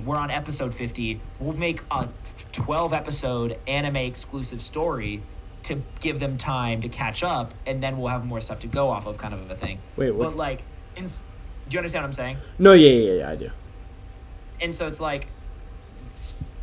we're on episode 50. We'll make a 12-episode anime exclusive story to give them time to catch up, and then we'll have more stuff to go off of, kind of a thing. Wait, what? But like, do you understand what I'm saying? No, yeah, I do. And so it's like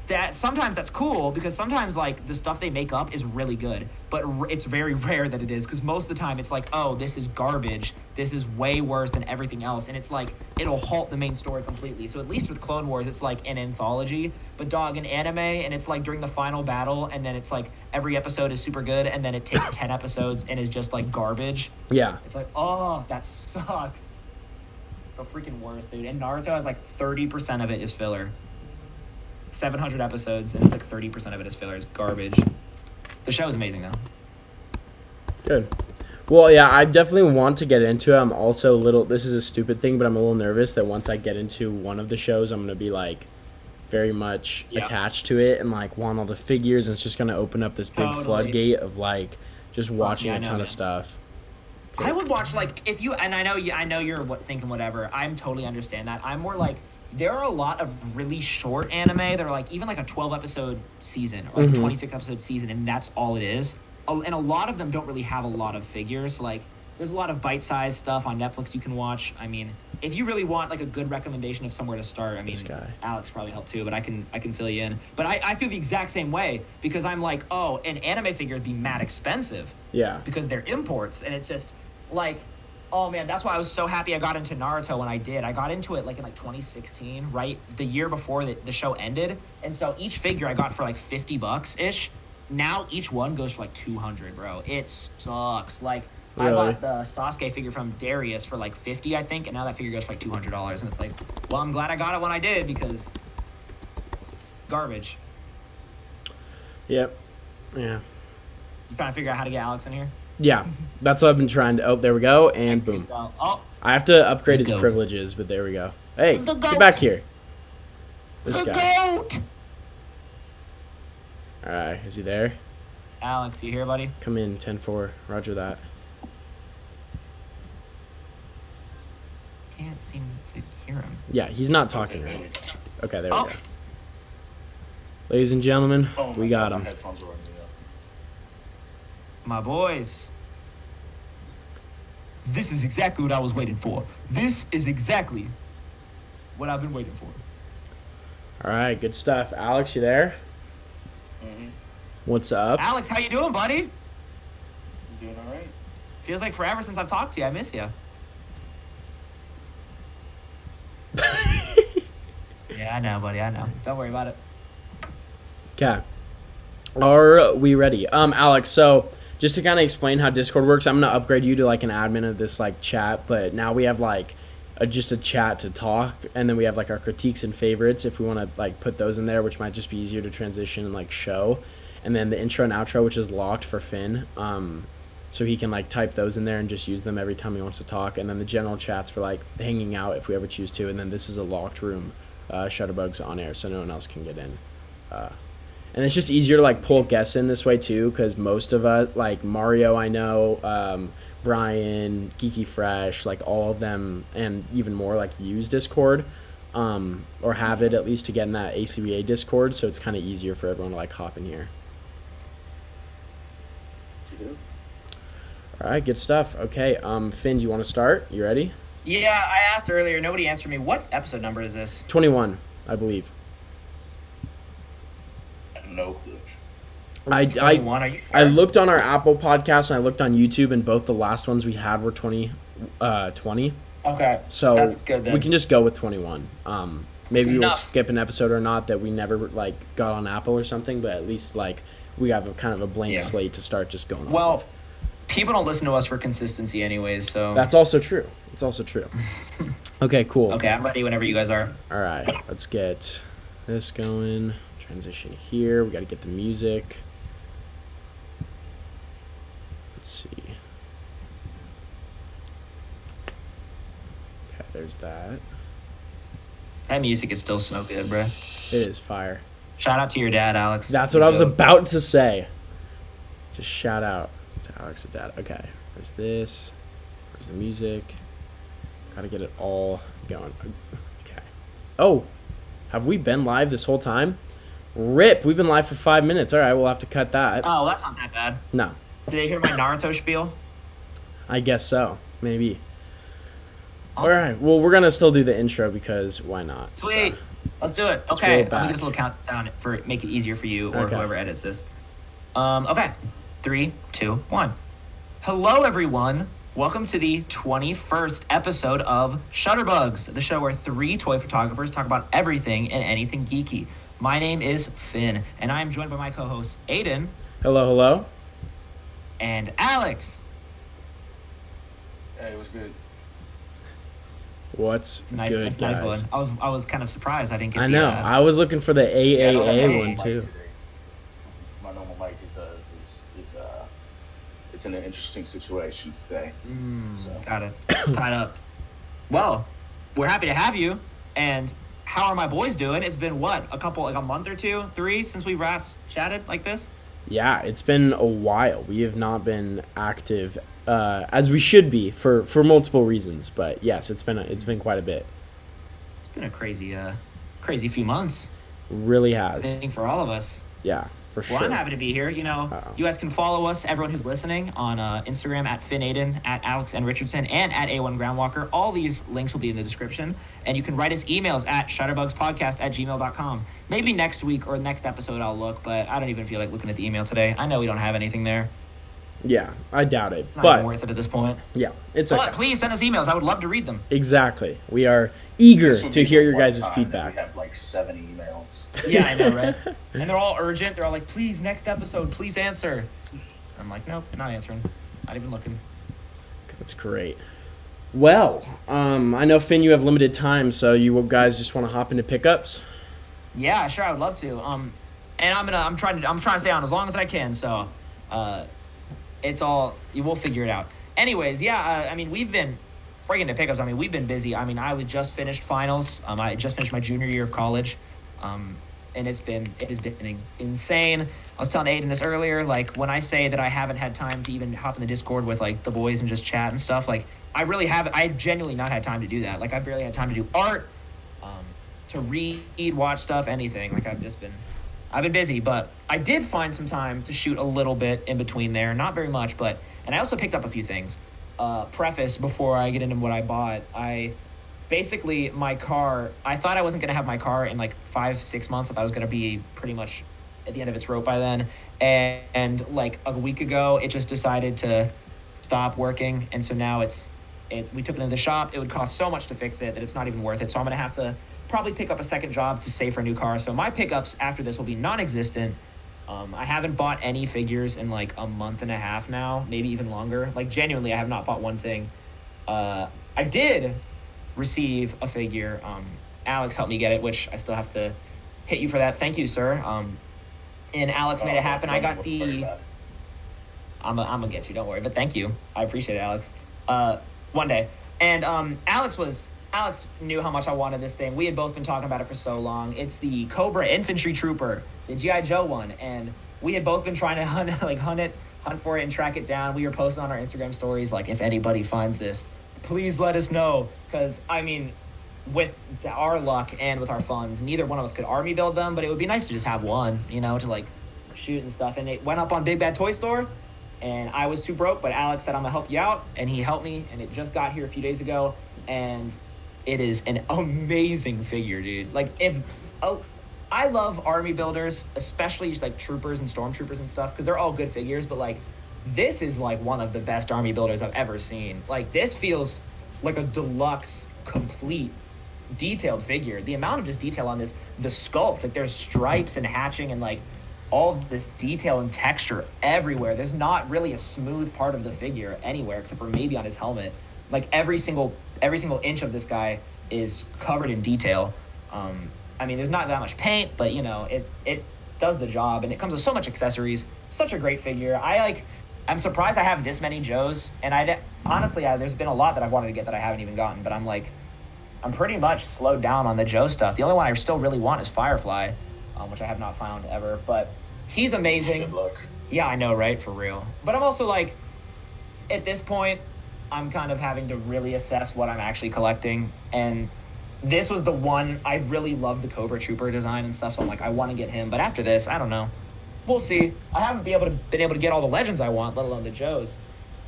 that. Sometimes that's cool because sometimes like the stuff they make up is really good, but it's very rare that it is, because most of the time it's like, oh, this is garbage. This is way worse than everything else, and it's like it'll halt the main story completely. So at least with Clone Wars, it's like an anthology, but dog, an anime, and it's like during the final battle, and then it's like every episode is super good, and then it takes 10 episodes and is just like garbage. Yeah. It's like, oh, that sucks. The freaking worst, dude. And Naruto has like 30% of it is filler. 700 episodes, and it's like 30% of it is filler. It's garbage. The show is amazing, though. Good. Well, yeah, I definitely want to get into it. I'm also a little, this is a stupid thing, but I'm a little nervous that once I get into one of the shows, I'm going to be like very much attached to it and like want all the figures, and it's just going to open up this big floodgate of like just watching a ton of stuff. I would watch, like, if you, and I know you're thinking whatever. I'm totally understand that. I'm more like, there are a lot of really short anime that are like even like a 12-episode season or like a 26-episode season, and that's all it is. And a lot of them don't really have a lot of figures. Like, there's a lot of bite-sized stuff on Netflix you can watch. I mean, if you really want like a good recommendation of somewhere to start, I mean, Alex probably helped too, but I can fill you in. But I feel the exact same way, because I'm like, oh, an anime figure would be mad expensive. Yeah. Because they're imports, and it's just like, oh man, that's why I was so happy I got into Naruto when I did. I got into it like in like 2016, right? The year before the show ended. And so each figure I got for like $50-ish. Now each one goes for like 200, bro. It sucks. Like, really? I bought the Sasuke figure from Darius for like 50, I think, and now that figure goes for like $200. And it's like, well, I'm glad I got it when I did, because garbage. Yep. Yeah. You trying to figure out how to get Alex in here? Yeah, that's what I've been trying to. Oh, there we go, and boom. Oh, I have to upgrade his privileges, but there we go. Hey, get back here. This guy. Goat. All right, is he there? Alex, you here, buddy? Come in, 10-4. Roger that. Can't seem to hear him. Yeah, he's not talking right. Okay, there we go. Ladies and gentlemen, we got him. My boys. This is exactly what I was waiting for. This is exactly what I've been waiting for. All right, good stuff. Alex, you there? Mm-hmm. What's up? Alex, how you doing, buddy? I'm doing all right. Feels like forever since I've talked to you. I miss you. Yeah, I know, buddy. I know. Don't worry about it. Okay. Are we ready? Alex, so just to kind of explain how Discord works, I'm going to upgrade you to like an admin of this like chat, but now we have like just a chat to talk, and then we have like our critiques and favorites if we want to like put those in there, which might just be easier to transition and like show. And then the intro and outro, which is locked for Finn. So he can like type those in there and just use them every time he wants to talk. And then the general chats for like hanging out if we ever choose to. And then this is a locked room, ShutterBugs on air, so no one else can get in. And it's just easier to like pull guests in this way too, because most of us, like Mario, I know, Brian, Geeky Fresh, like all of them, and even more, like use Discord, or have it at least to get in that ACBA Discord. So it's kind of easier for everyone to like hop in here. All right, good stuff. Okay, Finn, do you want to start? You ready? Yeah, I asked earlier. Nobody answered me. What episode number is this? 21, I believe. No clue. I looked on our Apple podcast and I looked on YouTube, and both the last ones we had were 20. Okay, so that's good then. We can just go with 21. Maybe we'll skip an episode or not that we never like got on Apple or something, but at least like we have a kind of a blank slate to start just going. Well, off of. People don't listen to us for consistency anyways, so that's also true. It's also true. Okay, cool. Okay, I'm ready whenever you guys are. All right, let's get this going. Transition here. We got to get the music. Let's see. Okay, there's that. That music is still so good, bro. It is fire. Shout out to your dad, Alex. That's what I was about to say. Just shout out to Alex's dad. Okay, there's this. There's the music. Got to get it all going. Okay. Oh, Have we been live this whole time? Rip, we've been live for 5 minutes. All right, we'll have to cut that. Oh, that's not that bad. No, Did they hear my Naruto spiel? I guess so. Maybe. Awesome. All right, well, we're going to still do the intro because why not? Sweet. So, Let's do it. let's Okay. roll Let me back. give us a little countdown for make it easier for you or Okay. whoever edits this. Okay. 3, 2, 1. Hello, everyone. Welcome to the 21st episode of ShutterBugs, the show where 3 toy photographers talk about everything and anything geeky. My name is Finn, and I am joined by my co-hosts Aiden Hello, hello. and Alex. Hey, what's good? What's Nice, good, that's a guys? nice one. I was kind of surprised I didn't get. I know. I was looking for the Yeah, I don't have my AAA normal one mic too. today. My normal mic is it's in an interesting situation today. So. Got it. It's tied up. Well, we're happy to have you. And how are my boys doing? It's been what, a month or 2, 3 since we last chatted like this. Yeah, it's been a while. We have not been active as we should be for multiple reasons. But yes, it's been quite a bit. It's been a crazy few months. Really I has. think for all of us. Yeah, for Well, sure. I'm happy to be here. You know, Uh-oh. you guys can follow us, everyone who's listening, on Instagram at FinnAiden, at Alex N. Richardson, and at A1 Groundwalker. All these links will be in the description. And you can write us emails at shutterbugspodcast@gmail.com. Maybe next week or next episode I'll look, but I don't even feel like looking at the email today. I know we don't have anything there. Yeah, I doubt it. It's not But even worth it at this point. yeah, it's But okay. please send us emails. I would love to read them. Exactly. We are eager This would to be hear the your one guys' time that feedback. We have like 7 emails. Yeah, I know, right? And they're all urgent. They're all like, please, next episode, please answer. I'm like, nope, not answering. Not even looking. That's great. Well, I know Finn, you have limited time, so you guys just want to hop into pickups. Yeah, sure, I would love to. And I'm trying to stay on as long as I can. So, we'll figure it out. Anyways, yeah. I mean, we've been breaking to pickups. I mean, we've been busy. I mean, I just finished finals. I just finished my junior year of college. And it has been insane. I was telling Aiden this earlier. Like, when I say that I haven't had time to even hop in the Discord with like the boys and just chat and stuff, like I genuinely not had time to do that. Like, I barely had time to do art, to read, watch stuff, anything. Like, I've been busy, but I did find some time to shoot a little bit in between there. Not very much, and I also picked up a few things. Preface before I get into what I bought. Basically, my car, I thought I wasn't going to have my car in like 5-6 months. I thought it was going to be pretty much at the end of its rope by then. And like a week ago, it just decided to stop working. And so now we took it into the shop. It would cost so much to fix it that it's not even worth it. So I'm going to have to probably pick up a second job to save for a new car. So my pickups after this will be non-existent. I haven't bought any figures in like a month and a half now, maybe even longer. Like, genuinely, I have not bought one thing. I did receive a figure. Alex helped me get it, which I still have to hit you for that. Thank you, sir. And Alex made it happen. I got the... I'm gonna get you, don't worry. But thank you. I appreciate it, Alex. One day. And Alex knew how much I wanted this thing. We had both been talking about it for so long. It's the Cobra Infantry Trooper, the G.I. Joe one. And we had both been trying to hunt for it and track it down. We were posting on our Instagram stories, like, if anybody finds this, please let us know. Because, I mean, with our luck and with our funds, neither one of us could army build them, but it would be nice to just have one, to like shoot and stuff. And it went up on Big Bad Toy Store, and I was too broke, but Alex said, I'm gonna help you out, and he helped me, and it just got here a few days ago, and it is an amazing figure, dude. Like, I love army builders, especially just like troopers and stormtroopers and stuff, because they're all good figures, but like, this is like one of the best army builders I've ever seen. Like, this feels like a deluxe, complete, detailed figure. The amount of just detail on this, the sculpt, like there's stripes and hatching and like all this detail and texture everywhere. There's not really a smooth part of the figure anywhere except for maybe on his helmet. Like, every single inch of this guy is covered in detail. I mean, there's not that much paint, but it does the job, and it comes with so much accessories. Such a great figure. I'm surprised I have this many Joes, and honestly, there's been a lot that I've wanted to get that I haven't even gotten, but I'm pretty much slowed down on the Joe stuff. The only one I still really want is Firefly, which I have not found ever, but he's amazing. Good luck. Yeah, I know, right? For real. But I'm also like, at this point, I'm kind of having to really assess what I'm actually collecting, and this was the one. I really loved the Cobra Trooper design and stuff, so I'm like, I want to get him. But after this, I don't know. We'll see. I haven't been able to get all the legends I want, let alone the Joes.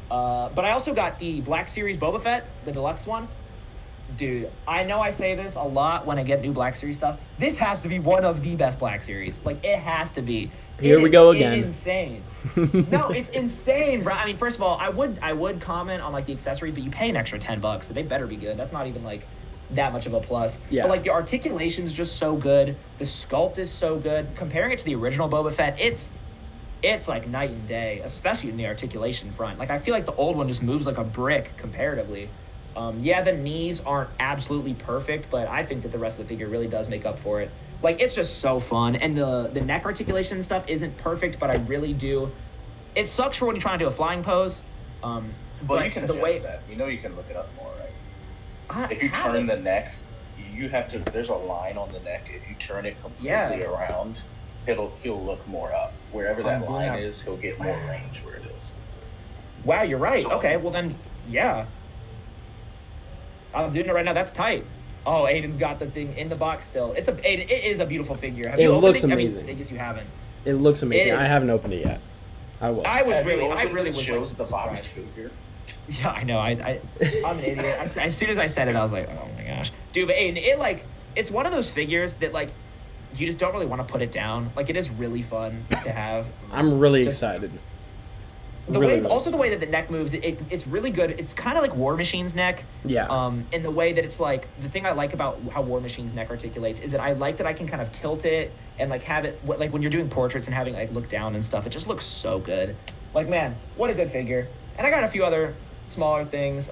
But I also got the Black Series Boba Fett, the deluxe one. Dude, I know I say this a lot when I get new Black Series stuff. This has to be one of the best Black Series. Like, it has to be. Here we go again. It's insane. No, it's insane, bro. I mean, first of all, I would comment on like the accessories, but you pay an extra $10, so they better be good. That's not even like that much of a plus. Yeah. But like the articulation's just so good. The sculpt is so good. Comparing it to the original Boba Fett, it's like night and day, especially in the articulation front. Like, I feel like the old one just moves like a brick comparatively. Yeah, the knees aren't absolutely perfect, but I think that the rest of the figure really does make up for it. Like, it's just so fun, and the neck articulation and stuff isn't perfect, but I really do. It sucks for when you're trying to do a flying pose. But you can adjust that. You know you can look it up more, right? If you turn the neck, you have to. There's a line on the neck. If you turn it completely around, he'll look more up. Wherever that line is, he'll get more range where it is. Wow, you're right. So, okay, well then, yeah. I'm doing it right now. That's tight. Oh, Aiden's got the thing in the box still. It is a beautiful figure. Have you opened looks it? amazing. I guess you haven't. It looks amazing. I haven't opened it yet. I will. I really was shows like, the box figure. Yeah, I know. I'm an idiot. As soon as I said it, I was like, oh my gosh, dude. But Aiden, it's one of those figures that like you just don't really want to put it down. Like, it is really fun to have. I'm really excited. The way that the neck moves, it's really good. It's kind of like War Machine's neck. Yeah. In the way that it's like, the thing I like about how War Machine's neck articulates is that I like that I can kind of tilt it and like have it, like when you're doing portraits and having like look down and stuff, it just looks so good. Like, man, what a good figure. And I got a few other smaller things.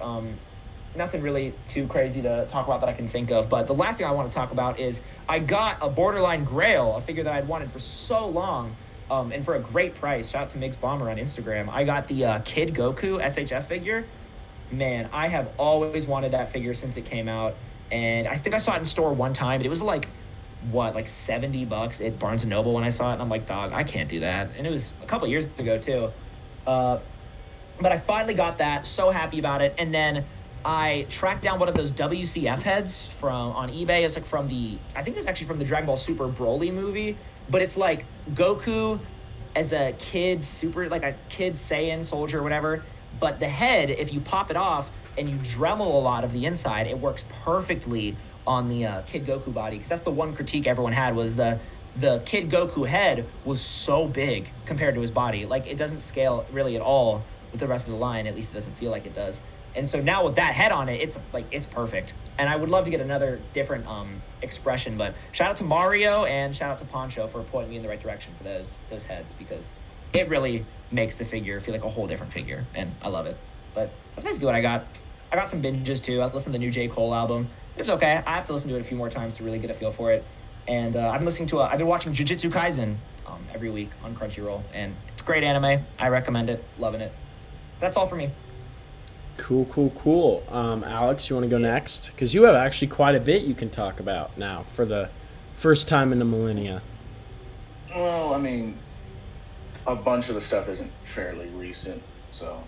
Nothing really too crazy to talk about that I can think of. But the last thing I want to talk about is I got a Borderline Grail, a figure that I'd wanted for so long. And for a great price. Shout out to Migs Bomber on Instagram. I got the Kid Goku SHF figure. Man, I have always wanted that figure since it came out. And I think I saw it in store one time, but it was like $70 at Barnes & Noble when I saw it. And I'm like, dog, I can't do that. And it was a couple years ago too. But I finally got that. So happy about it. And then I tracked down one of those WCF heads on eBay. It's like I think it's actually from the Dragon Ball Super Broly movie. But it's like Goku as a kid like a kid Saiyan soldier or whatever. But the head, if you pop it off and you Dremel a lot of the inside, it works perfectly on the Kid Goku body. Because that's the one critique everyone had, was the Kid Goku head was so big compared to his body. Like, it doesn't scale really at all with the rest of the line. At least it doesn't feel like it does. And so now with that head on it, it's perfect. And I would love to get another different expression, but shout out to Mario and shout out to Poncho for pointing me in the right direction for those heads, because it really makes the figure feel like a whole different figure, and I love it. But that's basically what I got. I got some binges too. I listened to the new J. Cole album. It's okay. I have to listen to it a few more times to really get a feel for it. And I've been watching Jujutsu Kaisen every week on Crunchyroll, and it's great anime. I recommend it. Loving it. That's all for me. Cool. Alex, you want to go next? Because you have actually quite a bit you can talk about now for the first time in the millennia. Well, I mean, a bunch of the stuff isn't fairly recent, so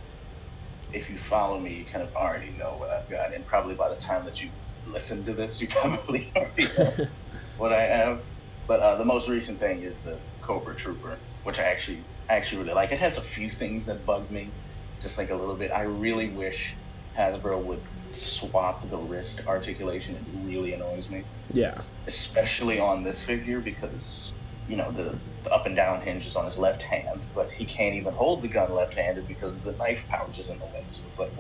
if you follow me, you kind of already know what I've got, and probably by the time that you listen to this, you probably already know what I have. But the most recent thing is the Cobra Trooper, which I actually really like. It has a few things that bug me, just like a little bit. I really wish Hasbro would swap the wrist articulation. It really annoys me. Yeah. Especially on this figure, because, you know, the up and down hinge is on his left hand, but he can't even hold the gun left-handed because the knife pouch is in the way. So it's like,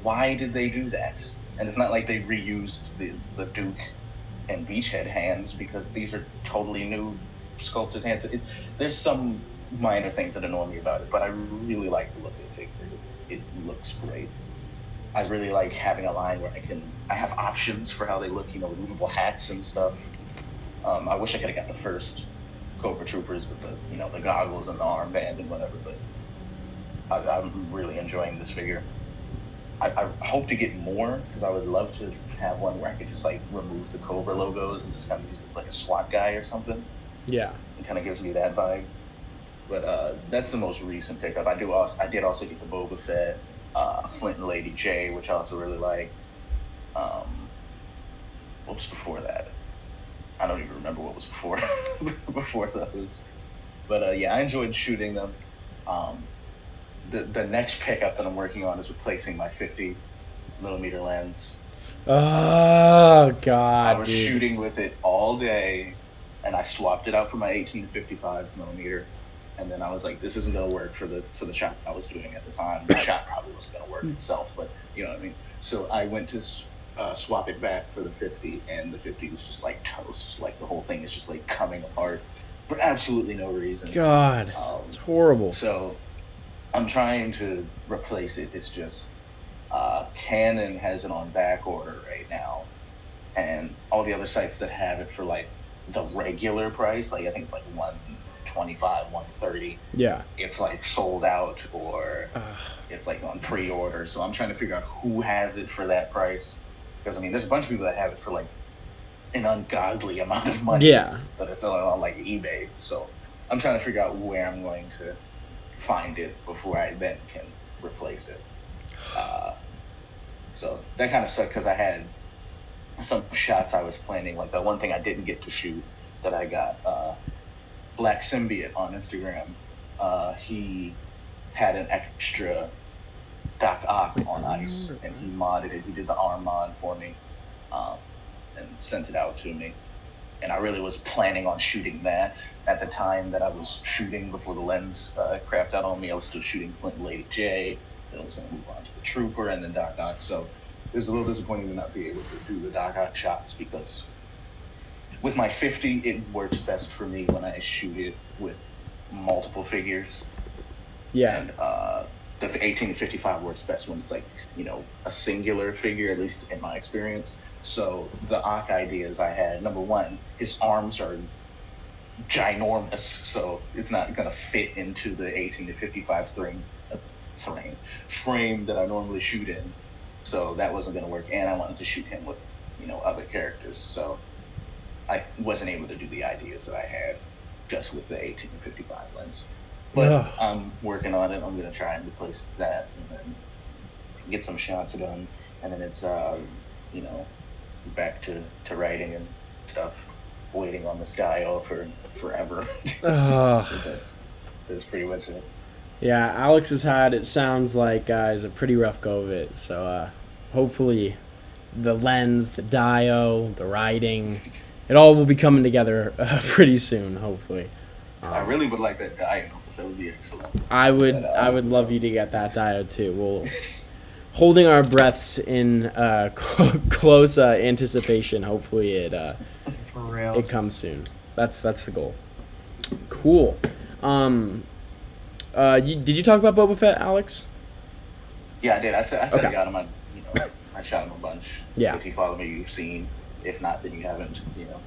why did they do that? And it's not like they reused the Duke and Beachhead hands, because these are totally new sculpted hands. There's some minor things that annoy me about it, but I really like the look of the figure. It looks great. I really like having a line where I have options for how they look, you know, removable hats and stuff. I wish I could have got the first Cobra Troopers with the goggles and the armband and whatever, but I'm really enjoying this figure. I hope to get more, because I would love to have one where I could just like remove the Cobra logos and just kind of use it as like a SWAT guy or something. Yeah. It kind of gives me that vibe. But that's the most recent pickup. I did also get the Boba Fett, Flint and Lady J, which I also really like. what was before that? I don't even remember what was before before those. But yeah, I enjoyed shooting them. The next pickup that I'm working on is replacing my 50mm lens. Oh God, I was dude. shooting with it all day, and I swapped it out for my 18-55mm. And then I was like, this isn't gonna work for the shot I was doing at the time. The shot probably wasn't gonna work itself, but you know what I mean. So I went to swap it back for the 50, and the 50 was just like toast. Like the whole thing is just like coming apart for absolutely no reason. God, it's horrible. So I'm trying to replace it. It's just Canon has it on back order right now, and all the other sites that have it for like the regular price, like I think it's like 125, 130. Yeah. It's like sold out, or it's like on pre-order. So I'm trying to figure out who has it for that price, because I mean, there's a bunch of people that have it for like an ungodly amount of money. Yeah. That are selling on like eBay. So I'm trying to figure out where I'm going to find it before I then can replace it. So that kind of sucked, because I had some shots I was planning. Like the one thing I didn't get to shoot that I got, Black Symbiote on Instagram, he had an extra Doc Ock on ice, and he modded it. He did the arm mod for me, and sent it out to me. And I really was planning on shooting that at the time that I was shooting before the lens crapped out on me. I was still shooting Flint and Lady J. Then I was going to move on to the Trooper and then Doc Ock. So it was a little disappointing to not be able to do the Doc Ock shots, because with my 50, it works best for me when I shoot it with multiple figures. Yeah. And the 18-55 works best when it's like, you know, a singular figure, at least in my experience. So the Ock ideas I had, number one, his arms are ginormous, so it's not going to fit into the 18-55 frame that I normally shoot in. So that wasn't going to work, and I wanted to shoot him with, you know, other characters. So I wasn't able to do the ideas that I had just with the 18-55 lens. But I'm working on it. I'm going to try and replace that and then get some shots done. And then it's, you know, back to writing and stuff, waiting on this guy for forever. That's pretty much it. Yeah, Alex has had, it sounds like, guys, a pretty rough go of it. So hopefully the lens, the dio, the writing, it all will be coming together pretty soon, hopefully. I really would like that dio. That would be excellent. I would love you to get that dio too. We'll holding our breaths in close anticipation. Hopefully it For real. it comes soon. That's the goal. Cool. Did you talk about Boba Fett, Alex? Yeah, I did. I said Okay. I got him. I shot him a bunch. Yeah. If you follow me, you've seen. If not, then you haven't. You know.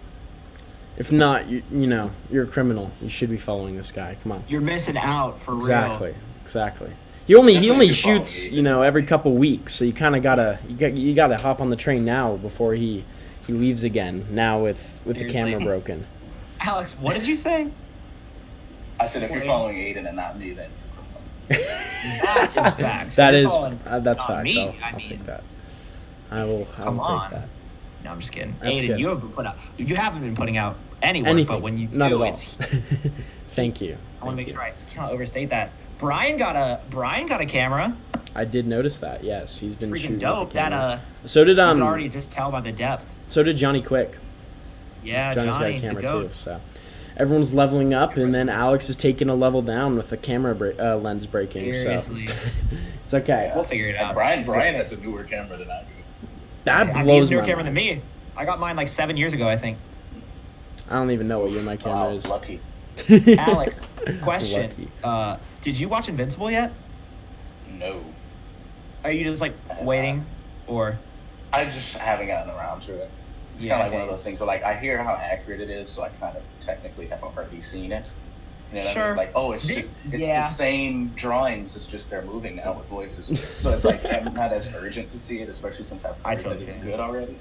If not, you know, you're a criminal. You should be following this guy. Come on. You're missing out, for real. Exactly. He only Definitely shoots, follow me. you know, every couple weeks. So you kind of you gotta hop on the train now before he leaves again. Now with the camera Seriously. broken. Alex, what did you say? I said if you're following Aiden and not me, then. That is facts. That You're is following that's not facts. me. I'll mean, take that. I will come take on. that. No, I'm just kidding. That's Aiden, good. you haven't been putting out any work, Anything. but when you not do, at all. it's Thank you. I want to Thank make you. sure I cannot overstate that. Brian got a camera. I did notice that. Yes, he's been Freaking shooting with dope. the camera. That So did you can already just tell by the depth. So did Johnny Quick. Yeah, Johnny's Johnny, got a camera the too. goat. So everyone's leveling up, and then Alex is taking a level down with the camera lens breaking. Seriously. So it's okay. We'll figure it And out. Brian has a newer camera than I do. That I blows used a newer my camera than mind. me. I got mine like 7 years ago, I think. I don't even know what year my camera Wow, is. lucky. Alex, question. Lucky. Did you watch Invincible yet? No. Are you just like waiting, or? I just haven't gotten around to it. It's Yeah, kind of like I one of those things where, like, I hear how accurate it is, so I kind of technically have already seen it. You know what I Sure. mean? Like, oh, it's Yeah. the same drawings, it's just they're moving now with voices. So it's like, I'm not as urgent to see it, especially since I've I heard totally that it's feel you. good already.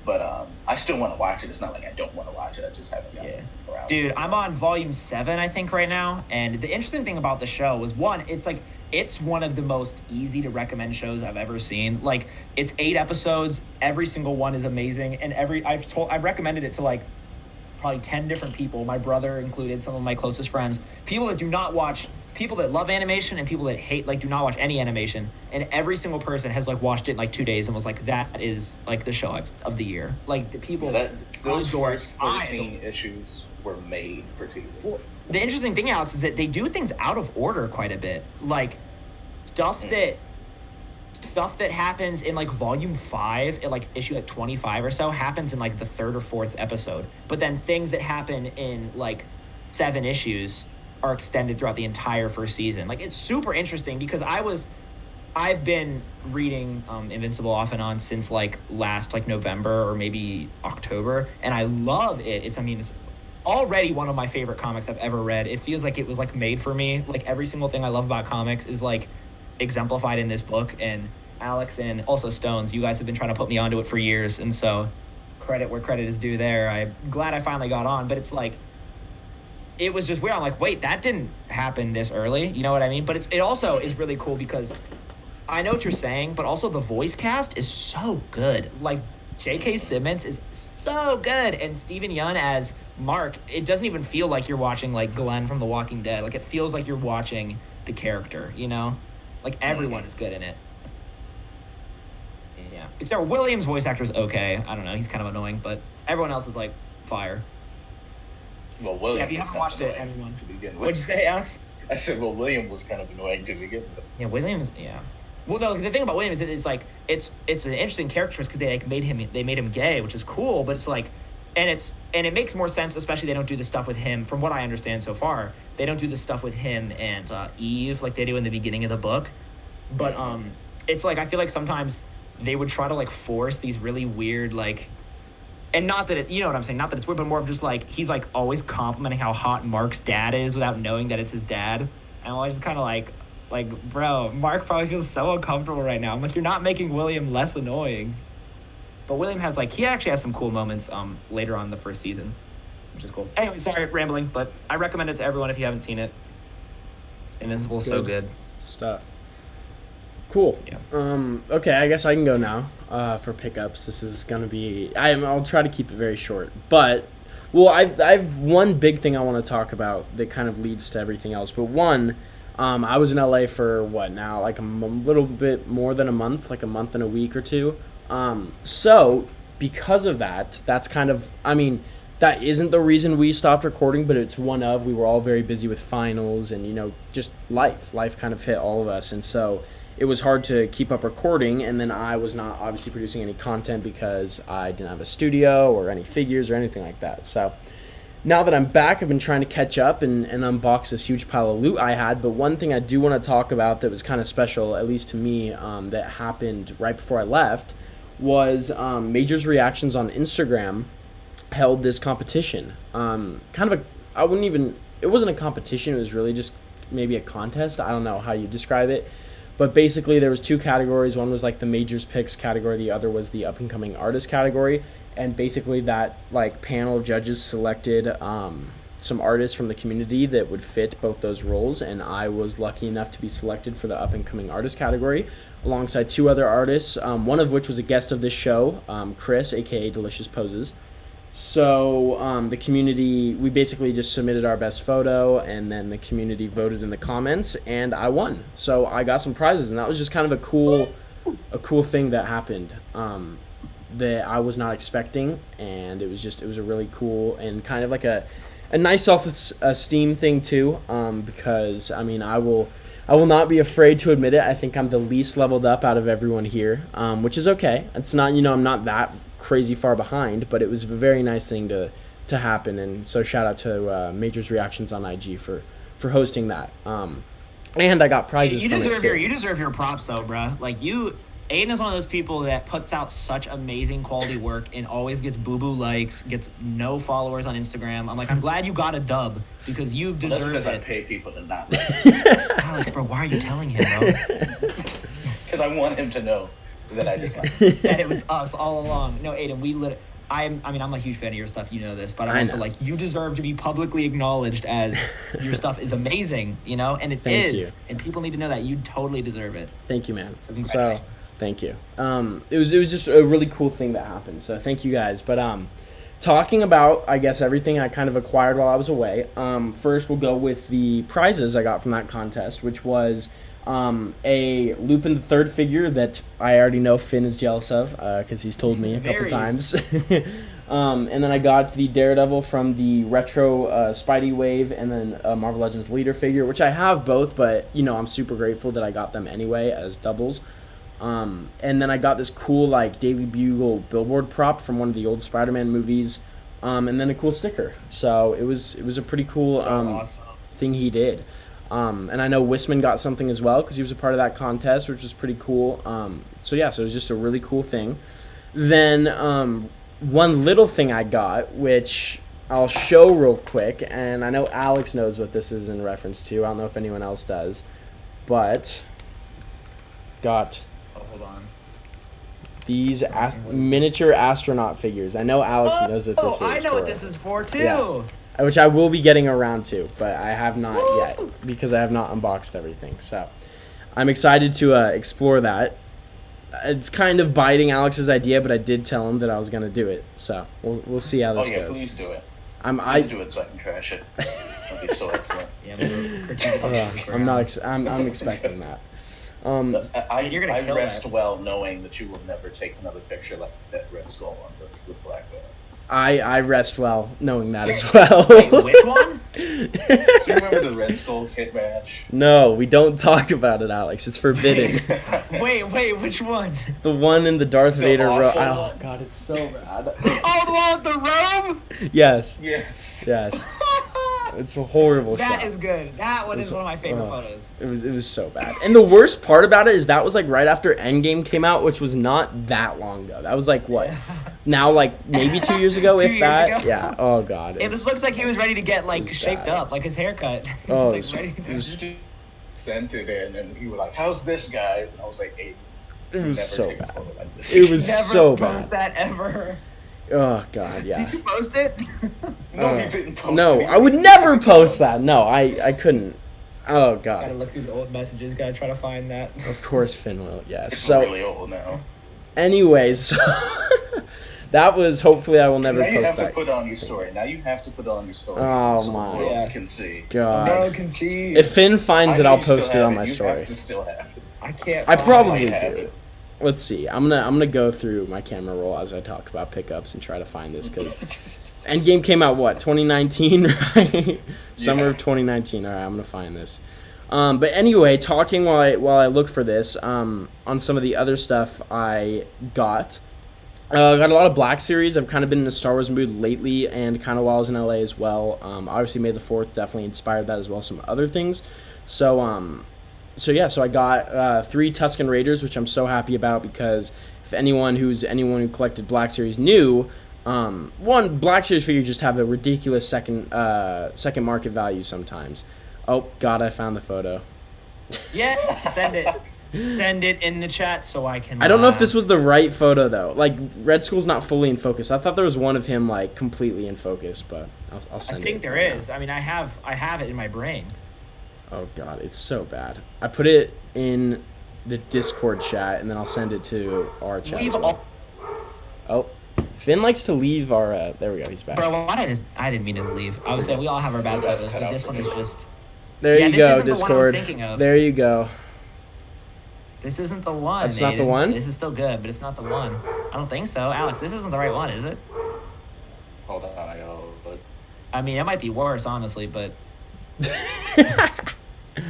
But I still want to watch it. It's not like I don't want to watch it, I just haven't gotten around to Dude, it. I'm on volume 7, I think, right now. And the interesting thing about the show was, one, it's like, it's one of the most easy to recommend shows I've ever seen. Like, it's 8 episodes. Every single one is amazing. And I've recommended it to like probably 10 different people, my brother included, some of my closest friends, people that do not watch, people that love animation and people that hate, like, do not watch any animation. And every single person has like watched it in like 2 days and was like, that is like the show of the year. Like, the people those adore it. first 13 issues were made for TV. Well, the interesting thing, Alex, is that they do things out of order quite a bit. Like, stuff that happens in like volume 5 at like issue like 25 or so happens in like the 3rd or 4th episode. But then things that happen in like 7 issues are extended throughout the entire first season. Like, it's super interesting because I've been reading Invincible off and on since like last like November or maybe October, and I love it. It's already one of my favorite comics I've ever read. It feels like it was like made for me. Like, every single thing I love about comics is like exemplified in this book. And Alex and also Stones, you guys have been trying to put me onto it for years, and so credit where credit is due there. I'm glad I finally got on, but it's like, it was just weird. I'm like, wait, that didn't happen this early, you know what I mean? But it also is really cool because I know what you're saying, but also the voice cast is so good. Like, J.K. Simmons is so good, and Steven Yeun as Mark, it doesn't even feel like you're watching like Glenn from The Walking Dead. Like, it feels like you're watching the character, you know? Like, everyone is good in it. Yeah. Except for William's voice actor is okay. I don't know, he's kind of annoying, but everyone else is like fire. Well, William, yeah, if you haven't watched it, everyone. To begin with. What'd you say, Alex? I said, well, William was kind of annoying to begin with. Yeah, William's, yeah. Well, no, the thing about William is that it's like, it's an interesting character because they made him gay, which is cool, but it's like, and it makes more sense, especially they don't do the stuff with him, from what I understand so far, they don't do the stuff with him and Eve like they do in the beginning of the book. But it's like, I feel like sometimes they would try to like force these really weird, like, and not that you know what I'm saying, not that it's weird, but more of just like, he's like always complimenting how hot Mark's dad is without knowing that it's his dad. And I'm always kind of like, bro, Mark probably feels so uncomfortable right now. I'm like, you're not making William less annoying. But William has like, he actually has some cool moments later on in the first season, which is cool. Anyway, sorry, rambling, but I recommend it to everyone if you haven't seen it. Invincible's so good stuff. Cool. Yeah. Okay, I guess I can go now for pickups. This is gonna be. I'll try to keep it very short, but I've one big thing I want to talk about that kind of leads to everything else. But one, I was in LA for what now, like a little bit more than a month, like a month and a week or two. So because of that, that's kind of. I mean, that isn't the reason we stopped recording, but it's one of. We were all very busy with finals and just life. Life kind of hit all of us, and so. It was hard to keep up recording, and then I was not obviously producing any content because I didn't have a studio or any figures or anything like that. So now that I'm back, I've been trying to catch up and unbox this huge pile of loot I had. But one thing I do want to talk about that was kind of special, at least to me, that happened right before I left, was Major's Reactions on Instagram held this competition. It wasn't a competition, it was really just maybe a contest. I don't know how you describe it. But basically, there was 2 categories. One was like the Majors Picks category. The other was the Up and Coming Artist category. And basically, that like panel of judges selected some artists from the community that would fit both those roles. And I was lucky enough to be selected for the Up and Coming Artist category, alongside 2 other artists. One of which was a guest of this show, Chris, aka Delicious Poses. So the community, we basically just submitted our best photo, and then the community voted in the comments, and I won. So I got some prizes, and that was just kind of a cool thing that happened that I was not expecting, and it was a really cool and kind of like a nice self-esteem thing too, because I mean I will not be afraid to admit it. I think I'm the least leveled up out of everyone here, which is okay. It's not I'm not that crazy far behind, but it was a very nice thing to happen, and so shout out to Major's Reactions on IG for hosting that. And I got prizes. You deserve your props though, bruh. Like Aiden is one of those people that puts out such amazing quality work and always gets boo-boo likes, gets no followers on Instagram. I'm like, I'm glad you got a dub because you've deserved it. I pay people to not. Alex, bro, why are you telling him, bro? Because I want him to know that I just that it was us all along. No, Aiden, I mean, I'm a huge fan of your stuff. You know this, but I'm I also know. like, you deserve to be publicly acknowledged as your stuff is amazing, you know, and it Thank is, you. and people need to know that you totally deserve it. Thank you, man. So So, congratulations. thank you. It was just a really cool thing that happened. So thank you guys. But talking about, I guess, everything I kind of acquired while I was away. First, we'll go with the prizes I got from that contest, which was a Lupin the Third figure that I already know Finn is jealous of because he's told me a couple Very. times. And then I got the Daredevil from the retro Spidey Wave, and then Marvel Legends Leader figure, which I have both, but you know I'm super grateful that I got them anyway as doubles. And then I got this cool like Daily Bugle billboard prop from one of the old Spider-Man movies, and then a cool sticker. So it was a pretty cool So awesome. thing he did. And I know Wisman got something as well because he was a part of that contest, which was pretty cool. So it was just a really cool thing. Then one little thing I got, which I'll show real quick, and I know Alex knows what this is in reference to. I don't know if anyone else does, but got Oh, hold on. these miniature astronaut figures. I know Alex knows what this is. I know for, what this is for too. Yeah. Which I will be getting around to, but I have not Woo! yet because I have not unboxed everything. So I'm excited to explore that. It's kind of biting Alex's idea, but I did tell him that I was going to do it. So we'll see how this goes. Please do it. I Please do it so I can trash it. That'd be so excellent. Yeah, we'll critique it. I'm not. I'm expecting that. You're gonna I kill rest that. well knowing that you will never take another picture like that Red Skull one with Black Widow. I rest well knowing that as well. Wait, which one? Do you remember the Red Skull kit match? No, we don't talk about it, Alex. It's forbidden. Wait, which one? The one in the Darth Vader robe. awful Oh one? God, it's so bad. Oh, the one with the robe? Yes, Yes. yes. It's a horrible That shot. is good. That one It's- is one of my favorite oh. photos. It was so bad. And the worst part about it is that was like right after Endgame came out, which was not that long ago. That was like what? Now like maybe 2 years ago, 2 if years that. ago? Yeah. Oh God. It just looks like he was ready to get like It was shaped bad. up, like his haircut. Oh, He was, it like, ready. You just sent it in, and you were like, "How's this, guys?" And I was like, "Hey, It was never so take a bad. photo like this." It was Never so post bad. that ever. Oh God. Yeah. Did you post it? No, you didn't post No, it. I would never post that. No, I couldn't. Oh Gotta God. look through the old messages. Gotta try to find that. Of course Finn will. Yes. It's So, really old now. anyways, that was. Hopefully, I will never Now you post have to that. put it on your story. Now you have to put it on your story. Oh, so my. the world Yeah. can see. God. No one can see. If Finn finds I it, know I'll you still post it have on my You story. have to still have it. I can't. I find probably I have do. it. Let's see. I'm gonna go through my camera roll as I talk about pickups and try to find this because Endgame came out what 2019, right? Summer of 2019. All right, I'm gonna find this. But anyway, talking while I look for this on some of the other stuff I got. I got a lot of Black Series. I've kind of been in a Star Wars mood lately, and kind of while I was in LA as well. Obviously, May the 4th definitely inspired that as well. Some other things. So I got 3 Tusken Raiders, which I'm so happy about because if anyone who collected Black Series knew, one Black Series figures just have a ridiculous second market value sometimes. Oh God, I found the photo. Yeah, send it. Send it in the chat so I can. I don't know if this was the right photo though. Like Red Skull's not fully in focus. I thought there was one of him like completely in focus, but I'll I send it. think there is. I mean, I have it in my brain. Oh God, it's so bad. I put it in the Discord chat, and then I'll send it to our chat. We've as well. Oh, Finn likes to leave our. There we go. He's back. Bro, I didn't mean to leave. I was saying we all have our bad photos, but this one is just. There Yeah, you this go, isn't the one I was Discord. thinking of. There you go. This isn't the one. That's not the Aiden. one? This is still good, but it's not the one. I don't think so, Alex. This isn't the right one, is it? Hold on, I gotta look. I mean, it might be worse, honestly, but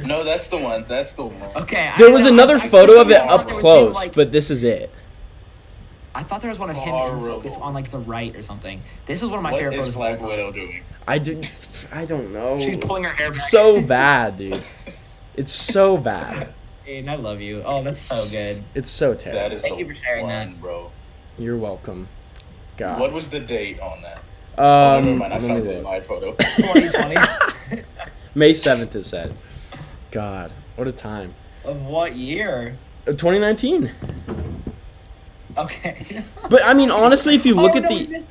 No, that's the one. That's the one. okay. There was another I photo of it thought up there was him, close, like- but this is it. I thought there was one of him in Horrible. focus on like the right or something. This is one of my What favorite is photos of all Black time. Widow doing? I don't know. She's pulling her hair back. It's so bad, dude. It's so bad. Aiden, I love you. Oh, that's so good. It's so That terrible. is Thank the you for sharing one, that. bro. You're welcome. God. What was the date on that? Never mind, I Let me found it in look. my photo. 2020. May 7th it said. God, what a time. Of what year? 2019. Okay. But I mean, honestly, if you look at we missed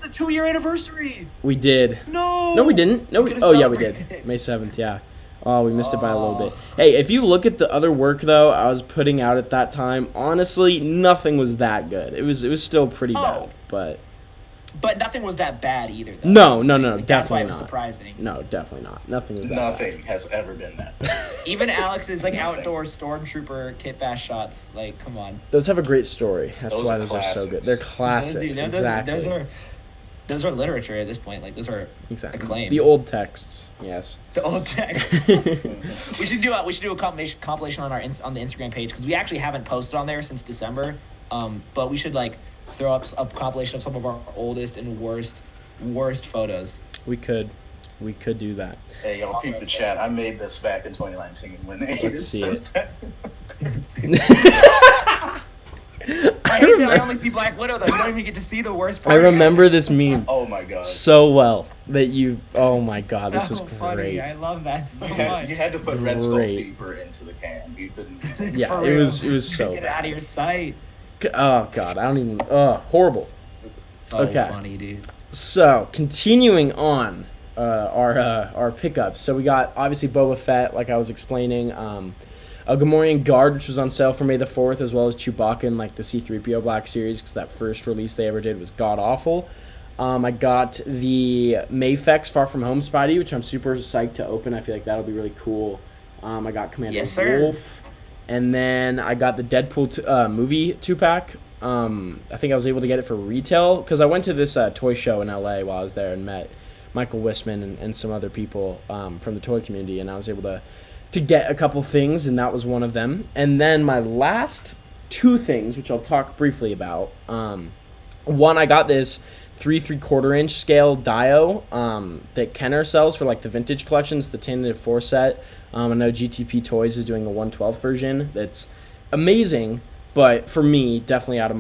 the 2-year anniversary. we did. No, We didn't. No, we could've oh yeah, we celebrated did. it. May 7th, yeah. Oh, we missed it by a little bit. Hey, if you look at the other work though, I was putting out at that time, honestly, nothing was that good. It was still pretty bad, But nothing was that bad either. Though, No, like, definitely that's why it was not. surprising. No, definitely not. Nothing was that Nothing has ever been that bad. Even Alex's like outdoor stormtrooper kit bash shots, like come on. Those have a great story. That's Those why are those are so classics. good. They're classics, exactly. Those are literature at this point. Like those are Exactly. acclaimed. The old texts, yes. The old text. we should do a compilation on on the Instagram page because we actually haven't posted on there since December. But we should like throw up a compilation of some of our oldest and worst photos. We could do that. Hey, y'all, peep the chat. I made this back in 2019 when they Let's see it. I hate that I only see Black Widow though. You don't even get to see the worst part. I remember this meme Oh my god. so well that you. Oh my god, this was So funny. great. I love that so You much. had to put Red Skull Great. deeper into the can. You couldn't. Yeah, For it real. was so Get it out of your sight. Oh god, I don't even. Horrible. So Okay. funny, dude. So continuing on our pickups. So we got obviously Boba Fett, like I was explaining. A Gamorrean Guard, which was on sale for May the 4th, as well as Chewbacca and like the C-3PO Black Series, because that first release they ever did was god awful. I got the Mayfex Far From Home Spidey, which I'm super psyched to open. I feel like that'll be really cool. I got Commander Yes, sir. Wolf, and then I got the Deadpool movie 2-pack. I think I was able to get it for retail because I went to this toy show in LA while I was there and met Michael Wisman and some other people from the toy community, and I was able to get a couple things, and that was one of them. And then my last two things, which I'll talk briefly about. One, I got this 3 3/4 inch scale Dio that Kenner sells for like the vintage collections, the Tentative 4 set. I know GTP Toys is doing a 1/12 version that's amazing, but for me, definitely out of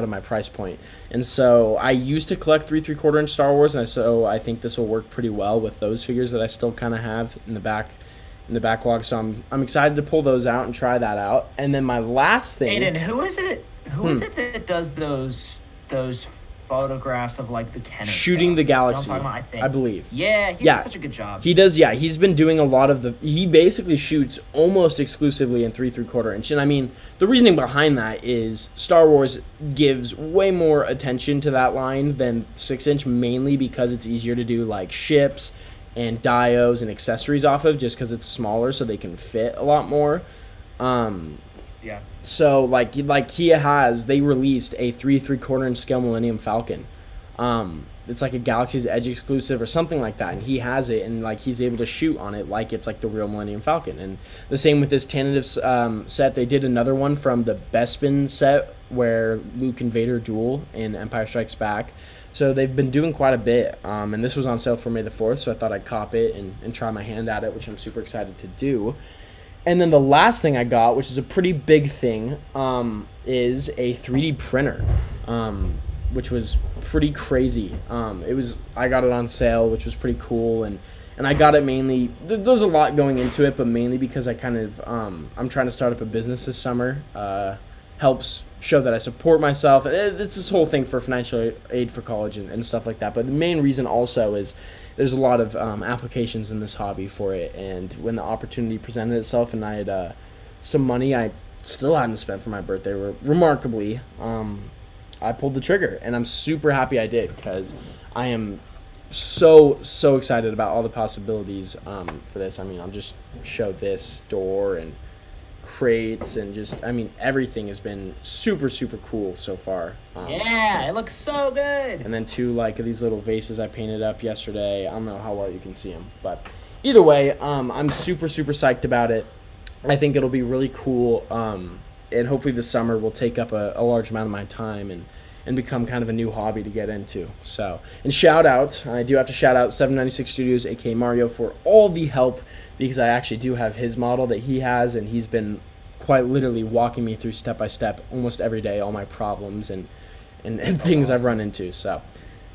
my price point. And so I used to collect 3 3/4 inch Star Wars, and so I think this will work pretty well with those figures that I still kind of have in the backlog. So I'm excited to pull those out and try that out. And then my last thing, Aiden, who is it that does those photographs of like the Kenner Shooting stuff? the You know Galaxy, what I'm talking about, I think. I believe. Yeah, he Yeah. does such a good job. He does, yeah. He's been doing a lot of he basically shoots almost exclusively in 3 3/4 inch. And I mean, the reasoning behind that is Star Wars gives way more attention to that line than 6 inch, mainly because it's easier to do like ships and dios and accessories off of, just because it's smaller so they can fit a lot more. Yeah. So like they released a 3 3/4 inch scale Millennium Falcon. It's like a Galaxy's Edge exclusive or something like that, and he has it, and like he's able to shoot on it like it's like the real Millennium Falcon. And the same with this tentative set. They did another one from the Bespin set where Luke and Vader duel in Empire Strikes Back. So they've been doing quite a bit, and this was on sale for May the 4th, so I thought I'd cop it and try my hand at it, which I'm super excited to do. And then the last thing I got, which is a pretty big thing, is a 3D printer, which was pretty crazy. I got it on sale, which was pretty cool, and I got it mainly. There's a lot going into it, but mainly because I kind of I'm trying to start up a business this summer. Helps show that I support myself. It's this whole thing for financial aid for college and stuff like that. But the main reason also is there's a lot of applications in this hobby for it. And when the opportunity presented itself and I had some money I still hadn't spent for my birthday, remarkably, I pulled the trigger. And I'm super happy I did because I am so excited about all the possibilities for this. I mean, I'll just show this door and crates and just, I mean, everything has been super cool so far. Yeah, it looks so good. And then two like these little vases I painted up yesterday. I don't know how well you can see them, but either way, I'm super psyched about it. I think it'll be really cool, and hopefully this summer will take up a large amount of my time and become kind of a new hobby to get into. So, and I do have to shout out 796 Studios, aka Mario, for all the help, because I actually do have his model that he has, and he's been quite literally walking me through step by step almost every day, all my problems and things I've run into. So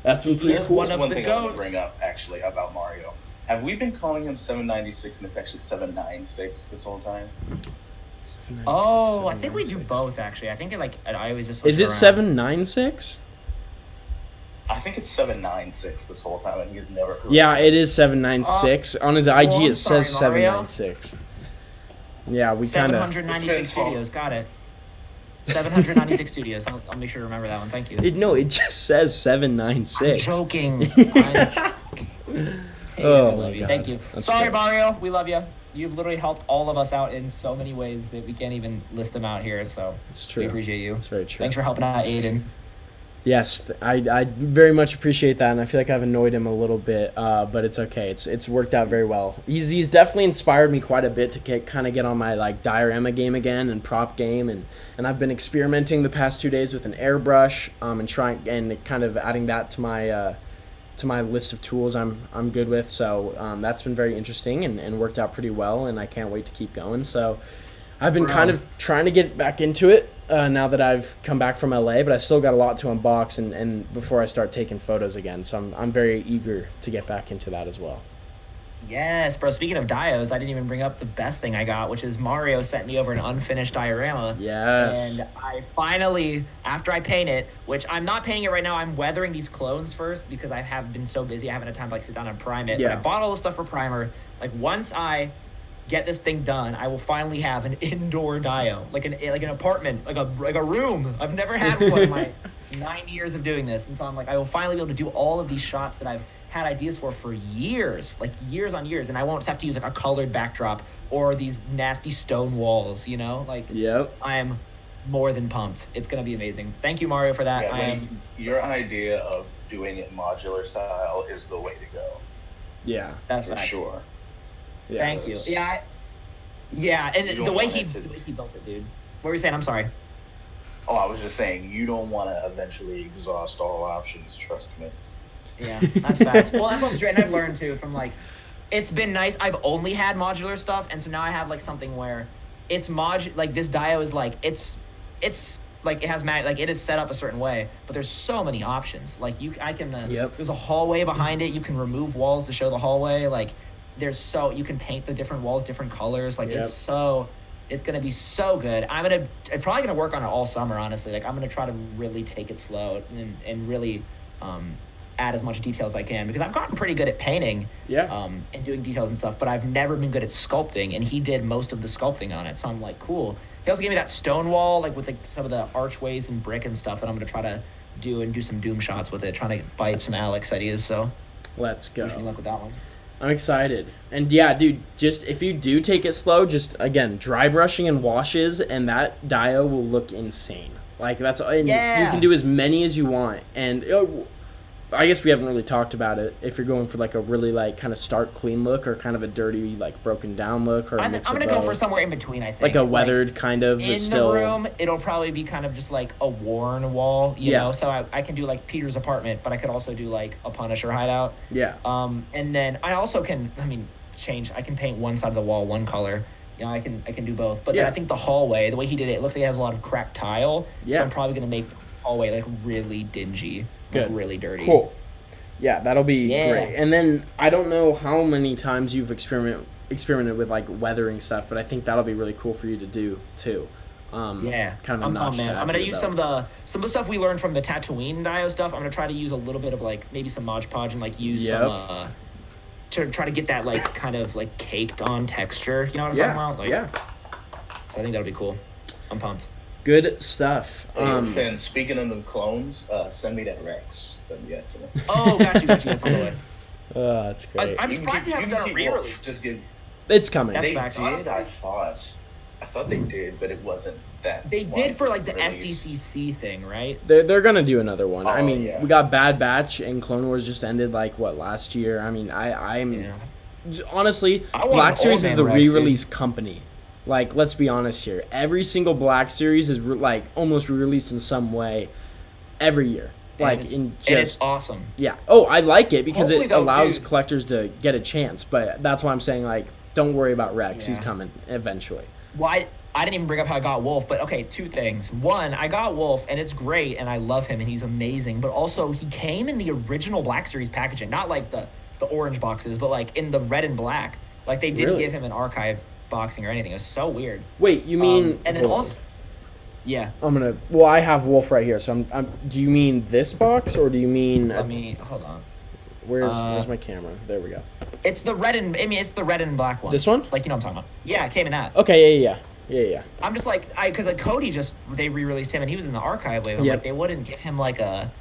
that's been pretty There's cool. one of one the thing I want to goats. bring up actually about Mario. Have we been calling him 796 and it's actually 796 this whole time? Oh, I think we do both actually. I think I always just. Is it 796? I think it's 796 this whole time, and he's never. Yeah, it is 796. On his IG, it says Mario. 796. Yeah, we kind of. 796 studios. Got it. 796 studios. I'll make sure to remember that one. Thank you. It just says 796. I'm joking. Oh my God. Thank you. That's Sorry, great. Mario. We love you. You've literally helped all of us out in so many ways that we can't even list them out here. So It's true. we appreciate you. It's very true. Thanks for helping out, Aiden. Yes, I very much appreciate that, and I feel like I've annoyed him a little bit, but it's okay. It's worked out very well. He's definitely inspired me quite a bit to get on my like diorama game again and prop game, and I've been experimenting the past 2 days with an airbrush and trying and kind of adding that to my list of tools I'm good with. So that's been very interesting and worked out pretty well, and I can't wait to keep going. So I've been kind of trying to get back into it. Now that I've come back from LA, but I still got a lot to unbox and before I start taking photos again. So I'm very eager to get back into that as well. Yes, bro. Speaking of dios, I didn't even bring up the best thing I got, which is Mario sent me over an unfinished diorama. Yes. And I finally, after I paint it, which I'm not painting it right now, I'm weathering these clones first because I have been so busy, I haven't had time to like sit down and prime it. Yeah. But I bought all the stuff for primer. Like once I get this thing done, I will finally have an indoor dio, like an apartment, like a room. I've never had one in my 9 years of doing this, and so I'm like, I will finally be able to do all of these shots that I've had ideas for years, like years on years, and I won't have to use like a colored backdrop or these nasty stone walls, you know? Like, yep. I am more than pumped. It's gonna be amazing. Thank you, Mario, for that. Yeah, your idea of doing it modular style is the way to go. Yeah, that's for facts. Sure. Yeah, thank you. Yeah, and the way he built it, dude. What were you saying? I'm sorry. Oh, I was just saying, you don't want to eventually exhaust all options, trust me. Yeah, that's facts. Well, that's also true, and I've learned, too, from, like, it's been nice. I've only had modular stuff, and so now I have, like, something where it's like, this dio is, like, it's like, it has, like, it is set up a certain way, but there's so many options. Like, I can, there's a hallway behind it. You can remove walls to show the hallway, like, you can paint the different walls different colors, like it's gonna be so good. I'm probably gonna work on it all summer, honestly. Like I'm gonna try to really take it slow and really add as much detail as I can, because I've gotten pretty good at painting and doing details and stuff, but I've never been good at sculpting, and he did most of the sculpting on it, so I'm like, cool. He also gave me that stone wall, like with like some of the archways and brick and stuff that I'm gonna try to do some doom shots with it, trying to bite some Alex ideas. So let's go. Wish me luck with that one. I'm excited. And yeah, dude, just if you do take it slow, just again, dry brushing and washes, and that dio will look insane. Like that's and you can do as many as you want. And I guess we haven't really talked about it. If you're going for like a really like kind of stark clean look, or kind of a dirty like broken down look, or I'm gonna go for somewhere in between. I think like a weathered kind of. In the room, it'll probably be kind of just like a worn wall, you know. So I can do like Peter's apartment, but I could also do like a Punisher hideout. Yeah. And then I also can, change. I can paint one side of the wall one color. You know, I can do both. But then I think the hallway, the way he did it looks like it has a lot of cracked tile. Yeah. So I'm probably gonna make the hallway like really dingy. Good. Like, really dirty. Cool. Yeah, that'll be great. And then I don't know how many times you've experimented with like weathering stuff, but I think that'll be really cool for you to do too. Kind of a notch. I'm gonna use some of the stuff we learned from the Tatooine dio stuff. I'm gonna try to use a little bit of like maybe some Mod Podge and like use some to try to get that like kind of like caked on texture. You know what I'm talking about? Like, so I think that'll be cool. I'm pumped. Good stuff. And speaking of the clones, send me that Rex. Oh, got you. That's on the way. That's great. I'm surprised they haven't done a re-release. It's coming. That's facts. I thought they did, but it wasn't that. They did for like the SDCC thing, right? They're gonna do another one. We got Bad Batch and Clone Wars just ended like last year. I'm honestly, Black Series is the re-release company. Like, let's be honest here. Every single Black Series is like almost re-released in some way every year. Like and it's awesome. Yeah. Oh, I like it because it allows collectors to get a chance. But that's why I'm saying, like, don't worry about Rex. He's coming eventually. Well, I didn't even bring up how I got Wolf, but okay, two things. One, I got Wolf, and it's great, and I love him, and he's amazing. But also, he came in the original Black Series packaging, not like the orange boxes, but like in the red and black. Like they didn't give him an archive boxing or anything. It was so weird. Wait, you mean? And then also, yeah. Well, I have Wolf right here. So do you mean this box or do you mean? Let me hold on. Where's my camera? There we go. It's the red and it's the red and black one. This one? Like, you know what I'm talking about? Yeah, it came in that. Okay, yeah. I'm just like, because like Cody they re-released him and he was in the archive wave. Yep. Like, they wouldn't give him like not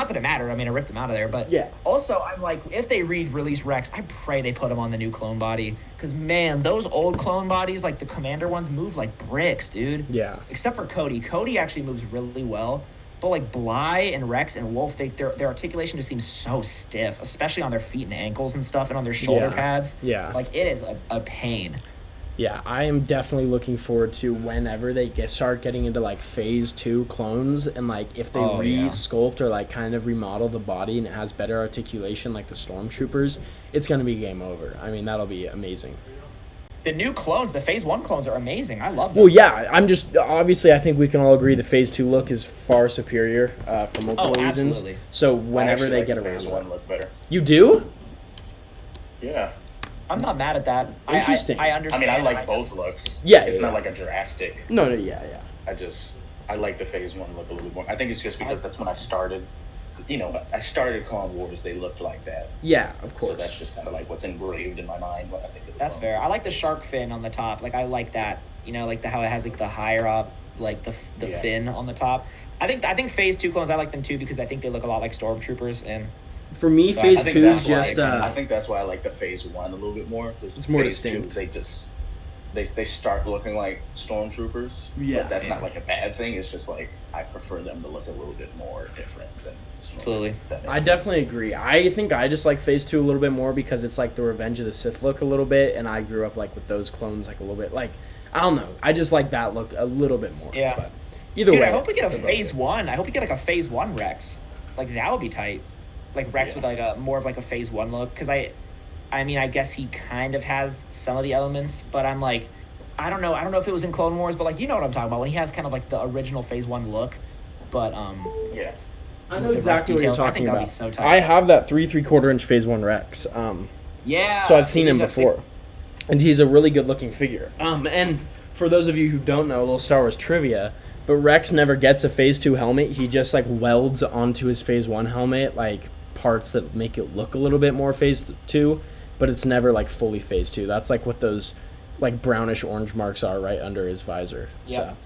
that it mattered. I mean, I ripped him out of there, but yeah. Also, I'm like, if they re-release Rex, I pray they put him on the new clone body, because man, those old clone bodies, like the Commander ones, move like bricks, dude. Yeah. Except for Cody. Cody actually moves really well, but like Bly and Rex and Wolf, their articulation just seems so stiff, especially on their feet and ankles and stuff, and on their shoulder pads. Yeah. Like, it is a pain. Yeah, I am definitely looking forward to whenever they start getting into like phase 2 clones, and like if they re-sculpt or like kind of remodel the body and it has better articulation like the Stormtroopers, it's gonna be game over. I mean, that'll be amazing. The new clones, the phase 1 clones are amazing. I love them. Well, yeah, I'm just obviously I think we can all agree the phase 2 look is far superior for multiple reasons. Absolutely. So whenever they get phase around, 1 look better. You do? Yeah. I'm not mad at that. Interesting. I understand. I mean, I like both looks. Yeah, it's not like a drastic. No, yeah. I like the phase 1 look a little bit more. I think it's just because that's when I started. You know, I started Clone Wars. They looked like that. Yeah, of course. So that's just kind of like what's engraved in my mind when I think of the That's clones. fair. I like the shark fin on the top. Like, I like that. You know, like how it has like the higher up, like the fin on the top. I think phase 2 clones, I like them too, because I think they look a lot like Stormtroopers. And for me, so phase 2 is just. I think that's why I like the phase 1 a little bit more. It's more phase distinct. 2, they start looking like Stormtroopers. Yeah. But that's not like a bad thing. It's just like I prefer them to look a little bit more different than. Absolutely. I definitely agree. I think I just like phase 2 a little bit more because it's like the Revenge of the Sith look a little bit, and I grew up like with those clones like a little bit. Like, I don't know. I just like that look a little bit more. Yeah. But either way. I hope we get a phase 1. I hope we get like a phase 1 Rex. Like, that would be tight. Like Rex with like a more of like a phase 1 look, because I mean, I guess he kind of has some of the elements, but I'm like, I don't know if it was in Clone Wars, but like, you know what I'm talking about, when he has kind of like the original phase 1 look, but yeah. I know exactly what you're talking about. So tight. I have that 3/4 inch phase 1 Rex. Yeah. So I've seen him before, and he's a really good looking figure. And for those of you who don't know, a little Star Wars trivia, but Rex never gets a phase 2 helmet. He just like welds onto his phase 1 helmet like parts that make it look a little bit more phase 2, but it's never like fully phase 2. That's like what those like brownish orange marks are right under his visor. Yeah. So.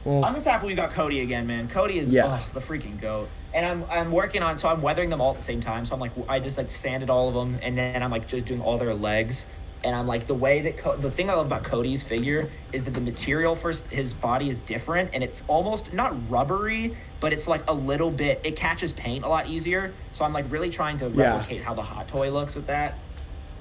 Well, I'm just happy we got Cody again, man. Cody is the freaking goat. And I'm working on, so I'm weathering them all at the same time. So I'm like, I just like sanded all of them, and then I'm like just doing all their legs. And I'm like, the way that the thing I love about Cody's figure is that the material for his body is different, and it's almost not rubbery, but it's like a little bit. It catches paint a lot easier. So I'm like really trying to replicate how the Hot Toy looks with that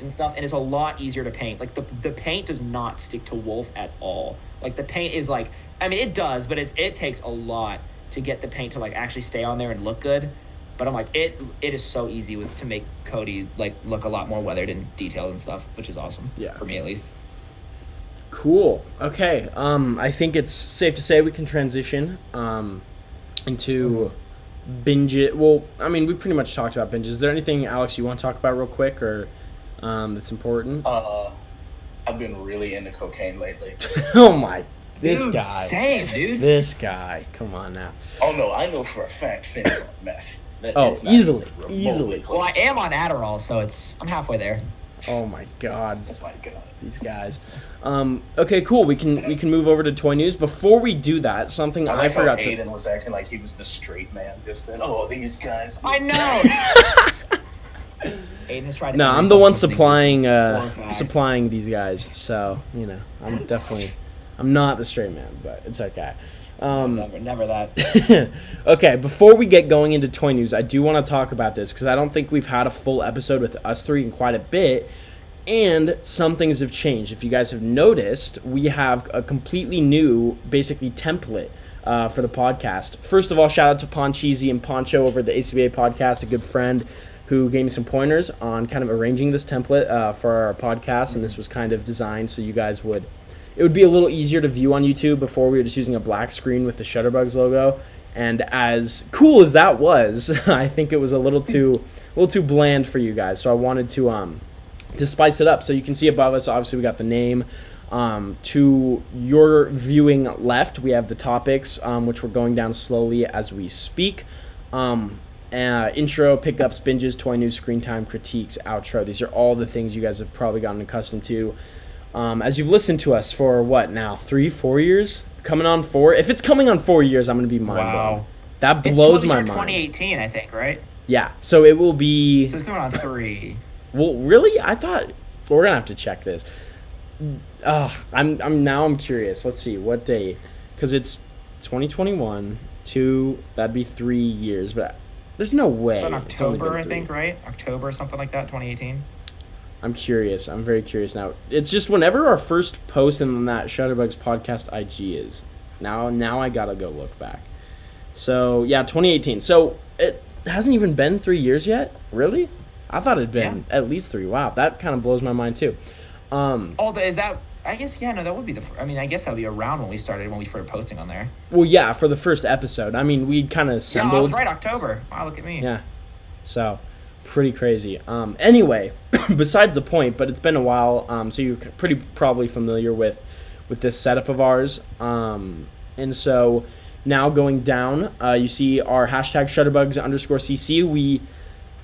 and stuff, and it's a lot easier to paint. Like the paint does not stick to Wolf at all. Like the paint is like, I mean, it does, but it takes a lot to get the paint to like actually stay on there and look good. But I'm like, it is so easy to make Cody like look a lot more weathered and detailed and stuff, which is awesome. Yeah. For me at least. Cool. Okay. I think it's safe to say we can transition into binge it. Well, I mean, we pretty much talked about binges. Is there anything, Alex, you want to talk about real quick or that's important? I've been really into cocaine lately. Oh my. This dude, guy. Same, dude. This guy. Come on now. Oh no, I know for a fact Finn's on meth. Easily. Well, I am on Adderall, so I'm halfway there. Oh my god. Oh my god. These guys. Okay, cool. We can move over to toy news. Before we do that, something I forgot to. Aiden was acting like he was the straight man just then. Oh, these guys. I know. Aiden has tried to. No, I'm the one supplying these guys. So I'm not the straight man, but it's okay. Never that. Okay, before we get going into toy news, I do want to talk about this because I don't think we've had a full episode with us three in quite a bit, and some things have changed. If you guys have noticed, we have a completely new, basically, template for the podcast. First of all, shout out to Poncheezy and Poncho over at the ACBA podcast, a good friend who gave me some pointers on kind of arranging this template for our podcast, and this was kind of designed so you guys would... It would be a little easier to view on YouTube. Before we were just using a black screen with the ShutterBugs logo, and as cool as that was, I think it was a little too bland for you guys. So I wanted to to spice it up. So you can see above us, obviously we got the name. To your viewing left, we have the topics, which we're going down slowly as we speak. Intro, pickups, binges, toy news, screen time, critiques, outro. These are all the things you guys have probably gotten accustomed to as you've listened to us for what now, 3-4 years? Coming on 4? If it's coming on 4 years, I'm going to be mind blown. That blows my mind. 2018, I think, right? Yeah, so it will be... So it's coming on 3. Well, really? I thought... We're going to have to check this. I'm curious. Let's see, what date? Because it's 2021, that'd be 3 years, but there's no way. So in October, I think, right? October, something like that, 2018. I'm curious. I'm very curious now. It's just whenever our first post in that ShutterBugs podcast IG is. Now I gotta go look back. So, yeah, 2018. So, it hasn't even been 3 years yet? Really? I thought it'd been at least 3. Wow, that kind of blows my mind, too. Is that... I guess, yeah, no, that would be I guess that would be around when we started posting on there. Well, yeah, for the first episode. I mean, we'd kind of assembled. Yeah, I was right, October. Wow, look at me. Yeah. So, pretty crazy. Anyway, besides the point, but it's been a while, so you're pretty probably familiar with this setup of ours. And so, now going down, you see our hashtag ShutterBugs_CC.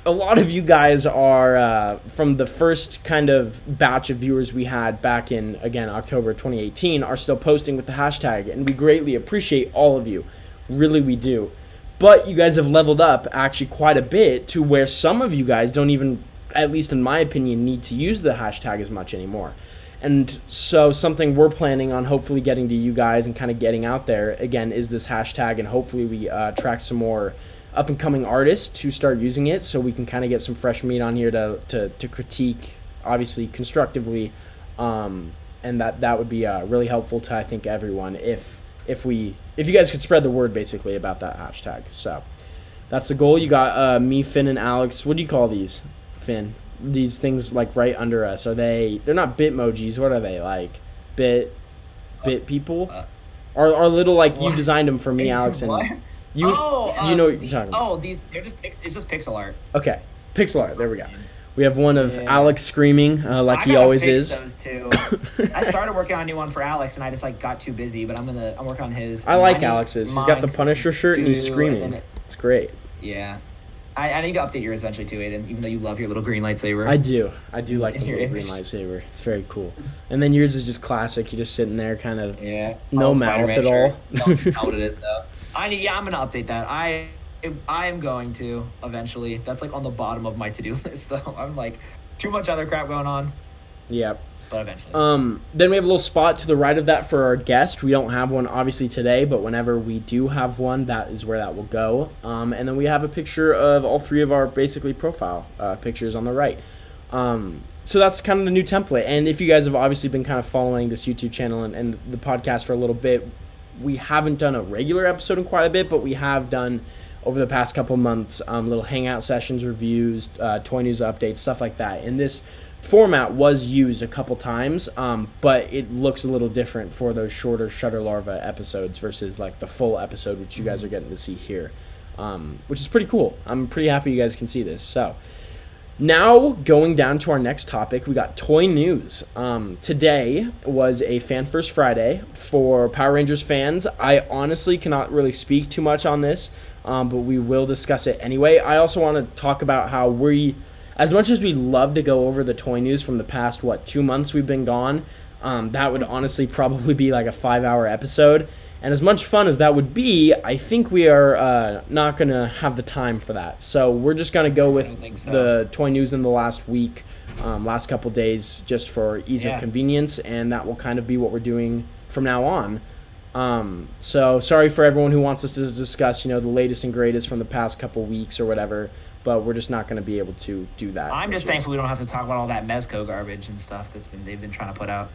A lot of you guys are from the first kind of batch of viewers we had back in, again, October 2018, are still posting with the hashtag, and we greatly appreciate all of you. Really, we do. But you guys have leveled up actually quite a bit to where some of you guys don't even, at least in my opinion, need to use the hashtag as much anymore. And so something we're planning on hopefully getting to you guys and kind of getting out there, again, is this hashtag, and hopefully we attract some more up-and-coming artists to start using it, so we can kind of get some fresh meat on here to critique, obviously constructively, and that would be really helpful to, I think, everyone if you guys could spread the word basically about that hashtag. So that's the goal. You got me, Finn, and Alex. What do you call these, Finn? These things like right under us, they're not Bitmojis? What are they, like bit people? Are little, like, you designed them for me, Alex, and you know what you're talking about. It's just pixel art. Okay, pixel art. There we go. We have one of Alex screaming like he always is. Those two. I started working on a new one for Alex, and I just got too busy. But I'm working on his. I like Alex's. He's got the Punisher shirt and he's screaming. It's great. Yeah, I need to update yours eventually too, Aiden. Even though you love your little green lightsaber. I do like the little green lightsaber. It's very cool. And then yours is just classic. You're just sitting there, kind of no mouth at all. Don't know what it is though. I'm gonna update that. I am going to eventually. That's like on the bottom of my to-do list though. I'm like too much other crap going on. Yeah. But eventually. Then we have a little spot to the right of that for our guest. We don't have one obviously today, but whenever we do have one, that is where that will go. And then we have a picture of all three of our basically profile pictures on the right. So that's kind of the new template. And if you guys have obviously been kind of following this YouTube channel and the podcast for a little bit, we haven't done a regular episode in quite a bit, but we have done over the past couple months little hangout sessions, reviews, toy news updates, stuff like that. And this format was used a couple times, but it looks a little different for those shorter Shutter Larva episodes versus like the full episode, which you guys are getting to see here, which is pretty cool. I'm pretty happy you guys can see this. So now going down to our next topic, we got toy news. Today was a Fan First Friday for Power Rangers fans. I honestly cannot really speak too much on this, but we will discuss it anyway. I also want to talk about how as much as we love to go over the toy news from the past, 2 months we've been gone, that would honestly probably be like a 5-hour episode. And as much fun as that would be, I think we are not going to have the time for that. So we're just going to go with the toy news in the last week, last couple days, just for ease of convenience. And that will kind of be what we're doing from now on. So sorry for everyone who wants us to discuss, the latest and greatest from the past couple weeks or whatever. But we're just not going to be able to do that. I'm just thankful we don't have to talk about all that Mezco garbage and stuff they've been trying to put out.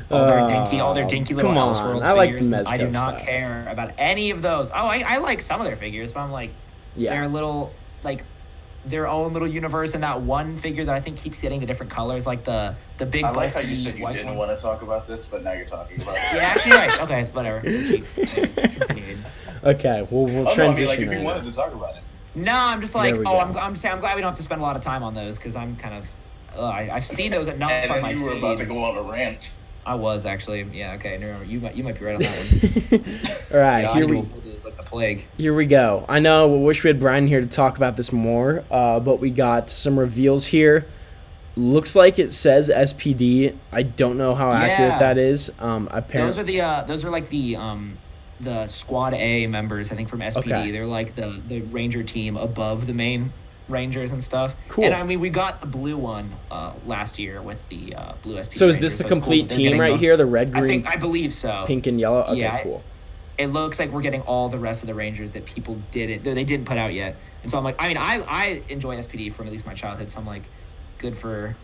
all their dinky little Elseworlds figures. I do not care about any of those. I like some of their figures, but I'm like, they're little, like, their own little universe. And that one figure that I think keeps getting the different colors, like the big. I like how you said you didn't want to talk about this, but now you're talking about it. Yeah, actually, right. Okay, whatever. Continue. Okay, we'll transition. If you wanted to talk about it. No, I'm just like, There we oh, go. I'm glad we don't have to spend a lot of time on those because I'm kind of, I've seen those enough And on then my you were feed. about to go on a rant. I was actually, yeah, okay. No, you might be right on that one. All right, Yeah, here I we do this like the plague. here we go. I know we wish we had Brian here to talk about this more, but we got some reveals here. Looks like it says SPD. I don't know how accurate Yeah. that is. Those Apparently, are those are like the Squad A members, I think, from SPD. Okay. They're like the Ranger team above the main Rangers and stuff. Cool. And I mean, we got the blue one last year with the blue SPD. so is Rangers, this the it's cool complete that they're team getting right the- here? The red, green, I believe so. pink, and yellow. Okay, Yeah, cool. It looks like we're getting all the rest of the Rangers that people they didn't put out yet. And so I'm like, I mean, I enjoy SPD from at least my childhood. So I'm like, good for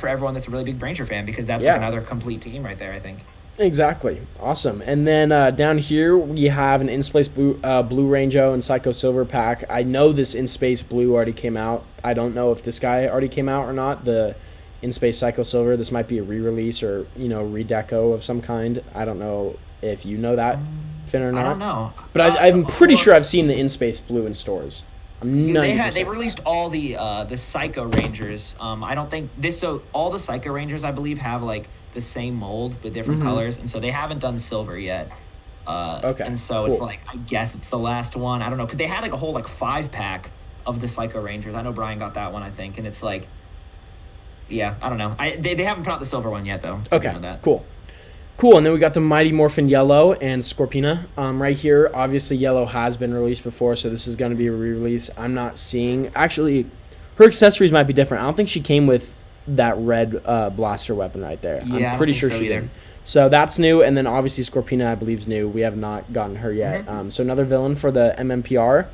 everyone that's a really big Ranger fan because that's Yeah. like another complete team right there, I think. Exactly. Awesome. And then down here we have an In-Space Blue Rango and Psycho Silver pack. I know this In-Space Blue already came out. I don't know if this guy already came out or not. The In-Space Psycho Silver. This might be a re-release or, redeco of some kind. I don't know if you know that, Finn, or not. I don't know. But I'm pretty sure I've seen the In-Space Blue in stores. I'm Dude, 90%. they released all the Psycho Rangers. I don't think all the Psycho Rangers I believe have like the same mold but different colors, and so they haven't done silver yet. Okay, And so it's cool. like I guess it's the last one. I don't know because they had like a whole like 5-pack of the Psycho Rangers. I know Brian got that one I think, and it's like, yeah, I don't know. They haven't put out the silver one yet though. I Okay, know that. Cool, and then we got the Mighty Morphin Yellow and Scorpina right here. Obviously, Yellow has been released before, so this is going to be a re-release. I'm not seeing... Actually, her accessories might be different. I don't think she came with that red blaster weapon right there. Yeah, I'm I pretty don't sure think so she either. didn't. So that's new, and then obviously Scorpina, I believe, is new. We have not gotten her yet. So another villain for the MMPR.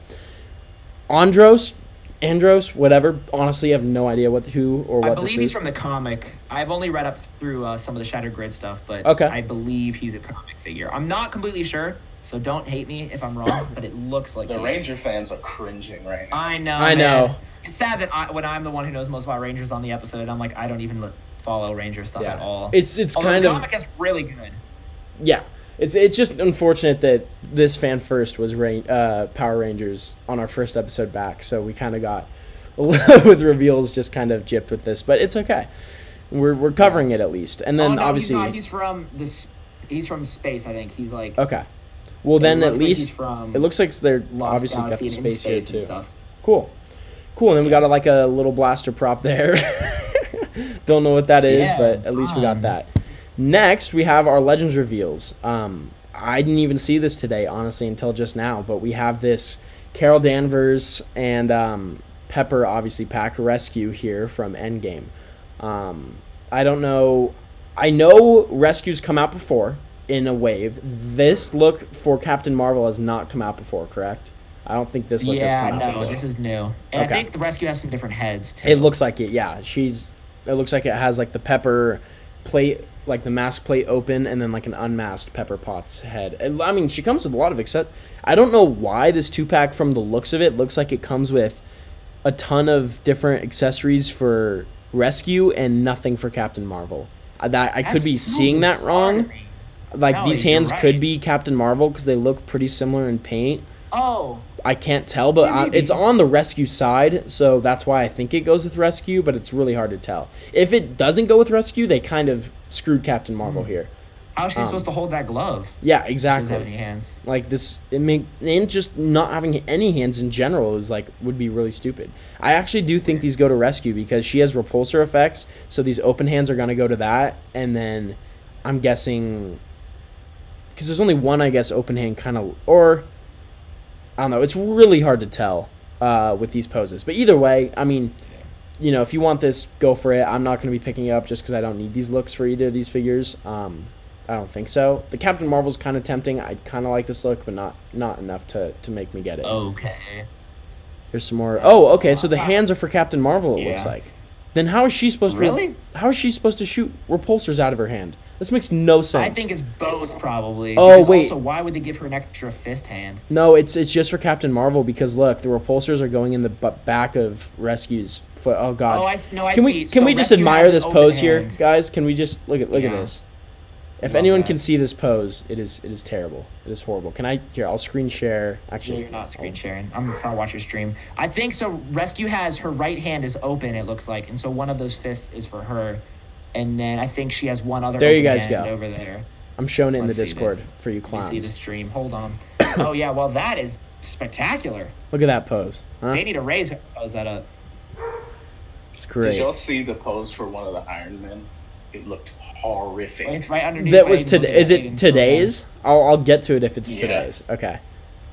Andros, whatever. Honestly, I have no idea who or what I this believe is. he's from the comic. I've only read up through some of the Shattered Grid stuff, but Okay. I believe he's a comic figure. I'm not completely sure, so don't hate me if I'm wrong, but it looks like The he is. Ranger fans are cringing right now. I know. I man. know. It's sad that when I'm the one who knows most about Rangers on the episode, I'm like, I don't even follow Ranger stuff at all. It's Although kind the of... comic is really good. Yeah, it's just unfortunate that this fan first was Power Rangers on our first episode back, so we kind of got with reveals just kind of gypped with this, but it's okay. We're covering it at least, and then Oh, no, obviously he's from he's from space. I think he's like okay. Well, then at looks like he's least from it looks like they're Lost obviously got Galaxy the and In space here Space and too. stuff. Cool, and then we got like a little blaster prop there. Don't know what that is, Yeah, but at least we got that. Next, we have our Legends reveals. I didn't even see this today, honestly, until just now. But we have this Carol Danvers and Pepper, obviously, pack rescue here from Endgame. I don't know. I know rescues come out before in a wave. This look for Captain Marvel has not come out before, correct? I don't think this look has Yeah, come out no, before. this is new, and Okay. I think the rescue has some different heads too. It looks like it, yeah. It looks like it has like the Pepper plate, like the mask plate open, and then like an unmasked Pepper Potts head. And, I mean, she comes with a lot of I don't know why this 2-pack, from the looks of it, looks like it comes with a ton of different accessories for rescue and nothing for Captain Marvel. I could be seeing that wrong. Like, No, these you're hands right. could be Captain Marvel because they look pretty similar in paint. Oh, I can't tell, but Maybe. it's on the rescue side, so that's why I think it goes with rescue, but it's really hard to tell. If it doesn't go with rescue, they kind of screwed Captain Marvel here. how's she supposed to hold that glove? Yeah, She doesn't exactly. have any hands. Like this, and just not having any hands in general is like would be really stupid. I actually do think these go to rescue because she has repulsor effects, so these open hands are gonna go to that, and then I'm guessing because there's only one, I guess, open hand kind of, or I don't know. It's really hard to tell with these poses, but either way, I mean, if you want this, go for it. I'm not gonna be picking it up just because I don't need these looks for either of these figures. I don't think so. The Captain Marvel's kind of tempting. I kind of like this look, but not enough to make me get it. Okay. Here's some more. Oh, okay. So the hands are for Captain Marvel. It looks Yeah. like. Then how is she supposed Really? to? How is she supposed to shoot repulsors out of her hand? This makes no sense. I think it's both probably. Oh, because wait. Also, why would they give her an extra fist hand? No, it's just for Captain Marvel because look, the repulsors are going in the back of Rescue's foot. Oh God. Oh, I see. Can we just Rescue admire has this an pose open here, hand. guys? Can we just look at Yeah. this? If Love anyone that. can see this pose, it is terrible. It is horrible. Can I? Here, I'll screen share. Actually, You're not screen sharing. I'm trying to watch your stream. I think so. Rescue has her right hand is open. It looks like, and so one of those fists is for her, and then I think she has one other. There you open guys hand go. over there. I'm showing it in the Let's see Discord this. for you Let me see the clowns. stream. Hold on. Oh yeah, well that is spectacular. Look at that pose. Huh? They need to pose that up. It's Did great. y'all see the pose for one of the Iron Men? It looked horrific. It's right underneath. That my was Aiden today. looking Is at it Aiden. today's? I'll get to it if it's Yeah. today's. Okay.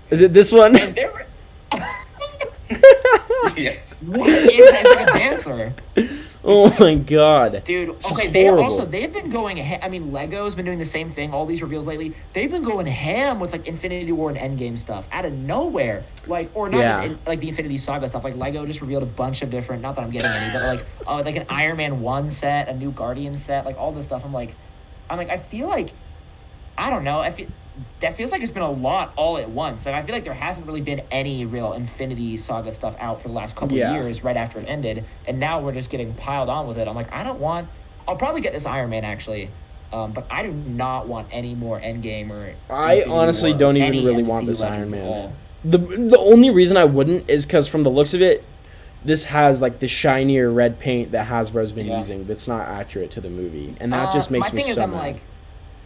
Is it this one? And they were- Yes. What is that? It's like a dancer. Oh my god. Dude, This is okay, they horrible. also, they've been going, I mean, Lego's been doing the same thing, all these reveals lately. They've been going ham with, like, Infinity War and Endgame stuff out of nowhere. Like, or not Yeah. just, like, the Infinity Saga stuff. Like, Lego just revealed a bunch of different, not that I'm getting any, but, like an Iron Man 1 set, a new Guardian set, like, all this stuff. I'm like, I feel like, I don't know, that feels like it's been a lot all at once. Like, I feel like there hasn't really been any real Infinity Saga stuff out for the last couple Yeah. of years right after it ended, and now we're just getting piled on with it. I'm like, I'll probably get this Iron Man actually, but I do not want any more Endgame or. I Infinity honestly War, don't even any really MCU want this Iron Legends at Man. all. The only reason I wouldn't is because from the looks of it, this has like the shinier red paint that Hasbro's been Yeah. using, but it's not accurate to the movie, and that just makes my me thing is, so I'm mad. like,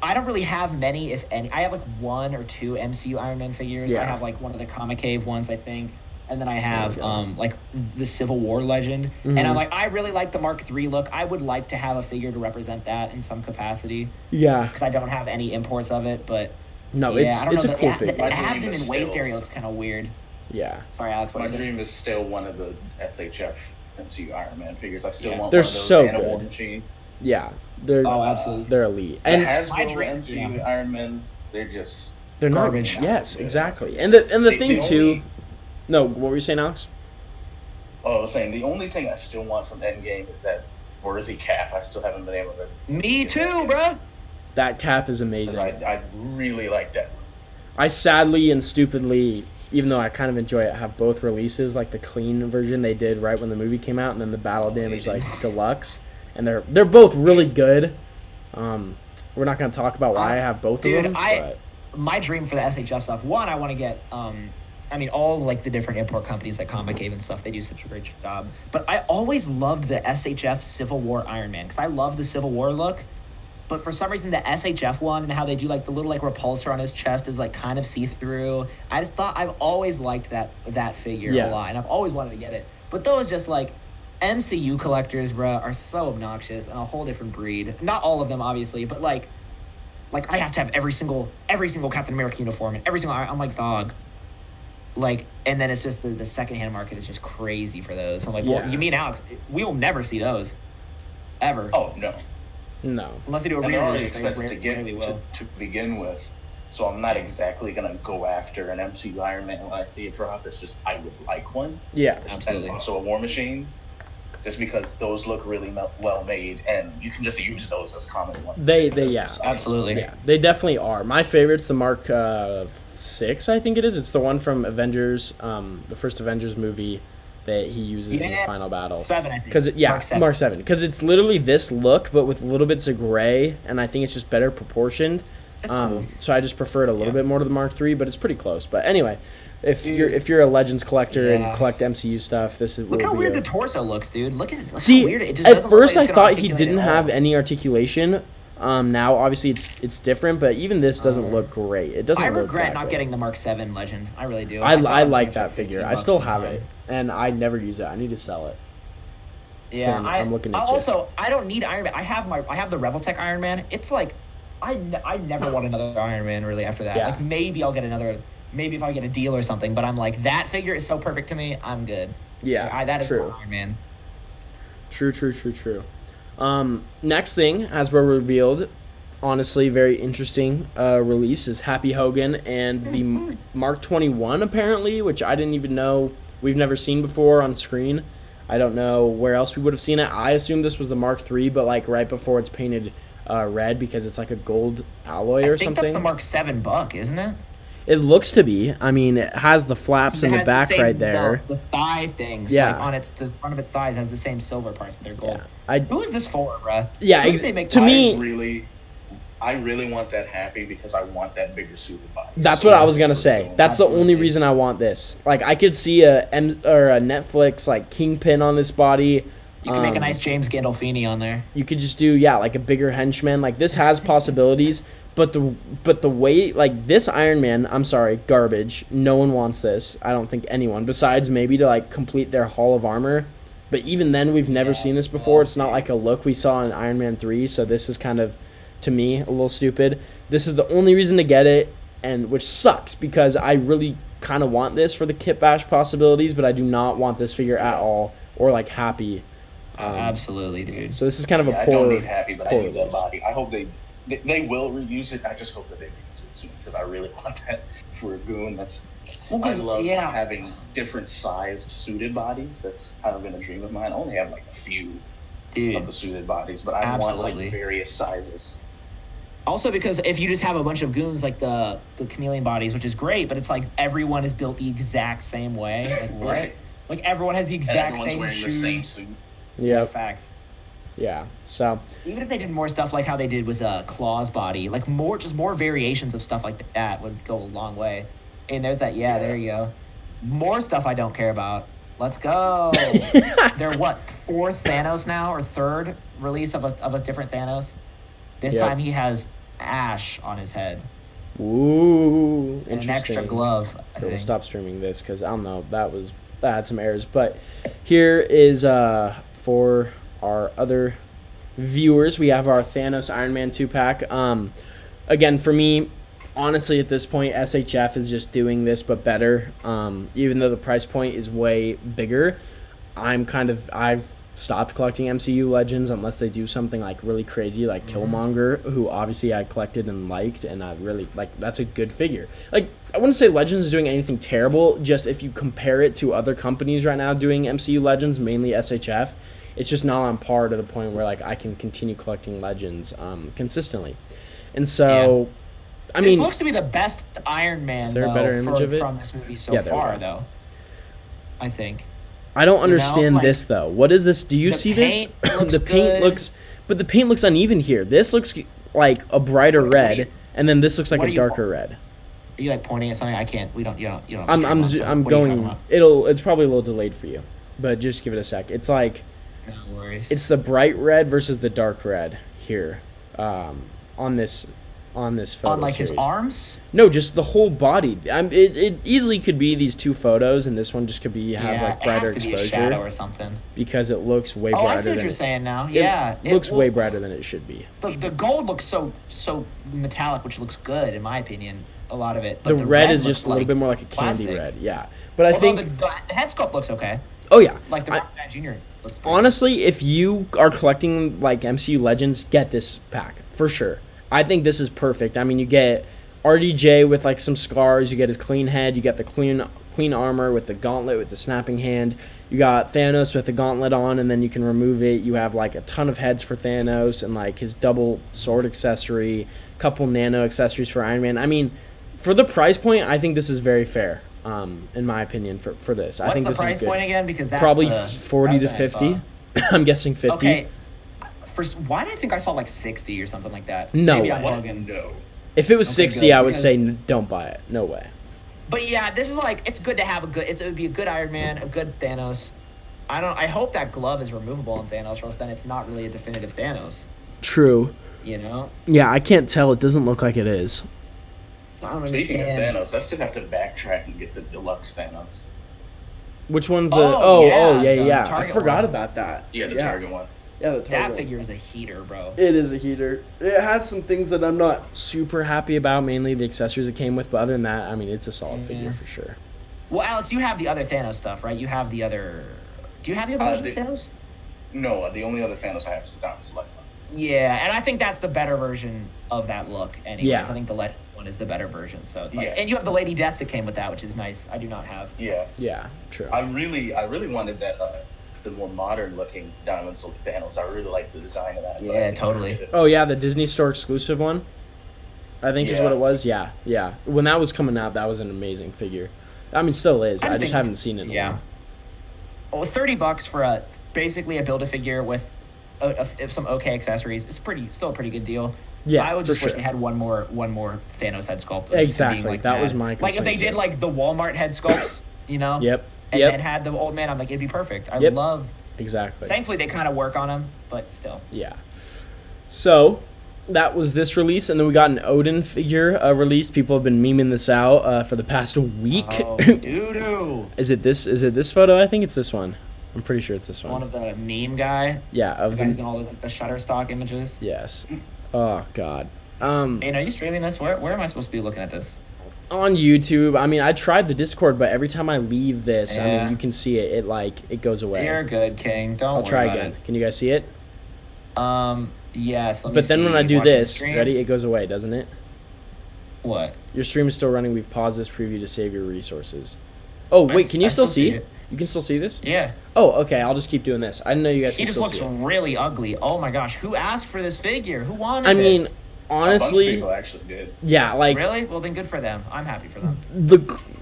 I don't really have many, if any. I have like 1 or 2 MCU Iron Man figures. Yeah. I have like one of the Comic Cave ones, I think, and then I have like the Civil War Legend. Mhm. And I'm like, I really like the Mark III look. I would like to have a figure to represent that in some capacity Yeah, because I don't have any imports of it. But no, yeah, I don't it's know. a cool The figure. My dream abdomen is waist still- area looks kind of weird. Yeah, Sorry, Alex. What My was it? dream is still one of the SHF MCU Iron Man figures. I still Yeah. want They're one of those so Animal good. Machine. yeah, they're Oh, absolutely. they're elite, The and My Hasbro dream- MCU yeah. Iron Man, they're just they're not. garbage. Yes, exactly. And the thing too. only- No, what were you saying, Alex? Oh, I was saying the only thing I still want from Endgame is that worthy cap. I still haven't been able to. Me get too, that bruh. That cap is 'Cause amazing. I really like that. I sadly and stupidly, even though I kind of enjoy it, have both releases, like the clean version they did right when the movie came out, and then the Battle Damage like deluxe, and they're both really good. We're not gonna talk about why I have both Dude, of them, but my dream for the SHF stuff. One, I want to get. I mean, all like the different import companies like Comic Cave and stuff. They do such a great job. But I always loved the SHF Civil War Iron Man because I love the Civil War look. But for some reason, the SHF one and how they do like the little like repulsor on his chest is like kind of see through. I just thought I've always liked that figure Yeah. a lot, and I've always wanted to get it. But those just like MCU collectors, bruh, are so obnoxious and a whole different breed. Not all of them, obviously, but like I have to have every single Captain America uniform and every single. I'm like, dog. Like, and then it's just the secondhand market is just crazy for those. I'm like, well, Yeah. you mean Alex? We will never see those, ever. Oh no, no. Unless they do a and they're already re-release, which they expensive to get rarely will. to begin with. So I'm not exactly gonna go after an MCU Iron Man when I see it drop. It's just I would like one. Yeah, Absolutely. And also a War Machine, just because those look really well made, and you can just use those as common ones. they yeah, Absolutely. yeah, they definitely are. My favorite's the Mark 6, I think it is. It's the one from Avengers, the first Avengers movie that he uses in the Yeah. final battle. 7, I think. Because Mark 7. Because it's literally this look, but with little bits of gray, and I think it's just better proportioned. That's cool. So I just prefer it a little Yeah. bit more to the Mark 3, but it's pretty close. But anyway, if Dude. you're a Legends collector Yeah. and collect MCU stuff, this is Look will how be weird a- the torso looks, dude. Look how See, weird it just at doesn't look first like I it's gonna thought he articulate didn't at all. have any articulation. Now obviously it's different, but even this doesn't look great. It doesn't. I look regret that not good. getting the Mark 7 Legend. I really do. I saw it on like eBay that for figure. 15 I bucks still one have time. it, and I never use it. I need to sell it. Yeah, Finn, I'm looking at I you. also I don't need Iron Man. I have the Revoltech Iron Man. It's like I never want another Iron Man really after that. Yeah. Like maybe I'll get another. Maybe if I get a deal or something. But I'm like that figure is so perfect to me. I'm good. Yeah, That is true. my Iron Man. True. Next thing, Hasbro revealed, honestly, very interesting release is Happy Hogan and the Mark 21 apparently, which I didn't even know. We've never seen before on screen. I don't know where else we would have seen it. I assumed this was the Mark 3, but like right before it's painted red because it's like a gold alloy or I think something. that's the Mark 7 Buck, isn't it? It looks to be. I mean, it has the flaps in It the has back same- right there. The thigh things. Yeah. Like on the front of its thighs has the same silver parts. They're gold. Yeah, Who is this for, bruh? Yeah, Who did they make to that? me- I really I really want that happy because I want that bigger suited body. That's So what I was gonna we're say. going- That's the only Absolutely. reason I want this. Like, I could see a Netflix like Kingpin on this body. You can make a nice James Gandolfini on there. You could just do like a bigger henchman. Like, this has possibilities, but the way, like, this Iron Man, I'm sorry, garbage. No one wants this. I don't think anyone, besides maybe to like complete their Hall of Armor. But even then, we've never seen this before. It's not like a look we saw in Iron Man 3. So this is kind of, to me, a little stupid. This is the only reason to get it, and which sucks because I really kind of want this for the Kit Bash possibilities, but I do not want this figure at all, or like Happy. Absolutely, dude. So this is kind of Yeah, a I poor. don't need happy, but I poor need that release. body. I hope they will reuse it. I just hope that they reuse it soon because I really want that for a goon. Well, I 'cause- love yeah. having different sized suited bodies. That's kind of been a dream of mine. I only have like a few of Dude. the suited bodies, but I want Absolutely. like various sizes. Also, because if you just have a bunch of goons like the chameleon bodies, which is great, but it's like everyone is built the exact same way. Like what? Right. Like everyone has the And exact everyone's same wearing shoes. the same suit. Yeah, Facts. yeah. So Even if they did more stuff like how they did with Claw's body, like more variations of stuff like that would go a long way. And there's that. Yeah, there you go. More stuff I don't care about. Let's go. They're what, fourth Thanos now, or third release of a different Thanos? This Yep. time he has ash on his head ooh, and interesting. an extra glove. I Okay, we'll think. stop streaming this because I don't know. That had some errors. But here is for our other viewers, we have our Thanos Iron Man 2-pack. Again, for me, honestly, at this point, SHF is just doing this but better. Even though the price point is way bigger, I've stopped collecting MCU Legends unless they do something like really crazy, like Killmonger, who obviously I collected and liked, and I really like. That's a good figure. Like, I wouldn't say Legends is doing anything terrible. Just if you compare it to other companies right now doing MCU Legends, mainly SHF, it's just not on par to the point where like I can continue collecting Legends consistently. And so, I This mean, looks to be the best Iron Man Is there a though, better image of it? from this movie so Yeah, there we far, go. though. I think. I don't know, understand like, this though. What is this? Do you the see this? paint looks The paint good. looks, but the paint looks uneven here. This looks like a brighter What are red, you- and then this looks like what a are you- darker red. Are you like pointing at something? I can't. We don't. You don't. You don't. I'm stream on, so I'm what are you talking going. about? It's probably a little delayed for you, but just give it a sec. It's like No worries. it's the bright red versus the dark red here, on this photo on like his series. arms. No, just the whole body. It easily could be these two photos, and this one just could be have Yeah, like brighter it has to be a shadow exposure or something. because it looks way Oh, I brighter see what than you're it- saying now. it Yeah, looks well, way brighter than it should be. The gold looks so metallic, which looks good in my opinion. A lot of it. The But red is looks just a little bit more like a candy plastic. red, yeah. But I Although think, the head sculpt looks okay. oh yeah, Like the I- Rock Band Jr. looks good. honestly, if you are collecting like MCU Legends, get this pack for sure. I think this is perfect. I mean, you get RDJ with like some scars, you get his clean head, you get the clean armor with the gauntlet with the snapping hand. You got Thanos with the gauntlet on, and then you can remove it. You have like a ton of heads for Thanos and like his double sword accessory, couple nano accessories for Iron Man. I mean, for the price point, I think this is very fair. In my opinion, for this, I What's think the this price is good. point again? Because that's Probably the 40 to that's what I 50. I'm guessing 50. saw. Okay. Why did I think I saw like 60 or something like that? No Maybe way. I'm bugging. No. If it was Okay, 60, good, I would because- say don't buy it. No way. But yeah, this is like it's good to have a good. It would be a good Iron Man, a good Thanos. I hope that glove is removable on Thanos, or else then it's not really a definitive Thanos. True. You know. Yeah, I can't tell. It doesn't look like it is. So I don't Speaking of understand. Thanos, I still have to backtrack and get the deluxe Thanos. Which one's the? Oh, yeah, the I Target forgot one. about that. Yeah, the Target one. Yeah, the Target That one. figure is a heater, bro. It is a heater. It has some things that I'm not super happy about, mainly the accessories it came with. But other than that, I mean, it's a solid figure for sure. Well, Alex, you have the other Thanos stuff, right? You have the other. Do you have the other version of Thanos? No, the only other Thanos I have is the Diamond Select one. Yeah, and I think that's the better version of that look. Anyways, Yeah. I think the Legend one is the better version. So it's like, Yeah. and you have the Lady Death that came with that, which is nice. I do not have. Yeah. Yeah, true. I really wanted that the more modern looking Diamond Select Thanos. I really like the design of that. but I Yeah, didn't totally. get it. Oh yeah, the Disney Store exclusive one. I think is Yeah. what it was. Yeah, yeah. When that was coming out, that was an amazing figure. I mean, still is. I just think- haven't seen it in a Yeah. while. Well, $30 for basically a Build-A-Figure with some okay accessories. It's still a pretty good deal. Yeah, I would just for wish sure. they had one more Thanos head sculpt. of just him Exactly. being, like, That was mad. my Like if they complaint, did too. like the Walmart head sculpts, Yep. and Yep. then had the old man, I'm like, it'd be perfect. I Yep. love. Exactly. Thankfully, they kind of work on him, but still. Yeah. So that was this release, and then we got an Odin figure released. People have been memeing this out for the past week. Oh, doo-doo. Is it this photo? I think it's this one. I'm pretty sure it's this one. One of the meme guy. Yeah, The of guys the in all the Shutterstock images. yes. Oh God. Hey, are you streaming this? Where am I supposed to be looking at this? On YouTube. I mean, I tried the Discord, but every time I leave this, I Yeah. mean, you can see it. It goes away. You're good, King. Don't I'll worry try about again. Can you guys see it? it. Yes. Let me But then when see. I do Watching the this, stream? ready? It goes away, doesn't it? What? Your stream is still running. We've paused this preview to save your resources. Oh wait, can you I still still see see? it. You can still see this? Yeah. Oh, okay. I'll just keep doing this. I didn't know you guys He can just still looks see it. really ugly. Oh my gosh, who asked for this figure? Who wanted I mean, this? A bunch of honestly, people actually did. yeah. Like Really? Well, then good for them. I'm happy for them.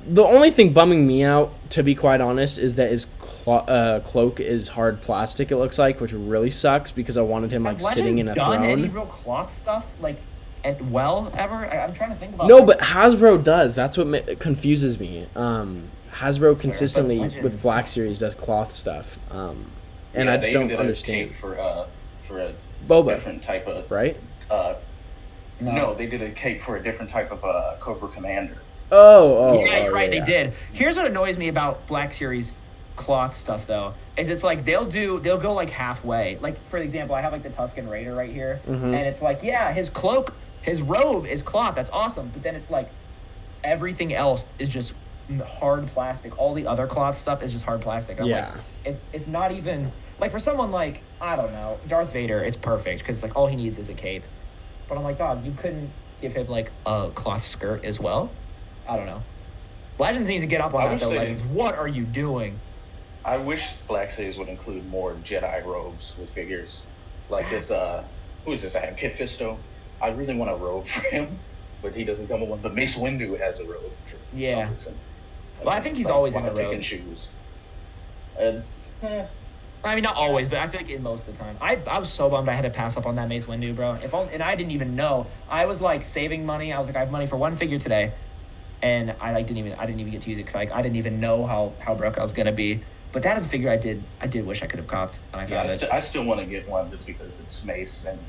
the only thing bumming me out, to be quite honest, is that his cloak is hard plastic. It looks like, which really sucks because I wanted him like Have sitting in a Legend done any throne. real cloth stuff like, ever? I'm trying to think about. No, like, but Hasbro does. That's what confuses me. Hasbro but consistently with Legends- Black Series does cloth stuff, and Yeah, I just they even don't did understand. a cape for a Boba, different type of right? no, they did a cape for a different type of Cobra Commander. Oh, yeah, you're right. yeah. They did. Here's what annoys me about Black Series cloth stuff, though, is it's like they'll go like halfway. Like for example, I have like the Tusken Raider right here, Mhm. and it's like, yeah, his cloak, his robe is cloth. That's awesome. But then it's like everything else is just hard plastic. All the other cloth stuff is just hard plastic. I'm Yeah. like, it's not even like for someone like, I don't know, Darth Vader. It's perfect because like all he needs is a cape. But I'm like, dog, you couldn't give him like a cloth skirt as well? I don't know. Legends needs to get up on I that wish though. they Legends, what are you doing? I wish Black Series would include more Jedi robes with figures. Like this, who is this? I have Kit Fisto. I really want a robe for him, but he doesn't come with one. But Mace Windu has a robe for Yeah. some reason. Well, I think he's Like, always in wanna a pick robe. and choose. And, I mean, not always, but I feel like in most of the time. I was so bummed I had to pass up on that Mace Windu, bro. And I didn't even know. I was like saving money. I was like, I have money for one figure today, and I didn't even get to use it because I didn't even know how broke I was gonna be. But that is a figure I did wish I could have copped, and I yeah, found it. I still want to get one just because it's Mace, and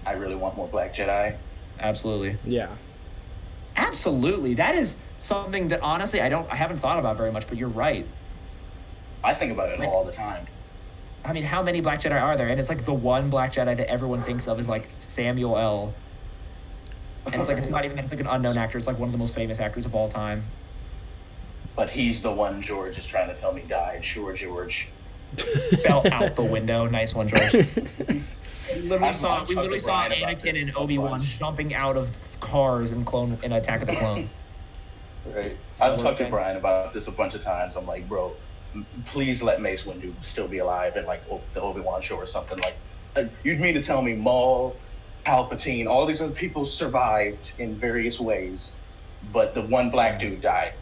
I really want more Black Jedi. Absolutely. Yeah. Absolutely. That is something that honestly I haven't thought about very much, but you're right. I think about it all the time. I mean, how many Black Jedi are there? And it's like the one Black Jedi that everyone thinks of is like Samuel L. And it's like it's like an unknown actor. It's like one of the most famous actors of all time. But he's the one George is trying to tell me died. Sure, George. Fell out the window. Nice one, George. We literally saw Brian about Anakin this and a Obi-Wan bunch. jumping out of cars in Attack of the Clone. Right. So I've what I'm talked to saying? Brian about this a bunch of times. I'm like, bro, please let Mace Windu still be alive in like the Obi-Wan show or something. Like, you'd mean to tell me Maul, Palpatine, all these other people survived in various ways, but the one black dude died.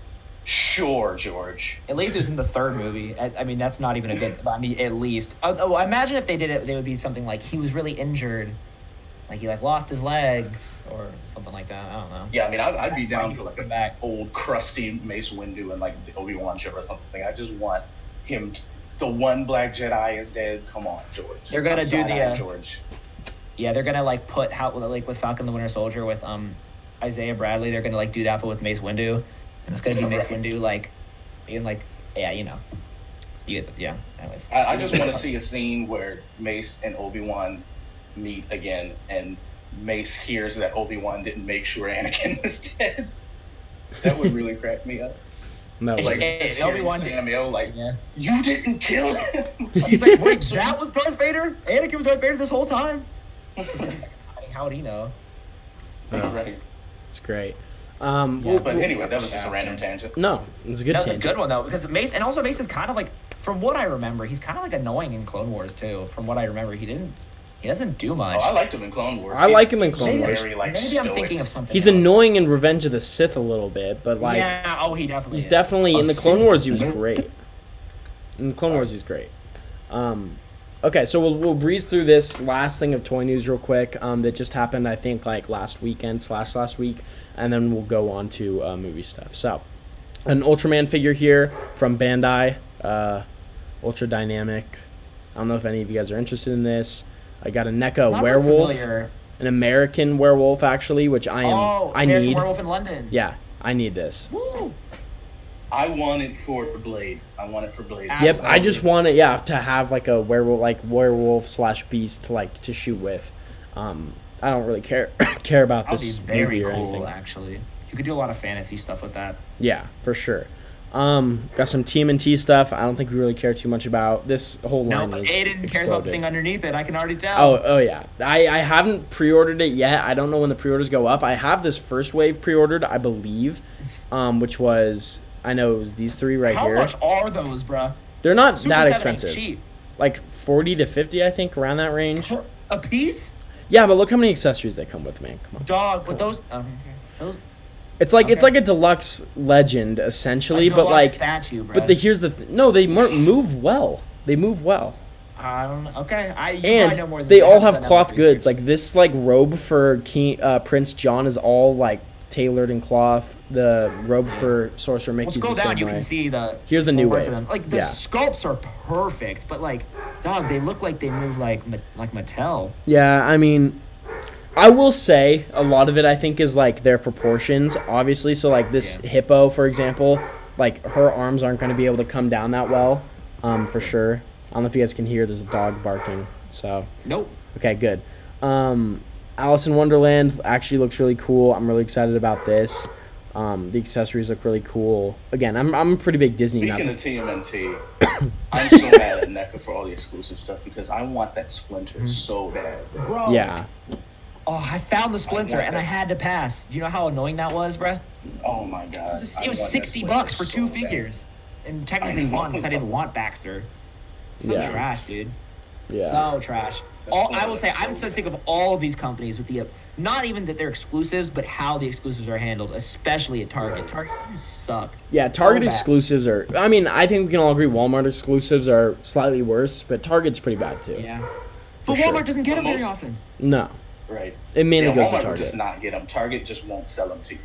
Sure, George. At least it was in the third movie. I mean, that's not even a good. I mean, at least. Oh, imagine if they did it. They would be something like he was really injured, like he like lost his legs or something like that. I don't know. Yeah, I mean, I'd be down for like Come an back. old crusty Mace Windu and like the Obi-Wan show or something. I just want him. The one black Jedi is dead. Come on, George. They're gonna I'm do the, side-eyeing George. Yeah, they're gonna like put how like with Falcon the Winter Soldier with Isaiah Bradley. They're gonna like do that, but with Mace Windu, and it's gonna be Mace Right. Windu like being like, yeah, you know, yeah. Anyways, I just want to see a scene where Mace and Obi-Wan meet again, and Mace hears that Obi-Wan didn't make sure Anakin was dead. That would really crack me up. No, Like, Hey, just hearing Obi-Wan did- Samuel, like, yeah. you didn't kill him. He's like, wait, that was Darth Vader? Anakin was Darth Vader this whole time? I mean, how would he know? Right. it's great. Yeah, But anyway, that was just a random tangent. No, it's a good That was a tangent. good one though, because Mace is kind of like, from what I remember, he's kind of like annoying in Clone Wars too. From what I remember, he doesn't do Oh, much. I liked him in Clone Wars. I like him in Clone He's Wars. very, like, Maybe I'm stoic. thinking of something. He's else. annoying in Revenge of the Sith a little bit, but like Yeah. Oh, he definitely. he's is. definitely A in the Clone Sith Wars he was Lord? great. In Clone Sorry. Wars he's great. Okay, so we'll breeze through this last thing of toy news real quick. That just happened, I think, like last weekend / last week, and then we'll go on to movie stuff. So, an Ultraman figure here from Bandai, Ultra Dynamic. I don't know if any of you guys are interested in this. I got a NECA Not werewolf, familiar. an American werewolf actually, which I American need. Werewolf in London. Yeah, I need this. Woo. I want it for Blade. I want it for Blade. Yep, I just want it, to have like a werewolf / beast to shoot with. I don't really care about That would be this very movie or cool, anything. actually. You could do a lot of fantasy stuff with that. Yeah, for sure. Got some TMNT stuff. I don't think we really care too much about. This whole line No, is Aiden cares about the thing underneath it. I can already tell. Oh yeah. I haven't pre-ordered it yet. I don't know when the pre-orders go up. I have this first wave pre-ordered, I believe, which was, I know it was these three right How here. How much are those, bruh? They're not Super that 7 ain't expensive. cheap. Like 40 to 50, I think, around that range. For a piece? Yeah, but look how many accessories they come with, man. Come on. Dog, but those... those... It's like it's Okay. like a deluxe legend essentially, A but deluxe like statue, bro. but here's the no, they move well. They move well. I don't know. Okay, you probably know more And than they me. I all haven't have done that cloth much goods. research. Like this robe for Prince John is all like tailored in cloth. The robe for Sorcerer Well, Mickey's scroll the down, same you way. can see the... Here's the new parts of wave. them. Like, the Yeah. sculpts are perfect, but, like, dog, they look like they move like Mattel. Yeah, I mean, I will say a lot of it I think is like their proportions, obviously. So like this Yeah. hippo, for example, like her arms aren't going to be able to come down that well, for sure. I don't know if you guys can hear. There's a dog barking. So Nope. okay, good. Alice in Wonderland actually looks really cool. I'm really excited about this. The accessories look really cool. Again, I'm a pretty big Disney nut. Speaking of TMNT, I'm so mad at NECA for all the exclusive stuff because I want that Splinter so bad. Bro. Yeah. Oh, I found the Splinter, want and I that. had to pass. Do you know how annoying that was, bruh? Oh my god. It was $60 for 2 figures. And technically I know, one, because I it's didn't a- want Baxter. So Yeah. trash, dude. Yeah. So trash. I will say, I'm so sick of all of these companies with the, not even that they're exclusives, but how the exclusives are handled, especially at Target. Target, you suck. Yeah, Target So bad. exclusives are. I mean, I think we can all agree Walmart exclusives are slightly worse, but Target's pretty bad too. Yeah. But For sure. Walmart doesn't get them very Most- often. No, Right. it mainly goes Walmart to would Target. just not get them. Target just won't sell them to you.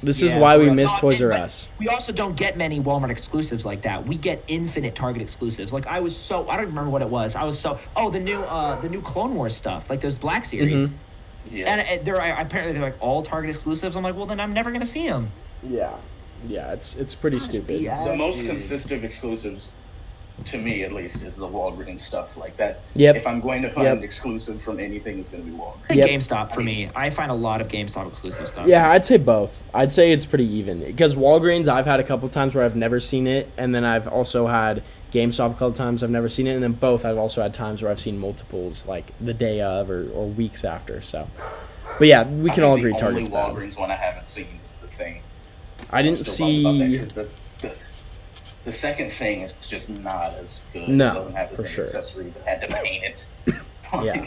This is Yeah, why for we real. miss No, Toys R but Us. We also don't get many Walmart exclusives like that. We get infinite Target exclusives. Like I don't even remember what it was. The new Clone Wars stuff, like those Black series. Mm-hmm. Yeah. And apparently they're like all Target exclusives. I'm like, well then I'm never gonna see them. Yeah, it's pretty stupid. BS. The most dude. consistent exclusives, to me at least, is the Walgreens stuff like that. Yep. If I'm going to find Yep. an exclusive from anything, it's going to be Walgreens. I think Yep. GameStop for me. I find a lot of GameStop exclusive stuff. Yeah, I'd say both. I'd say it's pretty even because Walgreens, I've had a couple times where I've never seen it, and then I've also had GameStop a couple times I've never seen it, and then both I've also had times where I've seen multiples like the day of or weeks after. So, but yeah, we can all agree Target's The bad. only Walgreens one I haven't seen is the thing. I didn't I'm still bummed about see. that 'cause the second thing is just not as good. No, it doesn't have as for many sure. accessories. It had to paint it. Yeah.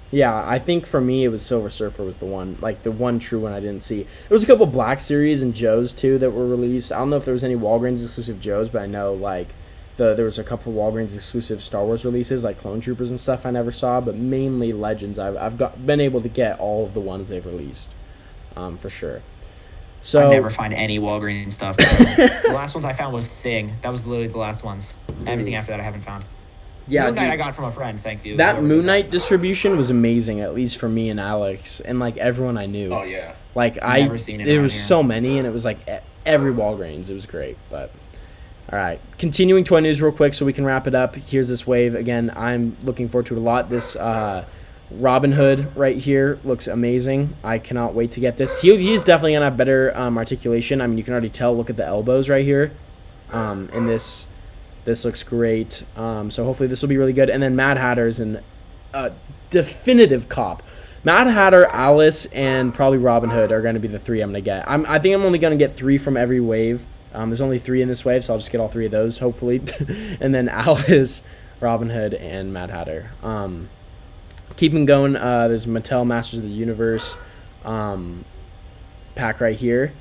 Yeah, I think for me it was Silver Surfer was the one true one I didn't see. There was a couple Black Series and Joes too that were released. I don't know if there was any Walgreens exclusive Joes, but I know like there was a couple Walgreens exclusive Star Wars releases like Clone Troopers and stuff I never saw, but mainly Legends. I've been able to get all of the ones they've released, for sure. So I never find any Walgreens stuff. The last ones I found was Thing. That was literally the last ones. Everything after that I haven't found. yeah, Moon Knight dude, I got from a friend. Thank you. that Whoever Moon did Knight distribution was amazing, at least for me and Alex and like everyone I knew. Oh yeah. Like Never seen it there around was here. so many, and it was like every Walgreens. It was great, but all right. Continuing toy news real quick, so we can wrap it up. Here's this wave again. I'm looking forward to it a lot. This Robin Hood right here looks amazing. I cannot wait to get this. He's definitely gonna have better articulation. I mean, you can already tell. Look at the elbows right here. And this looks great. So hopefully this will be really good. And then Mad Hatter's an definitive cop. Mad Hatter, Alice, and probably Robin Hood are going to be the three I'm going to get. I think I'm only going to get 3 from every wave. There's only 3 in this wave, so I'll just get all 3 of those, hopefully. And then Alice, Robin Hood, and Mad Hatter. Keeping going, there's Mattel Masters of the Universe pack right here.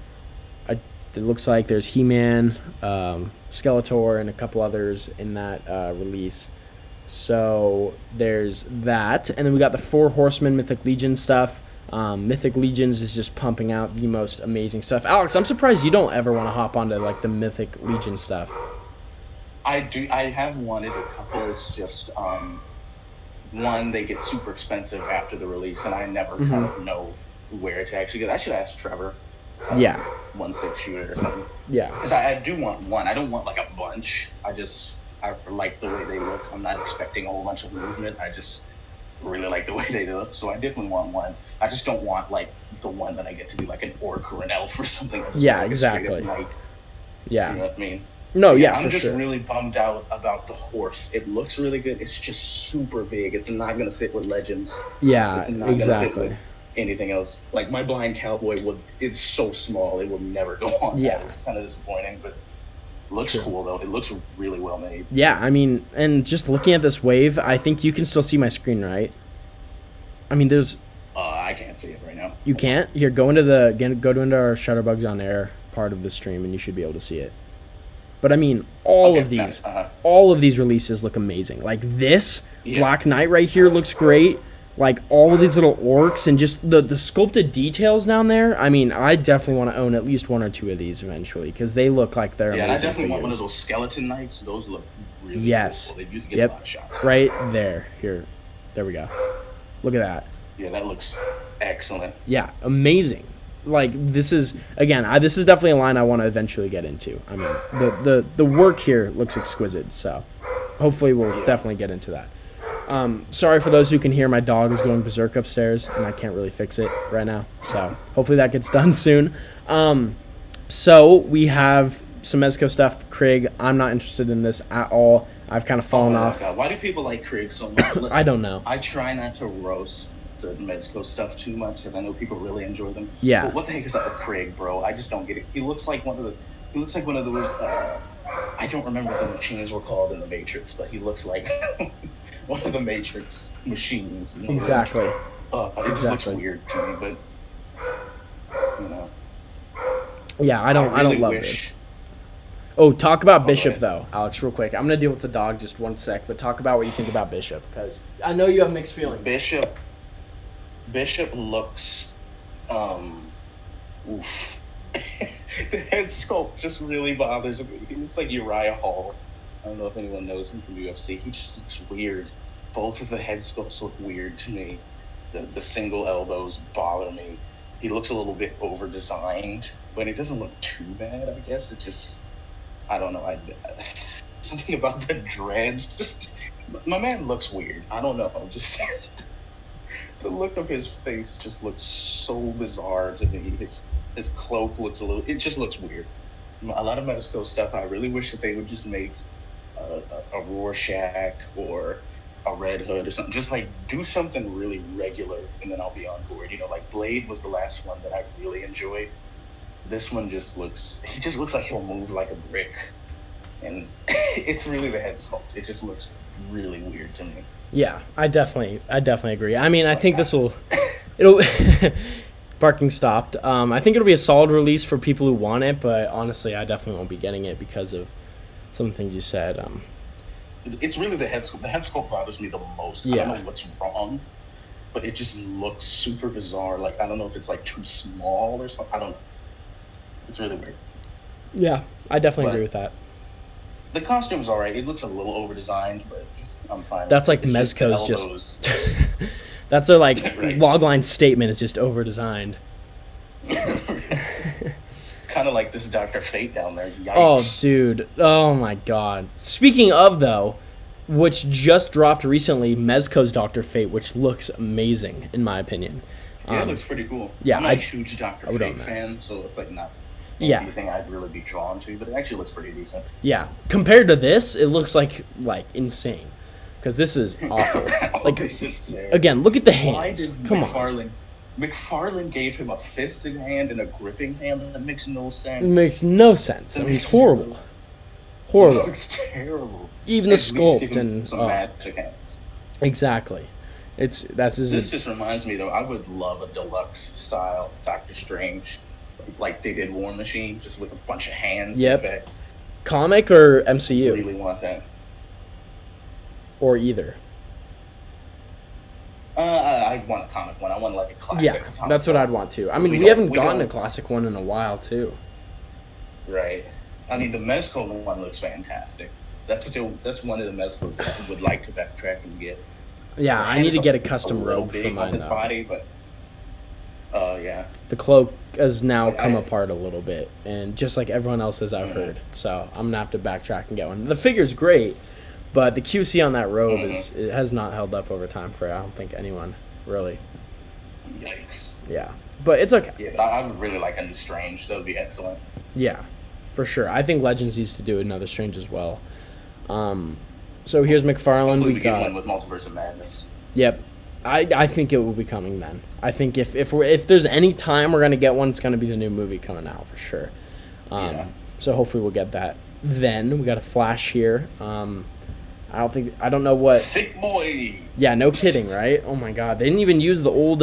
It looks like there's He-Man, Skeletor, and a couple others in that release. So there's that, and then we got the 4 Horsemen Mythic Legion stuff. Mythic Legions is just pumping out the most amazing stuff. Alex, I'm surprised you don't ever want to hop onto like the Mythic Legion stuff. I do. I have wanted a couple. It's just one, they get super expensive after the release, and I never kind of know where to actually get. I should ask Trevor. Yeah. 1/6 shooter or something. Yeah. Because I do want one. I don't want like a bunch. I like the way they look. I'm not expecting a whole bunch of movement. I just really like the way they look. So I definitely want one. I just don't want like the one that I get to be like an orc or an elf or something. Yeah, like exactly. Yeah. You know what I mean? No, yeah, I'm for just sure. really bummed out about the horse. It looks really good. It's just super big. It's not gonna fit with Legends. Yeah, It's not exactly. gonna fit with anything else. Like my blind cowboy it's so small it would never go on. Yeah. It's kind of disappointing, but looks True. cool though. It looks really well made. Yeah, I mean, and just looking at this wave, I think you can still see my screen, right? I mean, there's. I can't see it right now. You can't? Here, go into our ShutterBugs on Air part of the stream, and you should be able to see it. But I mean, all of these releases look amazing. Like this Black Knight right here looks great. Like all of these little orcs and just the sculpted details down there. I mean, I definitely want to own at least 1 or 2 of these eventually because they look like they're amazing. Yeah, I definitely figures. want one of those skeleton knights. Those look really cool. You can get a lot of shots. Right there. There we go. Look at that. Yeah, that looks excellent. Yeah, amazing. Like this is this is definitely a line I want to eventually get into. I mean, the work here looks exquisite, so hopefully we'll definitely get into that. Sorry for those who can hear, my dog is going berserk upstairs and I can't really fix it right now, so hopefully that gets done soon. So we have some Mezco stuff. Craig, I'm not interested in this at all. I've kind of fallen off. God. Why do people like Craig so much? I don't know. I try not to roast the Mezco stuff too much because I know people really enjoy them. Yeah. But what the heck is up with Craig, bro? I just don't get it. He looks like one of those. I don't remember what the machines were called in the Matrix, but he looks like one of the Matrix machines. You know? Exactly. It just looks weird to me, but you know. Yeah, I don't love this. Oh, talk about Bishop though, Alex, real quick. I'm gonna deal with the dog just 1 sec, but talk about what you think about Bishop because I know you have mixed feelings. Bishop looks, oof. The head sculpt just really bothers me. He looks like Uriah Hall. I don't know if anyone knows him from UFC. He just looks weird. Both of the head sculpts look weird to me. The single elbows bother me. He looks a little bit over-designed, but it doesn't look too bad, I guess. It just, I don't know. Something about the dreads. Just, my man looks weird. I don't know. Just the look of his face just looks so bizarre to me. His cloak looks it just looks weird. A lot of Mezco stuff, I really wish that they would just make a Rorschach or a Red Hood or something. Just like do something really regular and then I'll be on board. You know, like Blade was the last one that I really enjoyed. This one he just looks like he'll move like a brick. And it's really the head sculpt. It just looks really weird to me. Yeah, I definitely agree. I mean, I think it'll barking stopped. I think it'll be a solid release for people who want it, but honestly, I definitely won't be getting it because of some of the things you said. It's really the head sculpt. The head sculpt bothers me the most. Yeah. I don't know what's wrong, but it just looks super bizarre. Like, I don't know if it's like too small or something. I don't know. It's really weird. Yeah, I definitely agree with that. The costume's alright. It looks a little over-designed, but I'm fine. That's like Mezco's just that's a like logline statement is just over-designed. Kind of like this Dr. Fate down there. Yikes. Oh, dude. Oh, my God. Speaking of, though, which just dropped recently, Mezco's Dr. Fate, which looks amazing, in my opinion. Yeah, it looks pretty cool. Yeah, I'm not a huge Dr. Fate fan, so it's like not anything I'd really be drawn to, but it actually looks pretty decent. Yeah. Compared to this, it looks like insane. Because this is awful. Like, again, look at the hands. Come on. McFarlane gave him a fisting hand and a gripping hand. That makes no sense. It makes no sense. I mean, it's horrible. Horrible. It's terrible. Even the sculpt and some magic hands. Exactly. This just reminds me though. I would love a deluxe style Doctor Strange, like they did War Machine, just with a bunch of hands. Yep. Effects. Comic or MCU? I really want that. or either? I want a comic one. I want like a classic. Yeah, comic that's what one. I'd want too. I Because mean, we haven't we gotten a don't- classic one in a while too. Right. I mean, the Mezco one looks fantastic. That's one of the Mezcos that I would like to backtrack and get. Yeah, The I head need is to get a little custom big robe for on mine his though. body, but yeah. The cloak has now Like, come I- apart a little bit, and just like everyone else as I've Mhm. heard. So I'm gonna have to backtrack and get one. The figure's great, but the QC on that robe it has not held up over time for I don't think anyone really. Yikes. Yeah, but it's okay. Yeah, but I would really like a new Strange. That would be excellent. Yeah, for sure. I think Legends needs to do another Strange as well. So here's McFarlane. Hopefully We get one got. with Multiverse of Madness. Yep. I think it will be coming then. I think if there's any time we're gonna get one, it's gonna be the new movie coming out for sure. Yeah. So hopefully we'll get that. Then we got a Flash here. I don't know what. Thick boy. Yeah, no kidding, right? Oh my God, they didn't even use the old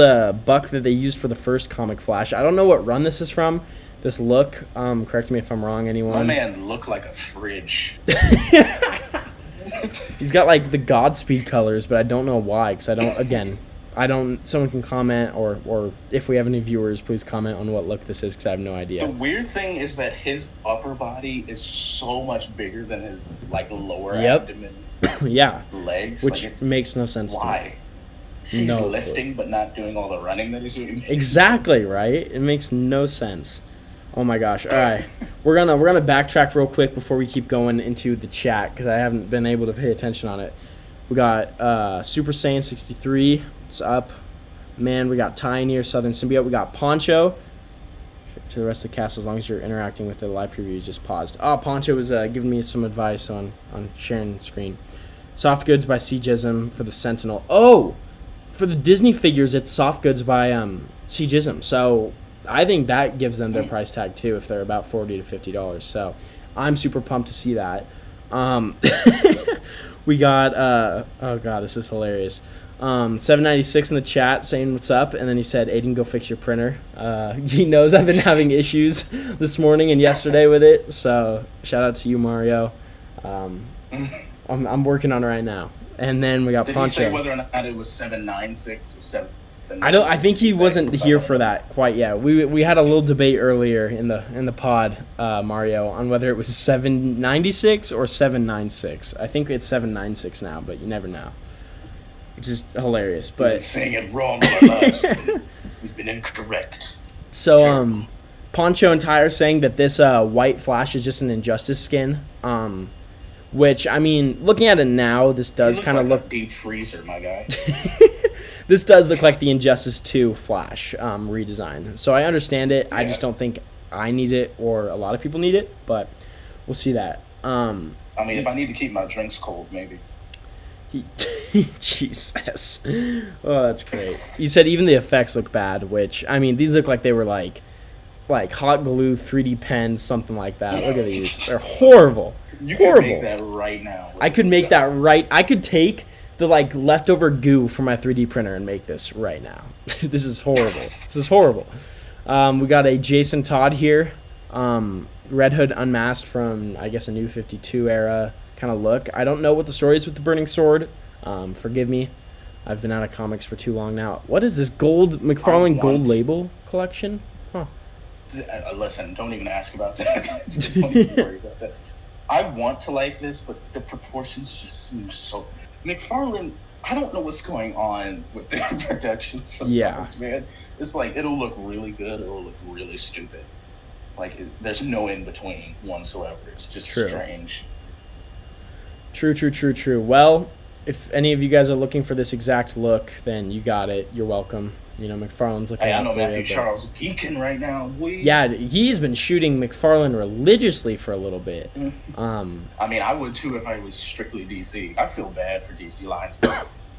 buck that they used for the first comic Flash. I don't know what run this is from. This look. Correct me if I'm wrong. Anyone? My man looked like a fridge. He's got like the Godspeed colors, but I don't know why. Because I don't. Someone can comment, or if we have any viewers, please comment on what look this is, because I have no The idea. weird thing is that his upper body is so much bigger than his like lower Yep. abdomen, Yeah, legs. which like, it's, makes no sense to me. why? He's No clue. lifting but not doing all the running that he's doing. Exactly, right? It makes no sense. Oh my gosh! All right, we're gonna backtrack real quick before we keep going into the chat, because I haven't been able to pay attention on it. We got Super Saiyan 63. It's up. Man, we got Pioneer, Southern Symbiote. We got Poncho. To the rest of the cast, as long as you're interacting with the live preview, you just paused. Oh, Poncho was giving me some advice on sharing the screen. Soft Goods by C. Jism for the Sentinel. Oh, for the Disney figures, it's Soft Goods by C. Jism. So I think that gives them their price tag too, if they're about $40 to $50. So I'm super pumped to see that. We got oh god, this is hilarious. 796 in the chat saying what's up, and then he said, "Aiden, go fix your printer." He knows I've been having issues this morning and yesterday with it, so shout out to you, Mario. I'm working on it right now. And then we got Did Poncho. he say whether or not it was 796 or 7? I think he wasn't here for that quite yet. We had a little debate earlier in the pod, Mario, on whether it was 796 or 796. I think it's 796 now, but you never know. It's just hilarious. But saying it wrong all our lives. We've been incorrect. so Poncho and Ty are saying that this white Flash is just an Injustice skin. Which, I mean, looking at it now, this does kind of like look a deep freezer, my guy. This does look like the Injustice 2 Flash redesign. So I understand it. I just don't think I need it or a lot of people need it, but we'll see that. I mean, if I need to keep my drinks cold, maybe. Jesus. Oh, that's great. You said even the effects look bad, which, I mean, these look like they were like hot glue 3D pens, something like that. Look at these. They're horrible. You Horrible. can make that right now. I could make that right. I could take the leftover goo from my 3D printer and make this right now. This is horrible. This is horrible. We got a Jason Todd here. Red Hood unmasked from, I guess, a New 52 era kind of look. I don't know what the story is with the Burning Sword. Forgive me. I've been out of comics for too long now. What is this McFarlane Gold Label collection? Huh. Listen, don't even ask about that. Don't even worry about that. I want to like this, but the proportions just seem so... McFarlane, I don't know what's going on with their productions sometimes, man. It's like, it'll look really good, or it'll look really stupid. Like, there's no in between whatsoever. It's just strange. True. Well, if any of you guys are looking for this exact look, then you got it. You're welcome. You know, McFarlane's looking out for you. I know Matthew Charles geeking right now. Yeah, he's been shooting McFarlane religiously for a little bit. I mean, I would too if I was strictly DC. I feel bad for DC lines.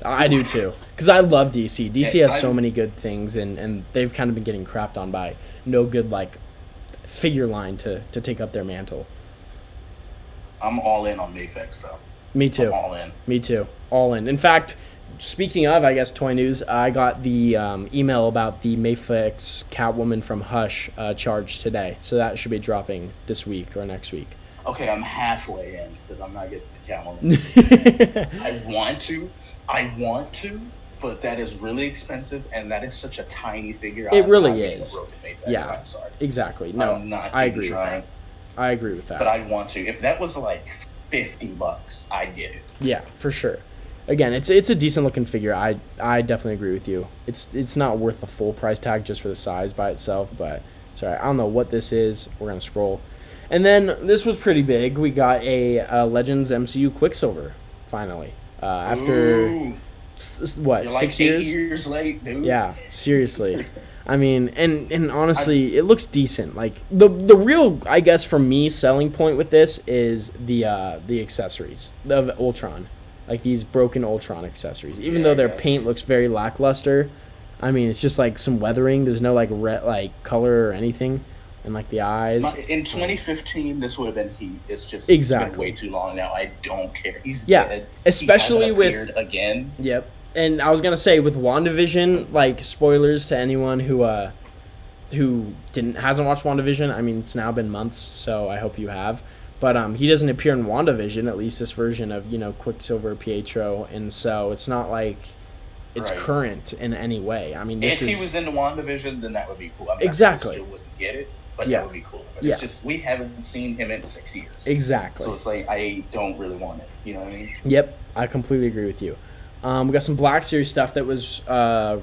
I do too, because I love DC. DC has so many good things, and they've kind of been getting crapped on by no good figure line to take up their mantle. I'm all in on Mayfix though. Me too. I'm all in. Me too. All in. In fact, speaking of, I guess, toy news, I got the email about the Mayfix Catwoman from Hush charge today. So that should be dropping this week or next week. Okay, I'm halfway in because I'm not getting the Catwoman. I want to, but that is really expensive, and that is such a tiny figure. It I'm really not getting a is. Broken Matrix. Yeah, I'm sorry. exactly. No, I'm not I even agree trying, with that. I agree with that. but I want to. If that was like $50, I'd get it. Yeah, for sure. Again, it's a decent looking figure. I definitely agree with you. It's not worth the full price tag just for the size by itself, but it's all right. I don't know what this is. We're gonna scroll, and then this was pretty big. We got a Legends MCU Quicksilver finally after Ooh, what you're 6 like years? 8 years late, dude. Yeah, seriously. I mean, and honestly, it looks decent. Like the real, I guess, for me, selling point with this is the accessories of Ultron, like these broken Ultron accessories. Even though their paint looks very lackluster, I mean, it's just like some weathering. There's no like red like color or anything, and like the eyes. In 2015, this would have been heat. It's just Exactly. It's been way too long now. I don't care. He's Yeah, dead. especially He hasn't with appeared again. Yep. And I was gonna say with WandaVision, like spoilers to anyone who hasn't watched WandaVision. I mean, it's now been months, so I hope you have. But he doesn't appear in WandaVision, at least this version of Quicksilver Pietro, and so it's not like it's Right. current in any way. I mean, this If is he was into WandaVision, then that would be cool. I mean, Exactly. I still wouldn't get it, but Yeah. that would be cool. But Yeah. it's just we haven't seen him in 6 years. exactly. So it's like I don't really want it. You know what I mean? Yep, I completely agree with you. We got some Black Series stuff that was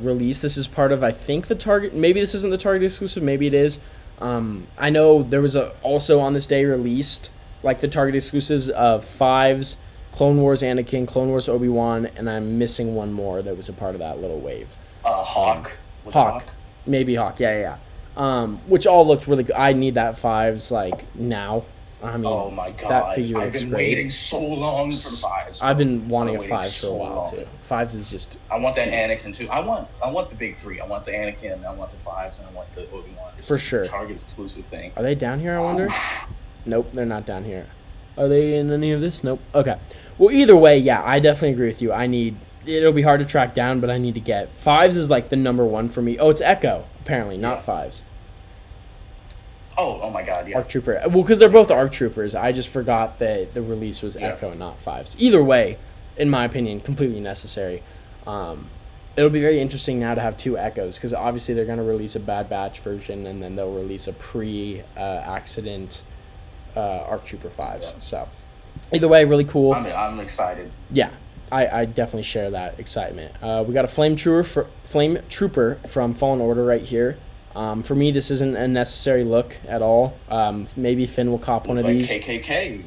released. This is part of, I think, the Target. Maybe this isn't the Target exclusive. Maybe it is. I know there was also on this day released like the Target exclusives of Fives, Clone Wars Anakin, Clone Wars Obi-Wan, and I'm missing one more that was a part of that little wave. Hawk. Was it Hawk. Maybe Hawk. Yeah. Which all looked really good. I need that Fives like now. I mean, Oh my god! that figure I've looks been great. waiting so long for the Fives. I've been wanting a waiting Fives for a so while long. too. Fives is just. I want that Anakin too. I want the big three. I want the Anakin. I want the Fives, and I want the Obi-Wan. It's For just a sure. Target exclusive thing. Are they down here, I wonder? Nope, they're not down here. Are they in any of this? Nope. Okay. Well, either way, yeah, I definitely agree with you. It'll be hard to track down, but I need to get. Fives is like the number one for me. Oh, it's Echo, apparently, not Yeah. Fives. Oh my god! Yeah. ARC Trooper. Well, because they're both ARC Troopers. I just forgot that the release was Yeah. Echo and not Fives. Either way, in my opinion, completely necessary. It'll be very interesting now to have two Echoes, because obviously they're going to release a Bad Batch version, and then they'll release a pre-accident ARC Trooper 5s. Yeah. So, either way, really cool. I'm excited. Yeah, I definitely share that excitement. We got a Flame Trooper from Fallen Order right here. For me, this isn't a necessary look at all. Maybe Finn will cop one of Like these. KKK.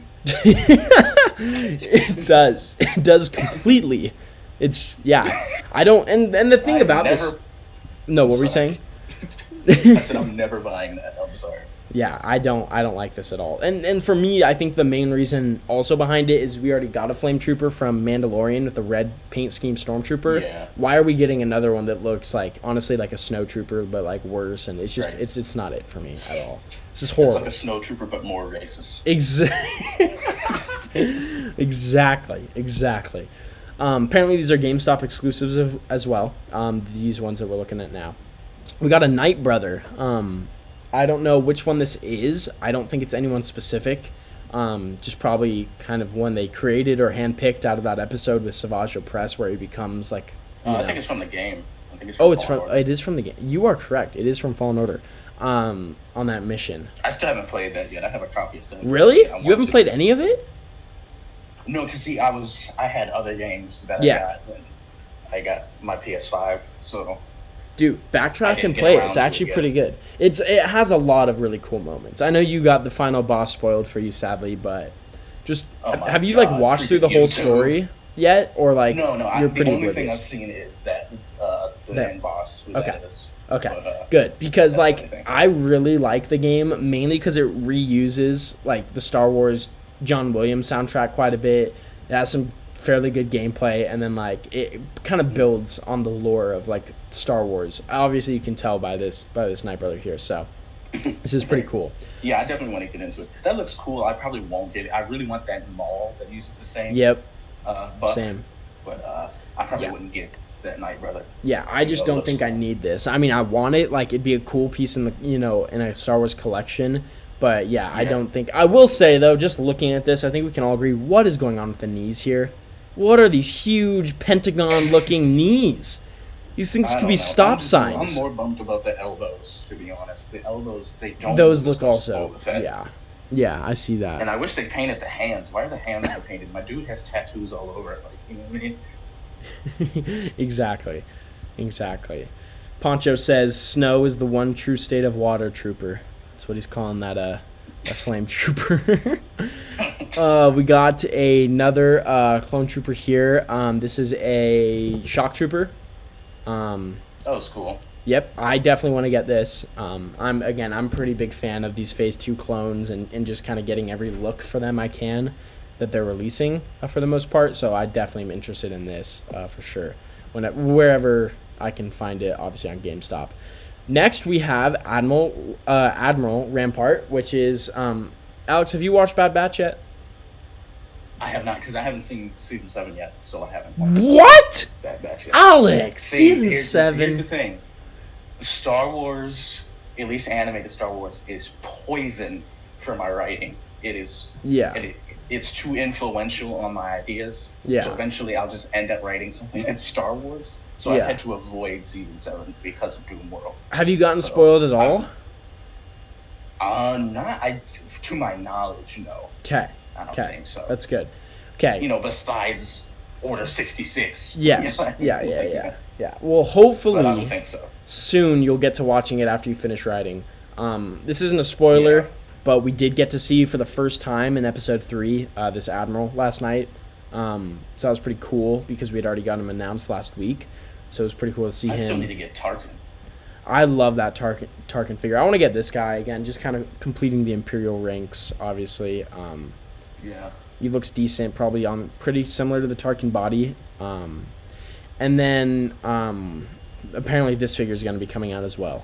It does. It does completely. It's I don't. And the thing about this. No, what were you saying? I said I'm never buying that. I'm sorry. Yeah, I don't like this at all. And for me, I think the main reason also behind it is we already got a Flame Trooper from Mandalorian with a red paint scheme Stormtrooper. Yeah. Why are we getting another one that looks like, honestly, like a Snow Trooper, but like worse? And it's just, Right. it's not it for me at all. This is It's horrible. like a snow trooper, but more racist. Exactly. Apparently, these are GameStop exclusives as well. These ones that we're looking at now. We got a Night Brother. I don't know which one this is. I don't think it's anyone specific. Just probably kind of one they created or handpicked out of that episode with Savage Opress where he becomes like. I think it's from the game. I think it's Oh, it's Fallen from. Order. It is from the game. You are correct. It is from Fallen Order. On that mission. I still haven't played that yet. I have a copy of it. Really? I want You haven't to. played any of it? No, because see, I had other games that Yeah. I got when I got my PS5, so Dude, I backtrack didn't and get play it. around It's to it actually yet. pretty good. It has a lot of really cool moments. I know you got the final boss spoiled for you, sadly, but just Oh my have you like God, watched through the freaking whole YouTube. story yet, or like no, you're the pretty only oblivious? thing I've seen is that the That- end boss. Who okay. that is. Okay, But, good, because that's like everything. I really like the game mainly because it reuses like the Star Wars John Williams soundtrack quite a bit. It has some fairly good gameplay, and then like it kind of builds on the lore of like Star Wars. Obviously, you can tell by this Night Brother here. So this is pretty cool. Yeah, I definitely want to get into it. That looks cool. I probably won't get it. I really want that mall that uses the same. Yep, But, same. But I probably Yeah. wouldn't get that Night Brother. Yeah, I just don't think I need this. I mean, I want it. Like, it'd be a cool piece in the in a Star Wars collection, But yeah, I Yeah. don't think I will say though. Just looking at this, I think we can all agree. What is going on with the knees here? What are these huge pentagon-looking knees? These things I could don't be know. stop I'm signs. more bummed about the elbows, to be honest. The elbows, they don't Those look as look much as also, Boba Fett. yeah, I see that. And I wish they painted the hands. Why are the hands not painted? My dude has tattoos all over it. Like, you know what I mean? Exactly. Poncho says snow is the one true state of water trooper. That's what he's calling that a flame trooper. We got another clone trooper here. This is a shock trooper. That was cool. Yep, I definitely want to get this. I'm pretty big fan of these Phase 2 clones and just kind of getting every look for them I can that they're releasing for the most part. So I definitely am interested in this for sure. Wherever I can find it, obviously on GameStop. Next, we have Admiral Rampart, which is Alex. Have you watched Bad Batch yet? I have not, because I haven't seen season 7 yet, so I haven't. What? Bad Batch yet. Alex, See, season 7. Here's the thing. Star Wars, at least animated Star Wars, is poison for my writing. It is. Yeah. It's too influential on my ideas. Yeah. So eventually I'll just end up writing something that's Star Wars. So Yeah. I had to avoid season 7 because of Doom World. Have you gotten spoiled at all? To my knowledge, no. Okay. I don't think so. That's good. Okay. You know, besides Order 66. Yes. You know? Yeah. Well, But I hopefully don't think so. soon you'll get to watching it after you finish writing. This isn't a spoiler, Yeah. but we did get to see for the first time in episode 3 this Admiral last night. So that was pretty cool because we had already got him announced last week. So it was pretty cool to see I him. still need to get Tarkin. I love that Tarkin figure. I want to get this guy again, just kind of completing the Imperial ranks, obviously. Yeah. He looks decent, probably pretty similar to the Tarkin body. And then apparently this figure is going to be coming out as well,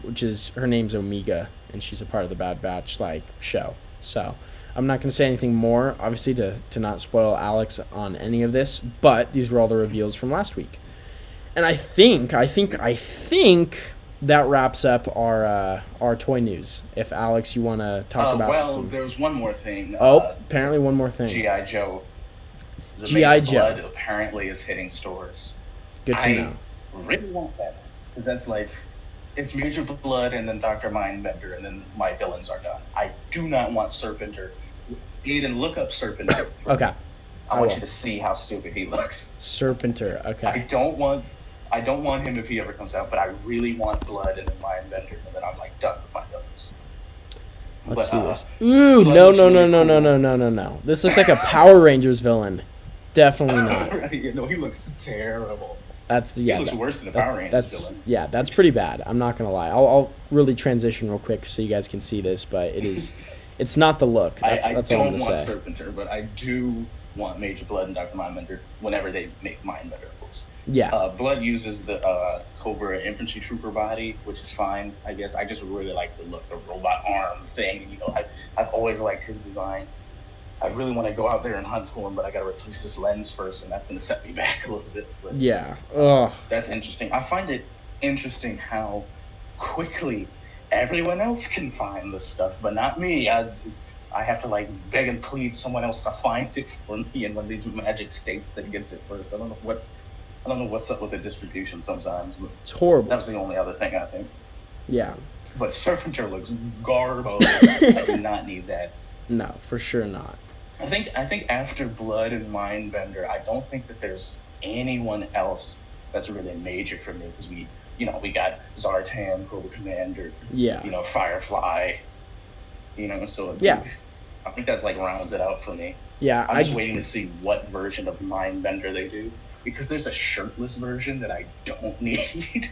which is her name's Omega, and she's a part of the Bad Batch show. So I'm not going to say anything more, obviously, to not spoil Alex on any of this. But these were all the reveals from last week, and I think that wraps up our toy news. If Alex, you want to talk about some. There's one more thing. Apparently one more thing. G.I. Joe. The G.I. Major Joe. Blood apparently is hitting stores. Good to know. I really want that, because that's like, it's Major Blood and then Dr. Mindbender, and then my villains are done. I do not want Serpenter. Aiden, look up Serpenter. Okay. I want you to see how stupid he looks. Serpenter. Okay. I don't want him if he ever comes out, but I really want Blood and then Mindbender, and then I'm like done with my villains. Let's see this. Ooh, no. This looks like a Power Rangers villain. Definitely not. You know, he looks terrible. He looks worse than a Power Rangers villain. Yeah, that's pretty bad. I'm not gonna lie. I'll really transition real quick so you guys can see this, but it's not the look. That's all I'm gonna say. I don't want Serpenter, but I do want Major Blood and Dr. Mindbender whenever they make Mindbender, of course. Yeah. Blood uses the Cobra Infantry Trooper body, which is fine, I guess. I just really like the look, the robot arm thing. You know, I've always liked his design. I really want to go out there and hunt for him, but I got to replace this lens first, and that's going to set me back a little bit. But yeah. Ugh. That's interesting. I find it interesting how quickly everyone else can find this stuff, but not me. I have to like beg and plead someone else to find it for me in one of these magic states that gets it first. I don't know what's up with the distribution sometimes. But it's horrible. That was the only other thing, I think. Yeah. But Serpenter looks garbage. I do not need that. No, for sure not. I think after Blood and Mindbender, I don't think that there's anyone else that's really major for me, because we got Zartan, Cobra Commander, yeah, Firefly, so yeah. I think that like rounds it out for me. Yeah, I'm just waiting to see what version of Mindbender they do, because there's a shirtless version that I don't need.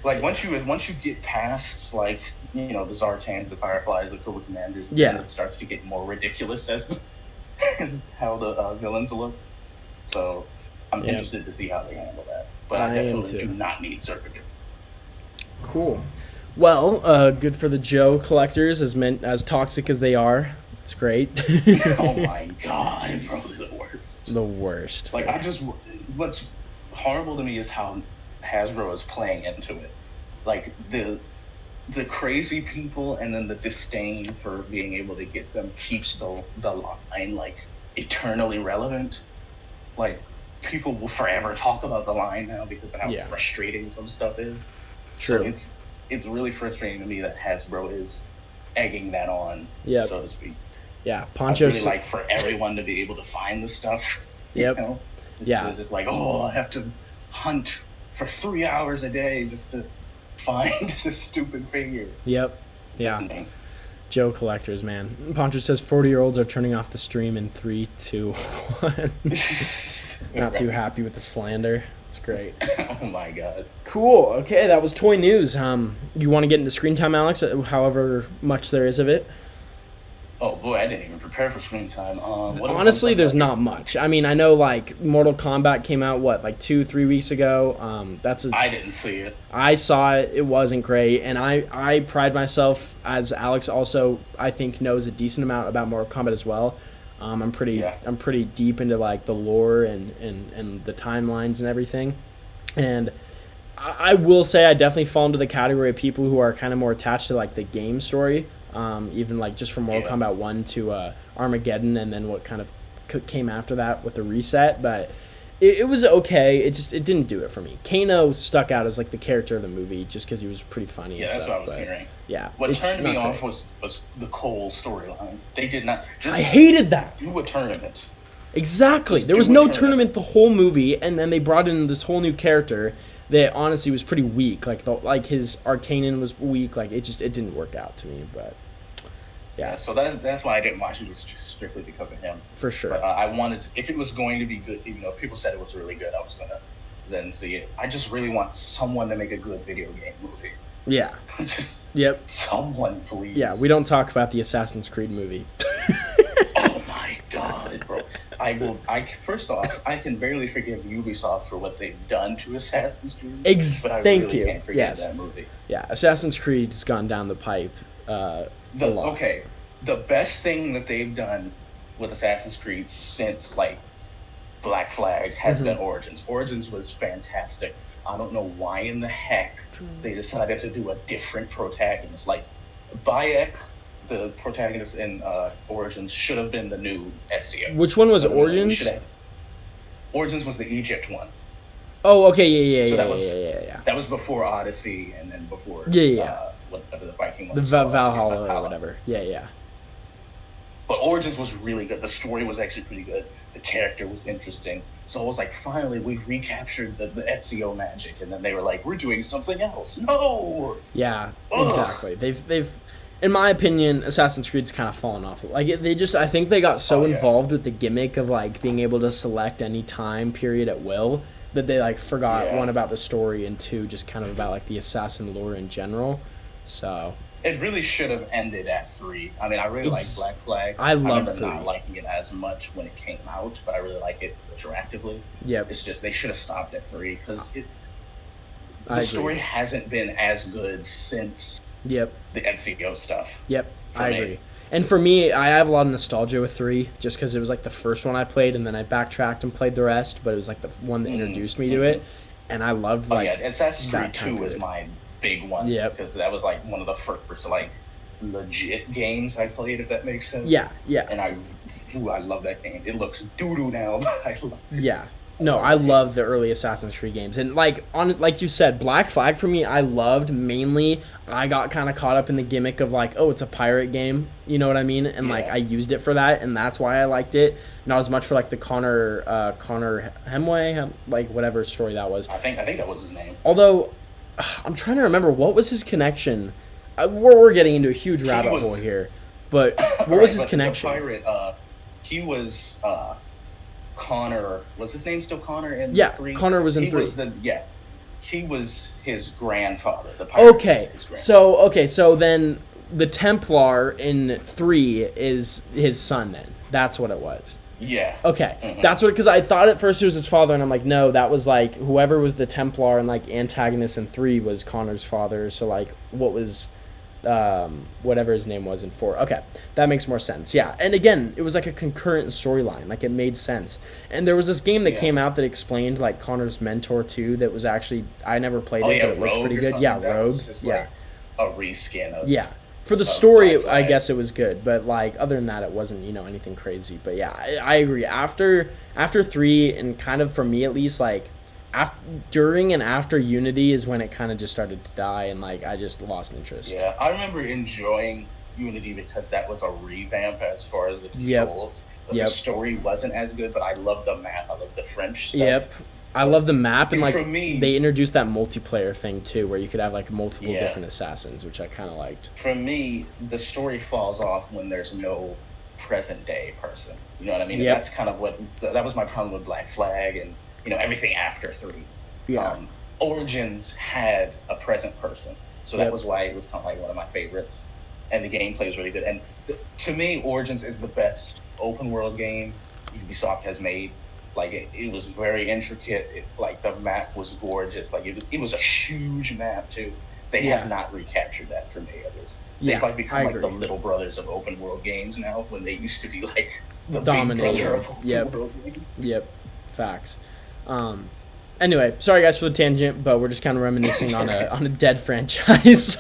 Like once you get past like the Zartans, the Fireflies, the Cobra Commanders, then it starts to get more ridiculous as how the villains look. So I'm interested to see how they handle that. But I definitely do not need Serpenter. Cool. Well, good for the Joe collectors, as toxic as they are. It's great. Oh my god, probably the worst. The worst. Like what's horrible to me is how Hasbro is playing into it. Like the crazy people and then the disdain for being able to get them keeps the line like eternally relevant. Like people will forever talk about the line now because of how frustrating some stuff is. True. So it's really frustrating to me that Hasbro is egging that on, so to speak. Yeah, Poncho. I'd really like for everyone to be able to find the stuff. Yep. You know? Just like, I have to hunt for 3 hours a day just to find this stupid figure. Yep. Yeah. Joe collectors, man. Poncho says 40-year-olds are turning off the stream in 3, 2, 1. Not too happy with the slander. It's great. Oh my god. Cool. Okay, that was toy news. You want to get into screen time, Alex? However much there is of it. Oh boy, I didn't even prepare for screen time. Honestly, there's not much. I mean, I know like Mortal Kombat came out like 2-3 weeks ago. I didn't see it. I saw it. It wasn't great, and I pride myself, as Alex also I think knows a decent amount about Mortal Kombat as well. I'm pretty deep into like the lore and the timelines and everything, and I will say I definitely fall into the category of people who are kind of more attached to like the game story. Even like just from Mortal Kombat 1 to Armageddon, and then what kind of came after that with the reset. But it was okay. It didn't do it for me. Kano stuck out as like the character of the movie just because he was pretty funny. Yeah, that's what I was hearing. Yeah, what turned me off was the Cole storyline. They did not. I hated that. Do a tournament. Exactly. There was no tournament the whole movie, and then they brought in this whole new character that honestly was pretty weak. Like his Arcanon was weak. Like it didn't work out to me. But yeah, so that's why I didn't watch it, just strictly because of him. For sure. But I wanted, if it was going to be good, even though people said it was really good, I was gonna then see it. I just really want someone to make a good video game movie. Yeah. Just yep. Someone, please. Yeah, we don't talk about the Assassin's Creed movie. Oh my god, bro. First off, I can barely forgive Ubisoft for what they've done to Assassin's Creed. But I really can't forgive that movie. Yeah, Assassin's Creed's gone down the pipe. The best thing that they've done with Assassin's Creed since like Black Flag has been Origins. Origins was fantastic. I don't know why in the heck they decided to do a different protagonist. Like Bayek, the protagonist in Origins, should have been the new Ezio. Which one was Origins? Origins was the Egypt one. Oh, okay, yeah. That was before Odyssey, and then before whatever the Viking one. The Valhalla or whatever. Yeah. But Origins was really good. The story was actually pretty good. The character was interesting. So I was like, finally, we've recaptured the Ezio magic. And then they were like, we're doing something else. No! Yeah, exactly. They've in my opinion, Assassin's Creed's kind of fallen off. Like I think they got so involved with the gimmick of like being able to select any time period at will that they like forgot one about the story and two just kind of about like the assassin lore in general. So it really should have ended at 3. I mean, I really like Black Flag. I love 3. Not liking it as much when it came out, but I really like it retroactively. Yep. It's just they should have stopped at 3 because the story hasn't been as good since the Ezio stuff. Yep, I agree. And for me, I have a lot of nostalgia with 3 just because it was like the first one I played, and then I backtracked and played the rest, but it was like the one that introduced me to it, and I loved Assassin's Creed 2 was my big one because that was like one of the first like legit games I played, if that makes sense. Yeah. And I love that game. It looks doo-doo now, but I love it. Yeah. No, I love the early Assassin's Creed games. And like you said, Black Flag for me, I loved mainly. I got kind of caught up in the gimmick of like, oh, it's a pirate game. You know what I mean? And like I used it for that, and that's why I liked it. Not as much for like the Connor Hemway, like whatever story that was. I think that was his name. Although I'm trying to remember what was his connection. We're getting into a huge rabbit hole here, but what was his connection? The pirate, he was Connor. Was his name still Connor in 3? Connor was in 3. He was his grandfather. The pirate okay, so then the Templar in 3 is his son. Then that's what it was. Yeah. Okay, that's what, because I thought at first it was his father, and I'm like, no, that was like whoever was the Templar and like antagonist in 3 was Connor's father. So like, what was whatever his name was in 4? Okay, that makes more sense. Yeah, and again, it was like a concurrent storyline. Like it made sense. And there was this game that came out that explained like Connor's mentor too. That was actually I never played it, but it looked pretty good. Yeah, Rogue. Yeah. a reskin of Yeah. For the of story, Black I Flag. guess it was good, but like other than that, it wasn't anything crazy. But yeah, I agree. After 3, and kind of for me at least, like after during and after Unity is when it kind of just started to die, and like I just lost interest. Yeah, I remember enjoying Unity because that was a revamp as far as the Yep. controls. But the Yep. story wasn't as good, but I love the map. I love the French stuff. Yep. I love the map, and like For me, they introduced that multiplayer thing too, where you could have like multiple yeah, different assassins, which I kind of liked. for me, the story falls off when there's no present day person. You know what I mean? And Yep. that's kind of what that was my problem with Black Flag and everything after 3. Yeah. Origins had a present person, so that Yep. was why it was kind of like one of my favorites. And the gameplay is really good. And to me, Origins is the best open world game Ubisoft has made. Like it was very intricate. Like the map was gorgeous. Like it was a huge map too. They Yeah. have not recaptured that for me. Yeah, They've like I become like the agree. little brothers of open world games now, when they used to be like the Dominating. big brother of open Yep. world games. Yep. Facts. Anyway, sorry guys for the tangent, but we're just kind of reminiscing on a dead franchise.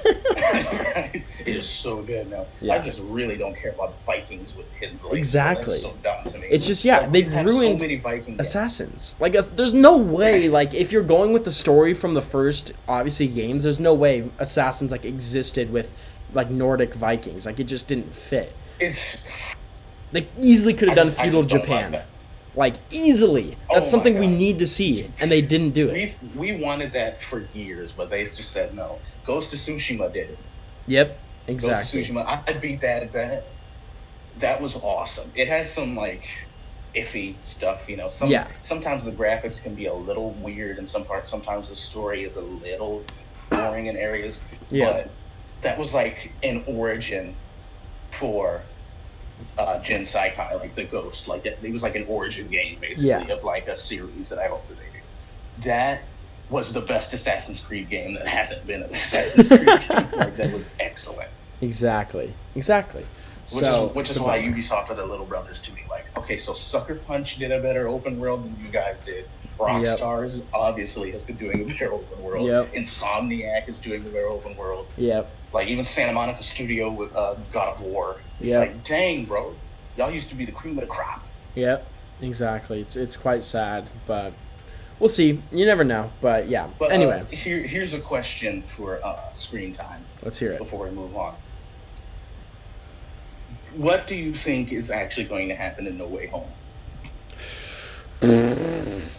It is so good now. Yeah. I just really don't care about the Vikings with hidden blades. Exactly. That's so dumb to me. It's just, yeah, Like, they've we have ruined so many Viking games. Assassins. Like, there's no way, like, if you're going with the story from the first, obviously, games, there's no way Assassins, like, existed with, like, Nordic Vikings. Like, it just didn't fit. It's They easily could have done I feudal just don't Japan. like that. Like, easily. Oh That's my something we God. need to see, and they didn't do it. We wanted that for years, but they just said no. Ghost of Tsushima did it. Yep, Ghost of exactly. Tsushima, I beat that at that. That was awesome. It has some like iffy stuff, Yeah. Sometimes the graphics can be a little weird in some parts. Sometimes the story is a little boring in areas. Yeah. But that was like an origin for Jin Saikai, like the Ghost. Like it was like an origin game basically Yeah. of like a series that I hope that they do. That was the best Assassin's Creed game that hasn't been an Assassin's Creed game. Like that was excellent. Exactly. Which is it's a why bummer. Ubisoft are the little brothers to me. Like, okay, so Sucker Punch did a better open world than you guys did. Rockstar obviously has been doing a better open world. Yep. Insomniac is doing a better open world. Yep. Like even Santa Monica Studio with God of War. It's Yep. like, dang, bro, y'all used to be the cream of the crop. Yep, exactly. It's quite sad, but we'll see. You never know. But yeah. But Anyway, here's a question for screen time let's hear it. before we move on. What do you think is actually going to happen in No Way Home?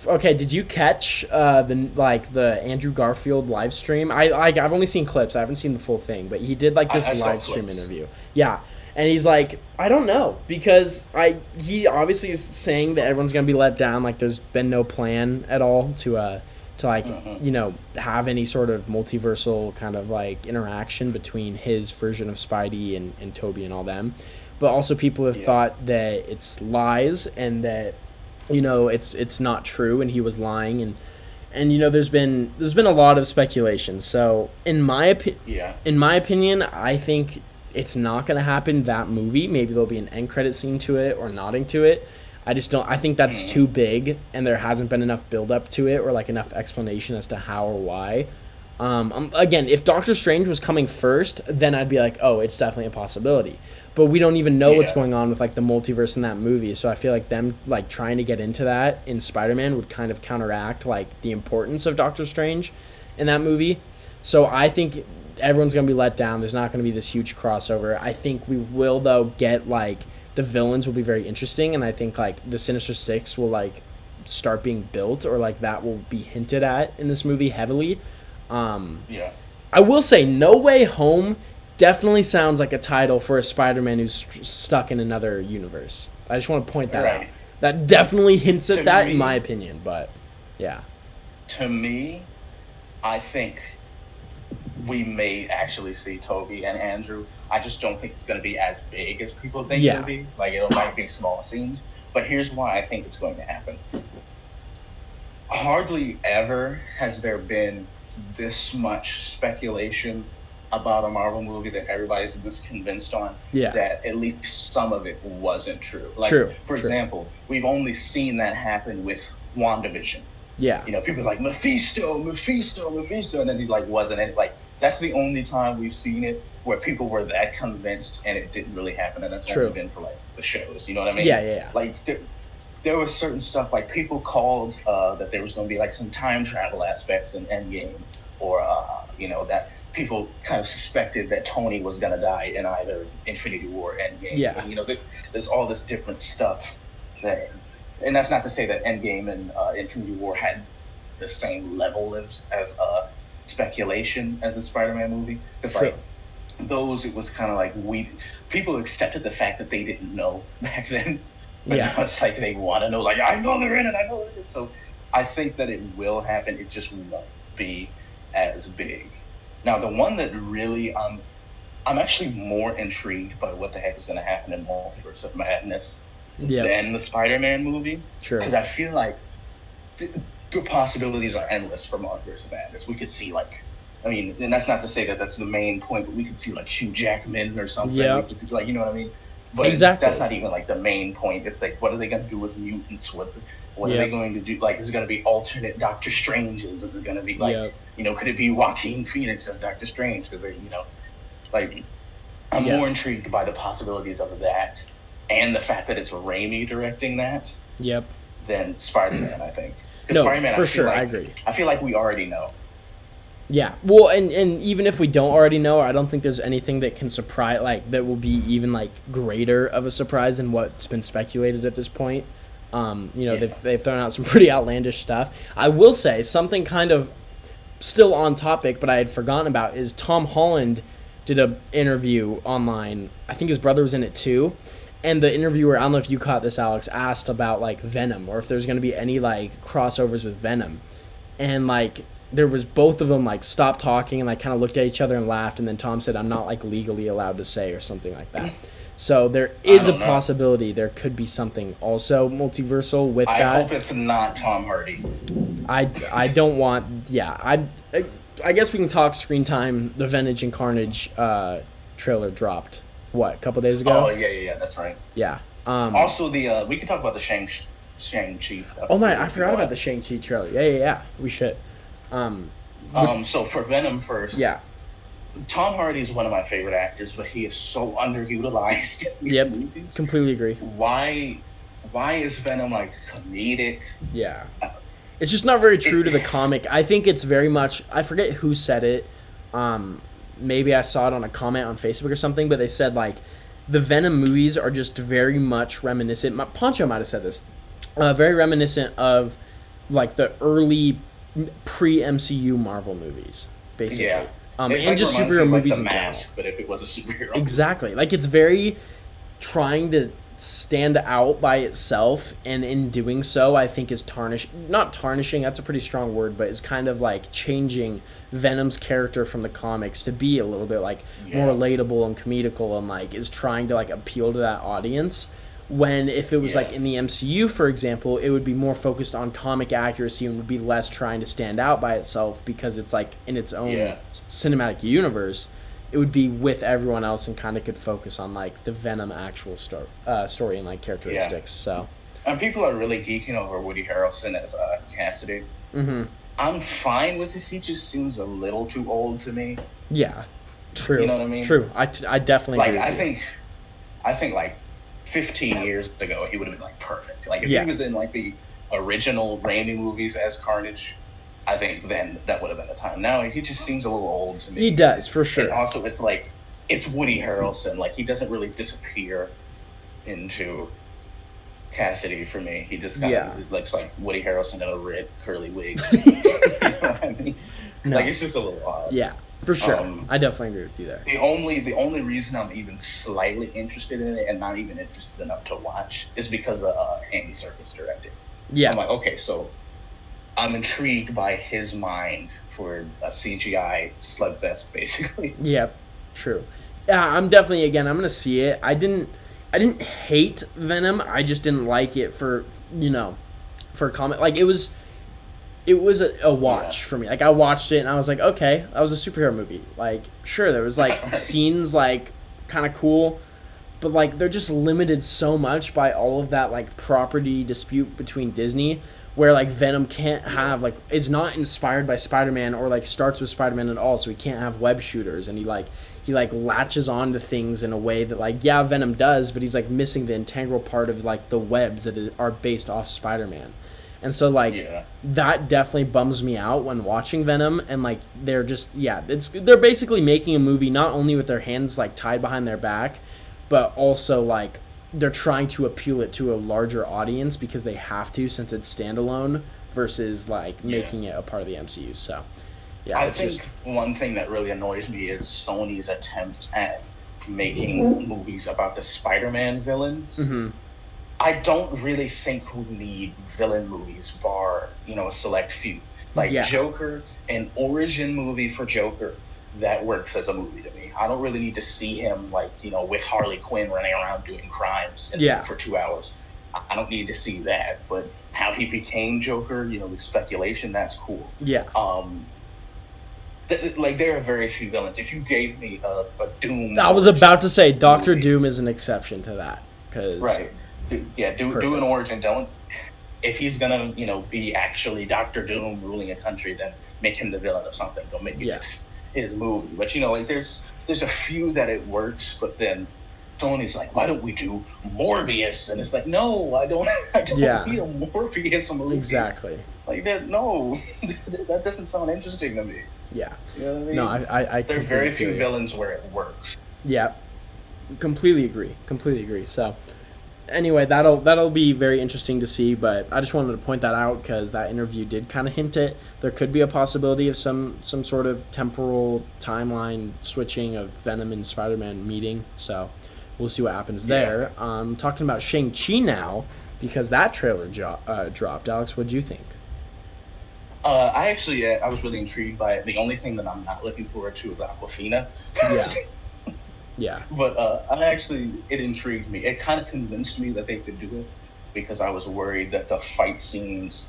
Okay, did you catch the Andrew Garfield live stream? I've only seen clips. I haven't seen the full thing, but he did like this I saw live stream clips. interview. Yeah. And he's like, I don't know, because he obviously is saying that everyone's gonna be let down. Like, there's been no plan at all to like have any sort of multiversal kind of like interaction between his version of Spidey and Toby and all them. But also people have thought that it's lies and that it's not true and he was lying and there's been a lot of speculation. So in my opinion, I think it's not going to happen that movie. Maybe there'll be an end credit scene to it or nodding to it. I think that's too big and there hasn't been enough build up to it or like enough explanation as to how or why. Again, if Doctor Strange was coming first, then I'd be like, oh, it's definitely a possibility. But we don't even know what's going on with like the multiverse in that movie, so I feel like them like trying to get into that in Spider-Man would kind of counteract like the importance of Doctor Strange in that movie. So I think everyone's gonna be let down. There's not gonna be this huge crossover. I think we will though get like the villains will be very interesting, and I think like the Sinister Six will like start being built or like that will be hinted at in this movie heavily. I will say No Way Home definitely sounds like a title for a Spider-Man who's stuck in another universe. I just want to point that out. That definitely hints at that, in my opinion, but yeah. To me, I think we may actually see Toby and Andrew. I just don't think it's going to be as big as people think it'll be. Like, it might be small scenes. But here's why I think it's going to happen. Hardly ever has there been this much speculation about a Marvel movie that everybody's this convinced on that at least some of it wasn't true. Like, for example, we've only seen that happen with WandaVision. Yeah. You know, people are like Mephisto, and then he like wasn't. And like that's the only time we've seen it where people were that convinced and it didn't really happen, and that's True. only been for like the shows. You know what I mean? Yeah. Like there was certain stuff like people called that there was going to be like some time travel aspects in Endgame, or you know, that people kind of suspected that Tony was going to die in either Infinity War or Endgame. Yeah. And, you know, there's all this different stuff that, and that's not to say that Endgame and Infinity War had the same level as speculation as the Spider-Man movie, because like those, it was kind of like people accepted the fact that they didn't know back then, but now it's like they want to know, like, I know they're in it. So I think that it will happen. It just won't be as big. Now, the one that really I'm actually more intrigued by what the heck is going to happen in Multiverse of Madness than the Spider-Man movie. Sure. Because I feel like the possibilities are endless for Multiverse of Madness. We could see, like, I mean, and that's not to say that that's the main point, but we could see, like, Hugh Jackman or something. Yeah. We could see, like, you know what I mean? But exactly. That's not even, like, the main point. It's like, what are they going to do with mutants? What are they going to do? Like, is it going to be alternate Doctor Stranges? Is it going to be, like, you know, could it be Joaquin Phoenix as Doctor Strange? Because, you know, like, I'm more intrigued by the possibilities of that and the fact that it's Raimi directing that than Spider-Man, I think. No, Spider-Man, for sure, like, I agree. I feel like we already know. Yeah, well, and even if we don't already know, I don't think there's anything that can surprise, like, that will be even, like, greater of a surprise than what's been speculated at this point. You know, they've thrown out some pretty outlandish stuff. I will say, something kind of still on topic, but I had forgotten about, is Tom Holland did an interview online. I think his brother was in it too. And the interviewer, I don't know if you caught this, Alex, asked about, like, Venom, or if there's going to be any, like, crossovers with Venom. And, like, there was both of them, like, stopped talking and, like, kind of looked at each other and laughed. And then Tom said, I'm not, like, legally allowed to say, or something like that. So there is a possibility there could be something also multiversal with that. I hope it's not Tom Hardy. I don't want, I guess we can talk screen time. The Vengeance and Carnage trailer dropped, what, a couple days ago? Oh, yeah, that's right. Yeah. Also, we can talk about the Shang-Chi stuff. Oh my, I forgot about the Shang-Chi trailer. Yeah, we should. So for Venom first. Yeah. Tom Hardy is one of my favorite actors, but he is so underutilized in these movies. Completely agree. Why is Venom, like, comedic? Yeah. It's just not very true to the comic. I think it's very much, I forget who said it. Maybe I saw it on a comment on Facebook or something, but they said, like, the Venom movies are just very much reminiscent. Poncho might have said this. Very reminiscent of, like, the early pre-MCU Marvel movies, basically. Yeah. And like just superhero movies in general. But if it was a superhero exactly. Like, it's very trying to stand out by itself, and in doing so, I think is not tarnishing, that's a pretty strong word, but is kind of, like, changing Venom's character from the comics to be a little bit, like, more relatable and comedical, and, like, is trying to, like, appeal to that audience. When if it was like in the MCU, for example, it would be more focused on comic accuracy and would be less trying to stand out by itself because it's, like, in its own cinematic universe. It would be with everyone else and kind of could focus on, like, the Venom actual story and, like, characteristics. So, and people are really geeking over Woody Harrelson as Cassidy. Mm-hmm. I'm fine with it. He just seems a little too old to me. Yeah, true. You know what I mean? True. I definitely agree with you. I think like 15 years ago, he would have been, like, perfect. Like, if he was in, like, the original Raimi movies as Carnage, I think then that would have been the time. Now, he just seems a little old to me. He does, for sure. And also, it's like, it's Woody Harrelson. Like, he doesn't really disappear into Cassidy for me. He just kind of looks like Woody Harrelson in a red curly wig. You know what I mean? No. Like, it's just a little odd. Yeah. For sure. I definitely agree with you there. The only reason I'm even slightly interested in it and not even interested enough to watch is because Andy Serkis directed. Yeah. I'm like, okay, so I'm intrigued by his mind for a CGI slugfest, basically. Yeah, true. Yeah, I'm definitely, again, I'm going to see it. I didn't hate Venom. I just didn't like it for comment. Like, it was a watch for me. Like, I watched it and I was like, okay, that was a superhero movie. Like, sure, there was, like, scenes, like, kind of cool, but, like, they're just limited so much by all of that, like, property dispute between Disney, where like Venom can't have like is not inspired by Spider-Man or like starts with Spider-Man at all, so he can't have web shooters, and he latches on to things in a way that like yeah Venom does, but he's like missing the integral part of like the webs that are based off Spider-Man. And so like that definitely bums me out when watching Venom, and like they're just they're basically making a movie not only with their hands like tied behind their back, but also like they're trying to appeal it to a larger audience because they have to, since it's standalone versus like making it a part of the MCU. So yeah, I think one thing that really annoys me is Sony's attempt at making movies about the Spider-Man villains. Mm-hmm. I don't really think we need villain movies, bar a select few. Like Joker, an origin movie for Joker that works as a movie to me. I don't really need to see him like with Harley Quinn running around doing crimes for 2 hours. I don't need to see that. But how he became Joker, the speculation, that's cool. Yeah. Like there are very few villains. If you gave me a Doom, I was about to say Doctor Doom is an exception to that. Right. Do an origin. Don't, if he's gonna be actually Doctor Doom ruling a country, then make him the villain of something. Don't make it just his movie. But like there's a few that it works, but then Sony's like, why don't we do Morbius? And it's like, no, I don't need a Morbius movie. Exactly. Like that, no, that doesn't sound interesting to me. Yeah. You know what I mean? No, I there are very few villains where it works. Yeah. Completely agree. So anyway, that'll be very interesting to see, but I just wanted to point that out because that interview did kind of hint it. There could be a possibility of some sort of temporal timeline switching of Venom and Spider-Man meeting, so we'll see what happens there. Talking about Shang-Chi now, because that trailer dropped. Alex, what'd you think? I was really intrigued by it. The only thing that I'm not looking forward to is Aquafina. Yeah. Yeah. But it intrigued me. It kind of convinced me that they could do it because I was worried that the fight scenes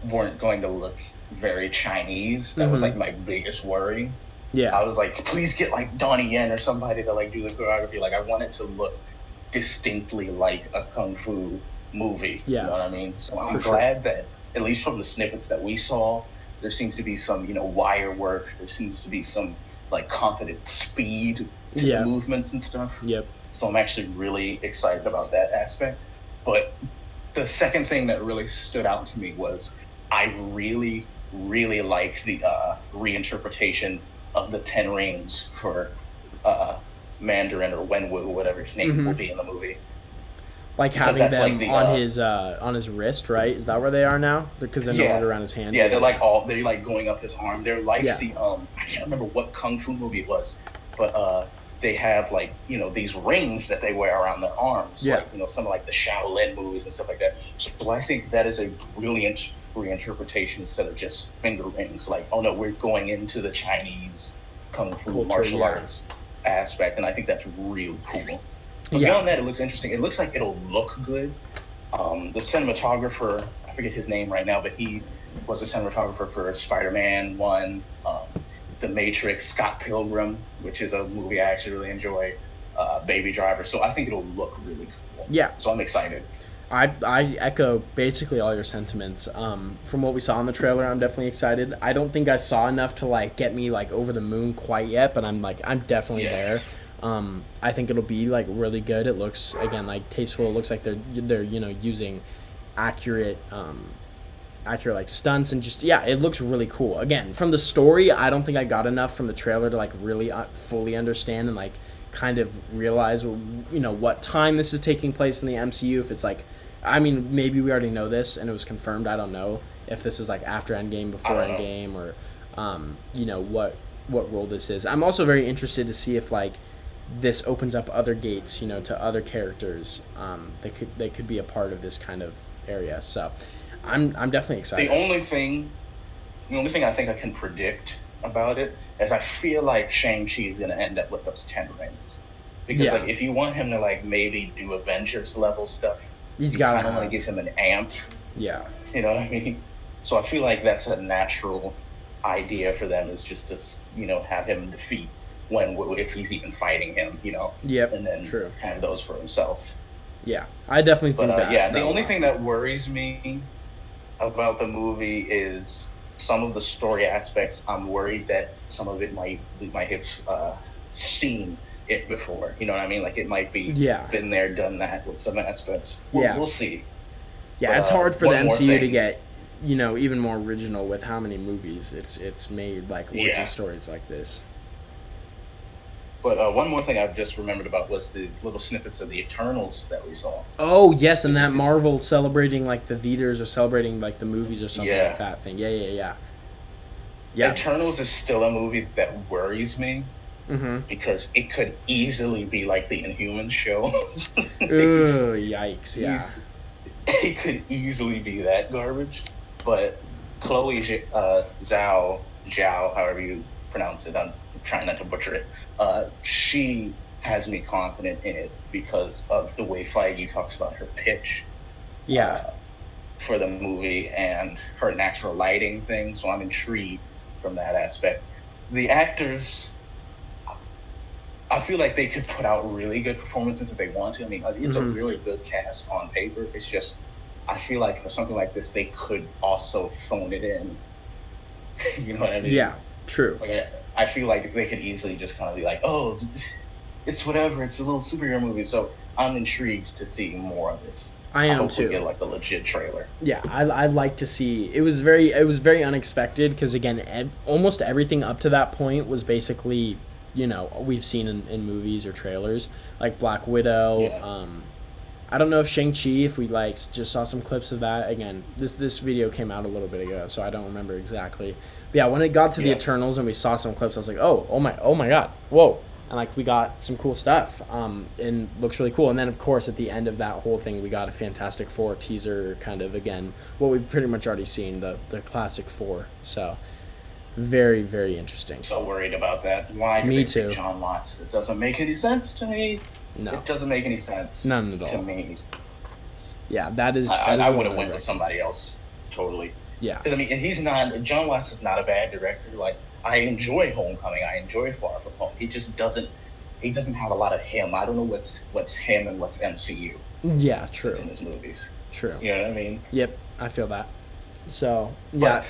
weren't going to look very Chinese. That was like my biggest worry. Yeah. I was like, please get like Donnie Yen or somebody to like do the choreography. Like I want it to look distinctly like a kung fu movie. Yeah. You know what I mean? So I'm glad that at least from the snippets that we saw, there seems to be some, wire work. There seems to be some like confident speed to the movements and stuff. Yep. So I'm actually really excited about that aspect. But the second thing that really stood out to me was I really, really liked the reinterpretation of the 10 rings for Mandarin or Wenwu, whatever his name will be in the movie. Like having them like on his wrist, right? Is that where they are now? Because they're no longer around his hand. Yeah, they're like going up his arm. They're like the I can't remember what kung fu movie it was, but they have like these rings that they wear around their arms, like some of like the Shaolin movies and stuff like that. So I think that is a brilliant reinterpretation instead of just finger rings. Like, oh no, we're going into the Chinese kung fu martial arts aspect, and I think that's really cool. But beyond that, it looks interesting. It looks like it'll look good. The cinematographer, I forget his name right now, but he was a cinematographer for Spider-Man 1, The Matrix, Scott Pilgrim, which is a movie I actually really enjoy, Baby Driver. So I think it'll look really cool. Yeah. So I'm excited. I echo basically all your sentiments. From what we saw in the trailer, I'm definitely excited. I don't think I saw enough to like get me like over the moon quite yet, but I'm definitely there. I think it'll be like really good. It looks again like tasteful. It looks like they're using accurate like stunts and just it looks really cool. Again, from the story, I don't think I got enough from the trailer to like really fully understand and like kind of realize what time this is taking place in the MCU. If it's like, I mean, maybe we already know this and it was confirmed. I don't know if this is like after Endgame, before Endgame, or what role this is. I'm also very interested to see if like this opens up other gates, to other characters. They could be a part of this kind of area. So I'm definitely excited. The only thing I think I can predict about it is I feel like Shang-Chi is going to end up with those 10 rings. Because like if you want him to like maybe do Avengers level stuff, he's got I don't want to give him an amp. Yeah. You know what I mean? So I feel like that's a natural idea for them, is just to have him defeat if he's even fighting him, Yep. And then have those for himself. Yeah, I definitely think that. The only thing that worries me about the movie is some of the story aspects. I'm worried that some of it might have seen it before. You know what I mean? Like it might be Yeah. been there, done that with some aspects. Yeah. We'll see. Yeah, But, it's hard for the one more MCU to thing. get, even more original with how many movies it's made, like origin Yeah. stories like this. But one more thing I've just remembered about was the little snippets of the Eternals that we saw. Oh yes, and that Marvel celebrating like the theaters or celebrating like the movies or something Yeah. like that thing. Yeah. Yeah. Eternals is still a movie that worries me Mm-hmm. because it could easily be like the Inhumans show. Ooh, yikes! Yeah. It could easily be that garbage. But Chloe Zhao, however you pronounce it, I'm trying not to butcher it. She has me confident in it because of the way Feige talks about her pitch. Yeah. For the movie and her natural lighting thing, so I'm intrigued from that aspect. The actors, I feel like they could put out really good performances if they want to. I mean, it's a really good cast on paper. It's just, I feel like for something like this, they could also phone it in. You know what I mean? Yeah. True. Like, I feel like they could easily just kind of be like, oh, it's whatever. It's a little superhero movie. So I'm intrigued to see more of it. I am hope too. We get like a legit trailer. Yeah, I'd like to see. It was very unexpected because again, almost everything up to that point was basically, we've seen in movies or trailers, like Black Widow. Yeah. I don't know if Shang-Chi, if we just saw some clips of that. Again, this video came out a little bit ago, so I don't remember exactly. But yeah, when it got to the Eternals and we saw some clips, I was like, oh my god, whoa. And like we got some cool stuff, and looks really cool. And then of course at the end of that whole thing, we got a Fantastic Four teaser, kind of again what we've pretty much already seen, the classic four. So very very interesting. So worried about that. Why? Me too. John Watts. It doesn't make any sense to me. No, it doesn't make any sense. None at all to me. Yeah, that is. I would have went with somebody else. Totally. Yeah. Because I mean, and he's not. John Watts is not a bad director. Like I enjoy Homecoming. I enjoy Far From Home. He just doesn't. He doesn't have a lot of him. I don't know what's him and what's MCU. Yeah, true. In his movies. True. You know what I mean? Yep, I feel that. So yeah.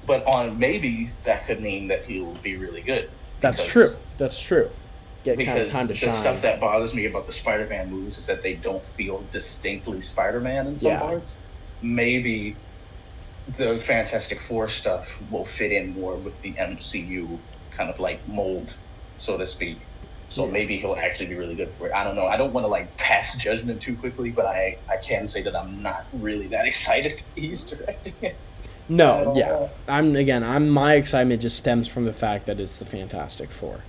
But on maybe that could mean that he'll be really good. That's true. Get kind of because time to shine. The stuff that bothers me about the Spider-Man movies is that they don't feel distinctly Spider-Man in some parts. Maybe the Fantastic Four stuff will fit in more with the MCU kind of like mold, so to speak. So maybe he'll actually be really good for it. I don't know. I don't want to like pass judgment too quickly, but I can say that I'm not really that excited he's directing it. No, yeah. My excitement just stems from the fact that it's the Fantastic Four.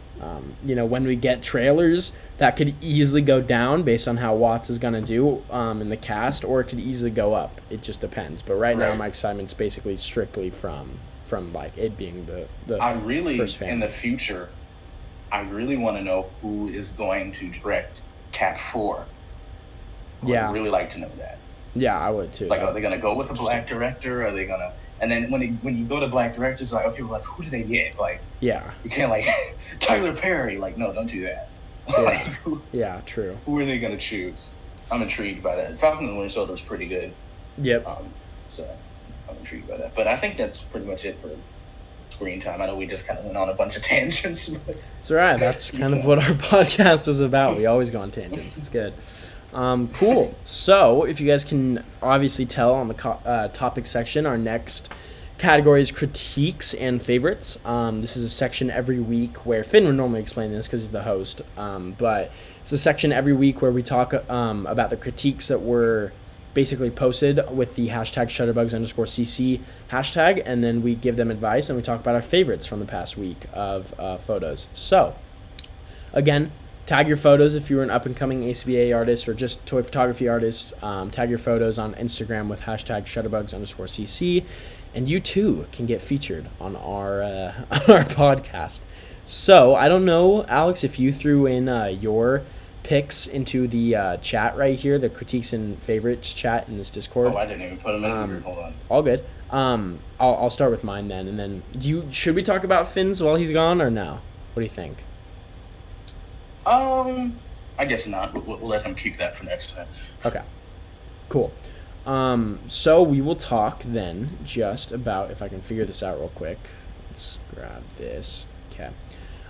When we get trailers, that could easily go down based on how Watts is going to do in the cast, or it could easily go up. It just depends. But right now, my excitement's basically strictly from like it being the I really, first family. In the future, I really want to know who is going to direct Cat 4. I would really like to know that. Yeah, I would too. Like, are they going to go with a black director? Are they going to... And then when you go to black directors, like, okay, well, like, who do they get? Like, you can't, like, Tyler Perry. Like, no, don't do that. Yeah, true. Who are they going to choose? I'm intrigued by that. Falcon and Winter Soldier was pretty good. Yep. So I'm intrigued by that. But I think that's pretty much it for screen time. I know we just kind of went on a bunch of tangents. But, it's all right. That's kind of what our podcast is about. We always go on tangents. It's good. Cool. So, if you guys can obviously tell on the topic section, our next category is critiques and favorites. This is a section every week where Finn would normally explain this because he's the host, but it's a section every week where we talk about the critiques that were basically posted with the hashtag ShutterBugs_CC hashtag, and then we give them advice and we talk about our favorites from the past week of photos. So, again, tag your photos if you're an up-and-coming ACBA artist or just toy photography artist. Tag your photos on Instagram with hashtag ShutterBugs_CC, and you too can get featured on our podcast. So I don't know, Alex, if you threw in your picks into the chat right here, the critiques and favorites chat in this Discord. Oh, I didn't even put them in here. Hold on. All good. I'll start with mine then, and then should we talk about Finn's while he's gone or no? What do you think? I guess not. We'll let him keep that for next time. Okay. Cool. So we will talk then just about, if I can figure this out real quick. Let's grab this. Okay.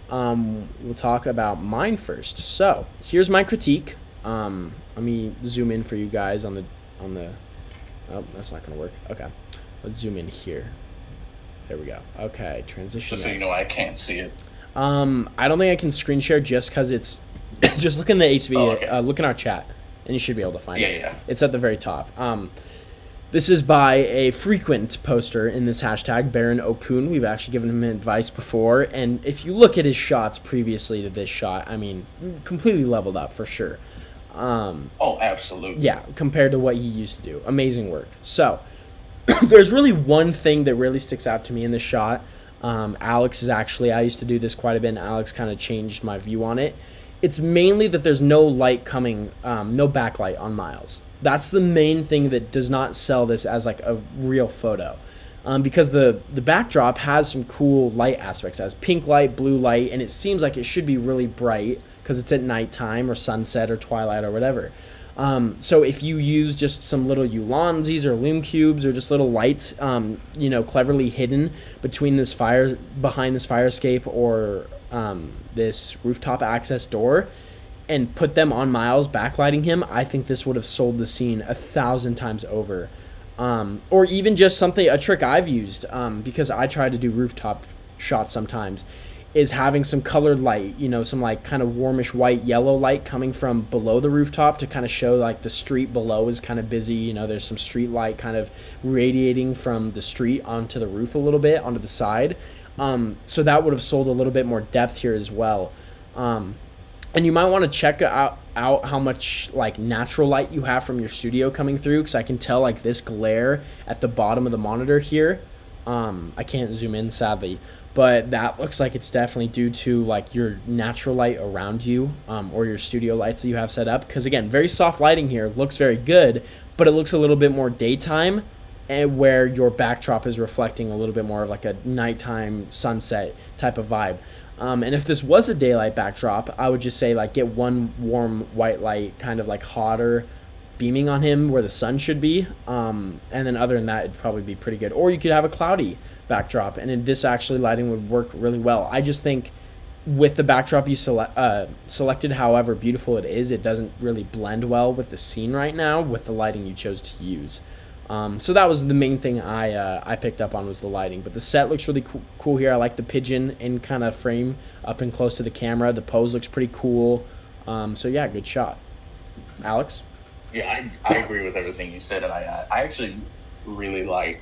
We'll talk about mine first. So here's my critique. Let me zoom in for you guys on the. Oh, that's not gonna work. Okay, let's zoom in here. There we go. Okay, transition. Just so you know, I can't see it. I don't think I can screen share just because it's. Just look in the HB. Oh, okay. Look in our chat, and you should be able to find it. Yeah. It's at the very top. This is by a frequent poster in this hashtag, Baron Okun. We've actually given him advice before, and if you look at his shots previously to this shot, I mean, completely leveled up for sure. Oh, absolutely. Yeah, compared to what he used to do. Amazing work. So, there's really one thing that really sticks out to me in this shot. Alex is actually, I used to do this quite a bit, and Alex kind of changed my view on it. It's mainly that there's no light coming, no backlight on Miles. That's the main thing that does not sell this as like a real photo. Because the backdrop has some cool light aspects. It has pink light, blue light, and it seems like it should be really bright because it's at nighttime or sunset or twilight or whatever. So if you use just some little Ulanzis or Lume cubes or just little lights, cleverly hidden behind this fire escape or this rooftop access door, and put them on Miles, backlighting him, I think this would have sold the scene 1,000 times over. Or even just a trick I've used, because I try to do rooftop shots sometimes, is having some colored light, some like kind of warmish white, yellow light coming from below the rooftop to kind of show like the street below is kind of busy. There's some street light kind of radiating from the street onto the roof a little bit, onto the side. So that would have sold a little bit more depth here as well. And you might want to check out how much like natural light you have from your studio coming through, because I can tell like this glare at the bottom of the monitor here. I can't zoom in sadly, but that looks like it's definitely due to like your natural light around you, or your studio lights that you have set up. Because again, very soft lighting here, looks very good, but it looks a little bit more daytime, and where your backdrop is reflecting a little bit more of like a nighttime sunset type of vibe. And if this was a daylight backdrop, I would just say like get one warm white light kind of like hotter beaming on him where the sun should be. And then other than that, it'd probably be pretty good. Or you could have a cloudy backdrop, and then this actually lighting would work really well. I just think with the backdrop you selected, however beautiful it is, it doesn't really blend well with the scene right now with the lighting you chose to use. So that was the main thing I picked up on, was the lighting. But the set looks really cool here. I like the pigeon in kind of frame up and close to the camera. The pose looks pretty cool. So yeah, good shot. Alex? Yeah, I agree with everything you said, and I actually really like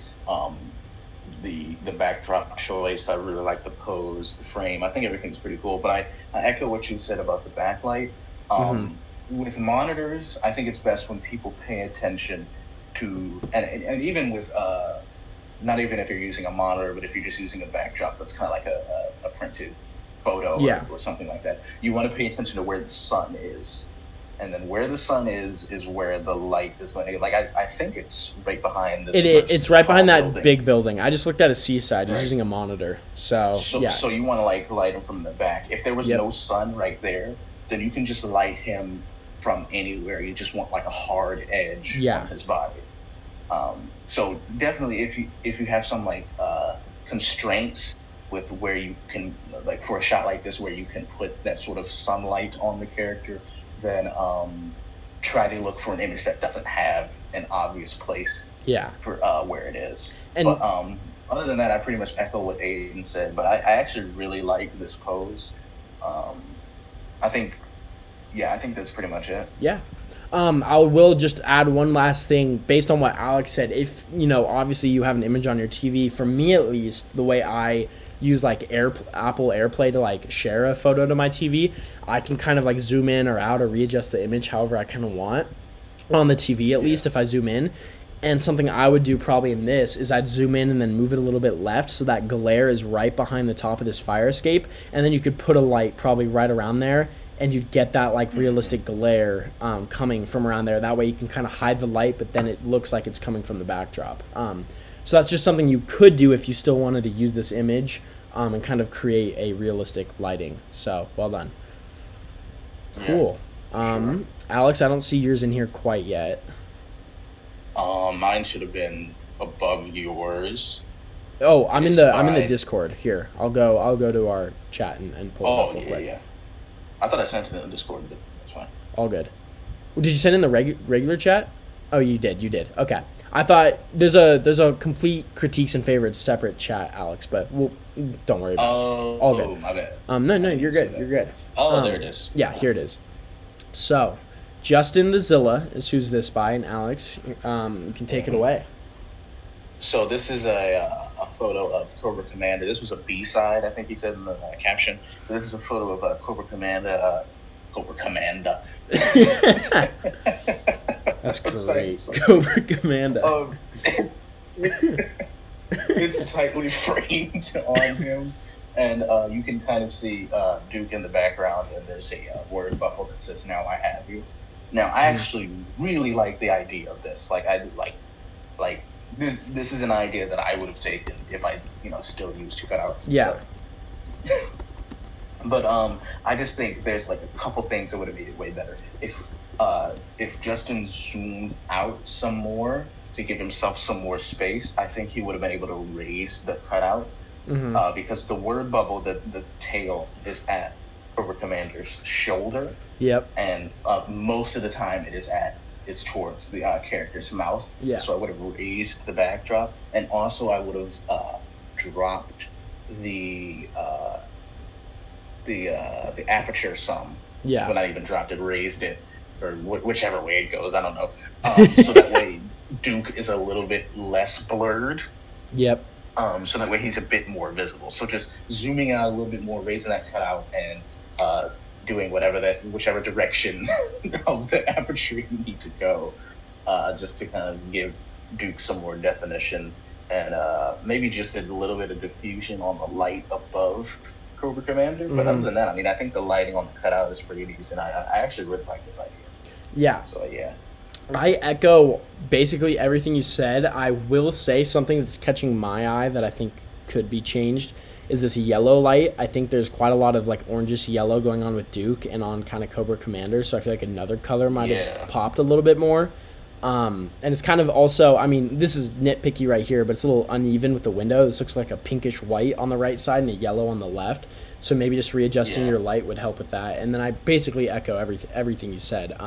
the backdrop choice. I really like the pose, the frame. I think everything's pretty cool. But I echo what you said about the backlight. With monitors, I think it's best when people pay attention to, and even with not even if you're using a monitor, but if you're just using a backdrop that's kind of like a printed photo, or something like that, you want to pay attention to where the sun is, and then where the sun is where the light is going to, like I think it's right behind this. It's right behind that building. Big building. I just looked at a seaside using a monitor, so yeah. So you want to like light him from the back. If there was no sun right there, then you can just light him from anywhere. You just want like a hard edge on his body. So definitely if you have some like constraints with where you can, like for a shot like this where you can put that sort of sunlight on the character, then try to look for an image that doesn't have an obvious place for where it is. But other than that, I pretty much echo what Aiden said, but I actually really like this pose. I think that's pretty much it. Yeah. I will just add one last thing based on what Alex said. If, obviously you have an image on your TV, for me at least, the way I use like Apple AirPlay to like share a photo to my TV, I can kind of like zoom in or out or readjust the image however I kind of want on the TV, at least if I zoom in. And something I would do probably in this is I'd zoom in and then move it a little bit left so that glare is right behind the top of this fire escape, and then you could put a light probably right around there, and you'd get that like realistic glare coming from around there. That way you can kind of hide the light, but then it looks like it's coming from the backdrop. So that's just something you could do if you still wanted to use this image and kind of create a realistic lighting. So well done. Cool. Sure. Alex, I don't see yours in here quite yet. Mine should have been above yours. Oh, I'm in the Discord here. I'll go to our chat and pull it up real quick. Yeah. I thought I sent it in the Discord, but that's fine. All good. Did you send in the regular chat? Oh, you did. Okay. I thought there's a complete critiques and favorites separate chat, Alex, but don't worry about it. All good. My bad. No, you're good. You're good. There it is. Yeah, here it is. So, Justin the Zilla is who's this by, and Alex, you can take it away. So this is a photo of Cobra Commander. This was a B-side, I think he said in the caption. This is a photo of Cobra Commander. Cobra Commander. That's great. Cobra Commander. It's tightly framed on him, and you can kind of see Duke in the background, and there's a word bubble that says, "Now I have you." Now, I actually really like the idea of this. This is an idea that I would have taken if I, still used cutouts and stuff. But I just think there's like a couple things that would have made it way better. If Justin zoomed out some more to give himself some more space, I think he would have been able to raise the cutout. Mm-hmm. Because the word bubble, the tail is at Cobra Commander's shoulder. Yep. And most of the time it's towards the character's mouth. Yeah. So I would have raised the backdrop, and also I would have dropped the aperture some. Yeah. But not even dropped it, raised it, or whichever way it goes. I don't know. So that way Duke is a little bit less blurred. Yep. So that way he's a bit more visible. So just zooming out a little bit more, raising that cutout, and doing whichever direction of the aperture you need to go, just to kind of give Duke some more definition, and maybe just a little bit of diffusion on the light above Cobra Commander. But other than that, I mean, I think the lighting on the cutout is pretty decent. I actually really like this idea. Yeah. So yeah. I echo basically everything you said. I will say something that's catching my eye that I think could be changed is this yellow light. I think there's quite a lot of like orangish yellow going on with Duke and on kind of Cobra Commander, so I feel like another color might have popped a little bit more. And it's kind of also, I mean, this is nitpicky right here, but it's a little uneven with the window. This looks like a pinkish white on the right side and a yellow on the left. So maybe just readjusting your light would help with that. And then I basically echo everything you said.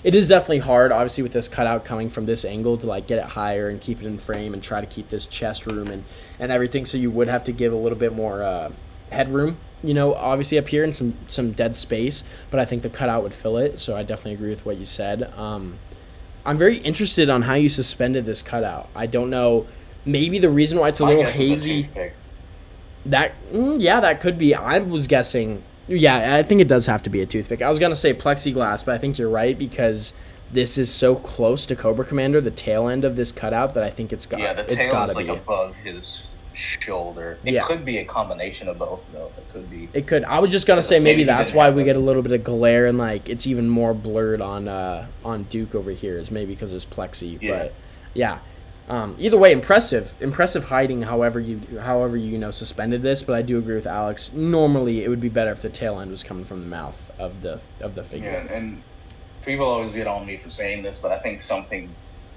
It is definitely hard, obviously, with this cutout coming from this angle to like get it higher and keep it in frame and try to keep this chest room and everything. So you would have to give a little bit more headroom, obviously up here and some dead space. But I think the cutout would fill it. So I definitely agree with what you said. I'm very interested on how you suspended this cutout. I don't know. Maybe the reason why it's a little hazy. That could be. I was guessing. Yeah, I think it does have to be a toothpick. I was going to say plexiglass, but I think you're right because this is so close to Cobra Commander, the tail end of this cutout, that I think it's got to be. Yeah, the tail is like above his shoulder. It could be a combination of both, though. It could be. It could. I was just going to say maybe that's why we get a little bit of glare and like it's even more blurred on Duke over here is maybe because there's plexi. Yeah. But yeah. Either way, impressive hiding. However you suspended this, but I do agree with Alex. Normally, it would be better if the tail end was coming from the mouth of the figure. Yeah, and people always get on me for saying this, but I think something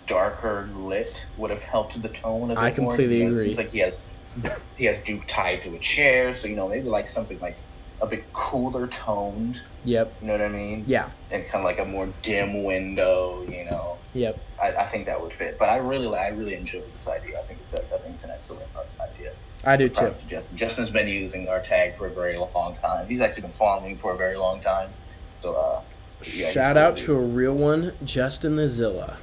darker lit would have helped the tone a bit more. I completely agree. It seems like he has Duke tied to a chair, so maybe like something like a bit cooler toned. Yep. You know what I mean? Yeah. And kind of like a more dim window. Yep. I think that would fit, but I really enjoyed this idea. I think it's an excellent idea. I do too. Justin's been using our tag for a very long time. He's actually been following me for a very long time. So shout out to a real one, Justin the Zilla.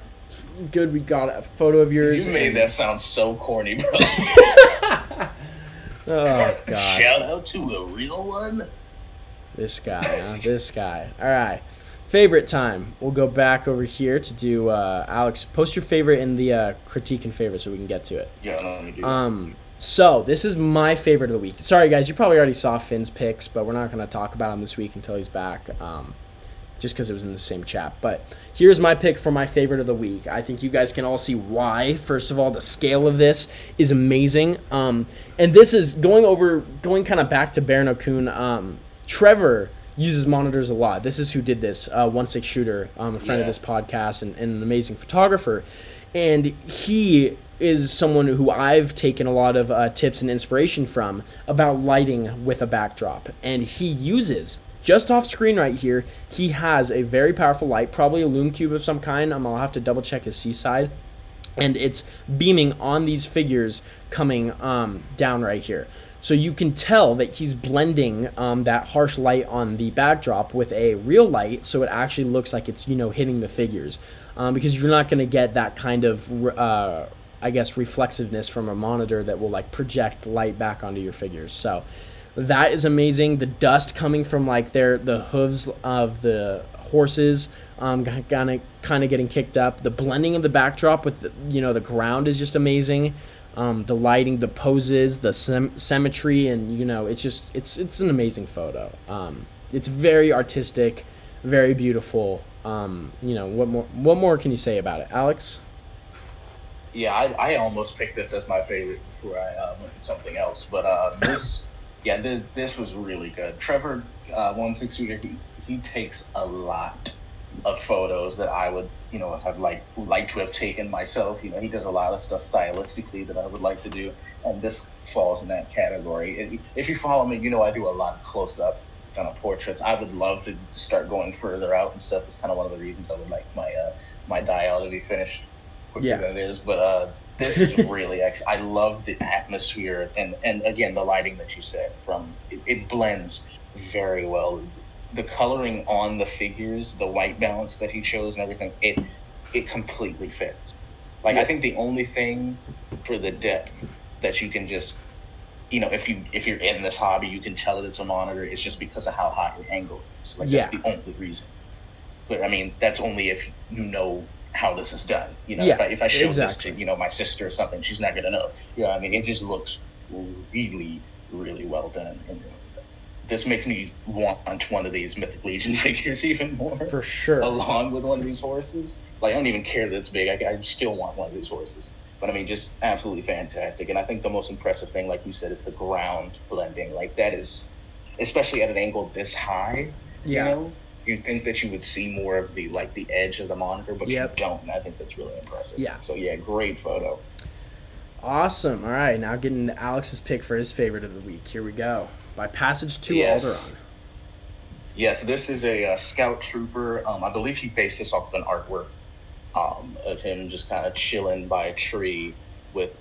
Good, we got a photo of yours. You made that sound so corny, bro. Oh god! Shout out to a real one. This guy, this guy. All right. Favorite time. We'll go back over here to do Alex. Post your favorite in the critique and favorite so we can get to it. Yeah, let me do. So this is my favorite of the week. Sorry guys, you probably already saw Finn's picks, but we're not going to talk about him this week until he's back. Just because it was in the same chat. But here's my pick for my favorite of the week. I think you guys can all see why. First of all, the scale of this is amazing. And this is going kind of back to Baron O'Coon. Trevor uses monitors a lot. This is who did this, 1/6 Shooter, a friend of this podcast and an amazing photographer. And he is someone who I've taken a lot of tips and inspiration from about lighting with a backdrop. And he uses, just off screen right here, he has a very powerful light, probably a lume cube of some kind. I'll have to double check his seaside. And it's beaming on these figures coming down right here. So you can tell that he's blending that harsh light on the backdrop with a real light, so it actually looks like it's, hitting the figures. Because you're not going to get that kind of, reflexiveness from a monitor that will like project light back onto your figures. So that is amazing. The dust coming from like the hooves of the horses, kind of getting kicked up. The blending of the backdrop with the ground is just amazing. The lighting, the poses, the symmetry, and it's an amazing photo. It's very artistic, very beautiful. What more can you say about it, Alex? Yeah, I almost picked this as my favorite before I went with something else, but this was really good. Trevor 162, he takes a lot of photos that I would have liked to have taken myself. He does a lot of stuff stylistically that I would like to do, and this falls in that category. If you follow me, I do a lot of close-up kind of portraits. I would love to start going further out and stuff. It's kind of one of the reasons I would like my dial to be finished quicker than it is. But this is really I love the atmosphere and again the lighting that you said. It blends very well. The coloring on the figures, the white balance that he chose and everything, it completely fits. I think the only thing for the depth that you can just, if you're in this hobby, you can tell that it's a monitor. It's just because of how high your angle is. That's the only reason. But I mean, that's only if you know how this is done. If I show this to my sister or something, she's not gonna know. I mean, it just looks really, really well done. And this makes me want one of these Mythic Legion figures even more. For sure. Along with one of these horses. I don't even care that it's big. I still want one of these horses. But I mean, just absolutely fantastic. And I think the most impressive thing, like you said, is the ground blending. That is, especially at an angle this high, you'd think that you would see more of the edge of the monitor, but you don't. And I think that's really impressive. Yeah. So yeah, great photo. Awesome. All right, now getting to Alex's pick for his favorite of the week. Here we go. By Passage to Alderaan. Yes, this is a Scout Trooper. I believe he based this off of an artwork of him just kind of chilling by a tree with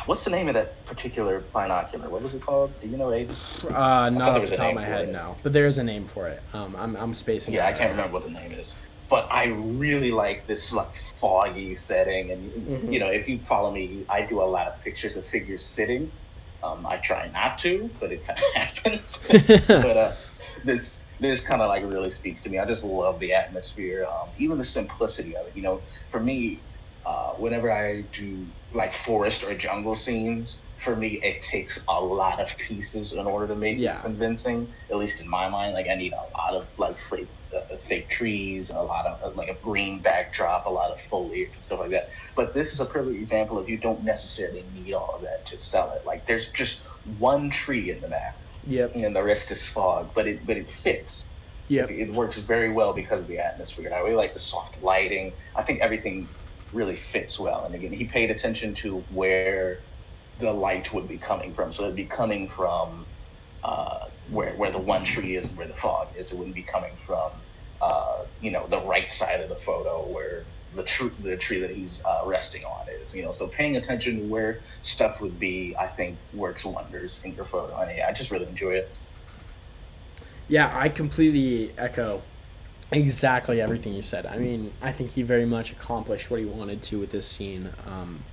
what's the name of that particular binocular? What was it called? Do you know, Aiden? Not off the top of my head, no. But there is a name for it. I'm spacing. Yeah, I can't remember what the name is. But I really like this foggy setting, and if you follow me, I do a lot of pictures of figures sitting. I try not to, but it kind of happens. But this kind of really speaks to me. I just love the atmosphere, even the simplicity of it. For me, whenever I do forest or jungle scenes, for me it takes a lot of pieces in order to make it convincing. At least in my mind, I need a lot of fake trees, a lot of a green backdrop, a lot of foliage and stuff like that. But this is a perfect example of you don't necessarily need all of that to sell it. There's just one tree in the back, and the rest is fog, but it fits. It works very well because of the atmosphere. I really like the soft lighting. I think everything really fits well. And again, he paid attention to where the light would be coming from. So it'd be coming from where the one tree is and where the fog is. It wouldn't be coming from the right side of the photo where the tree that he's resting on is. So paying attention to where stuff would be, I think, works wonders in your photo. And I just really enjoy it. Yeah, I completely echo exactly everything you said. I mean, I think he very much accomplished what he wanted to with this scene,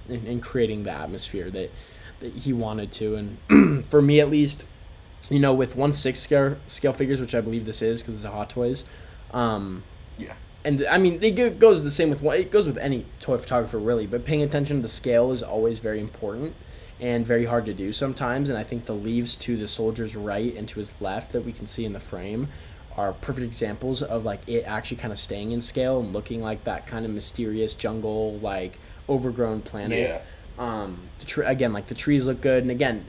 in creating the atmosphere that he wanted to. And for me, at least, with 1/6 scale figures, which I believe this is because it's a Hot Toys. And I mean, it goes the same it goes with any toy photographer really. But paying attention to the scale is always very important and very hard to do sometimes. And I think the leaves to the soldier's right and to his left that we can see in the frame are perfect examples of it actually kind of staying in scale and looking like that kind of mysterious jungle, overgrown planet. Again, the trees look good. And again,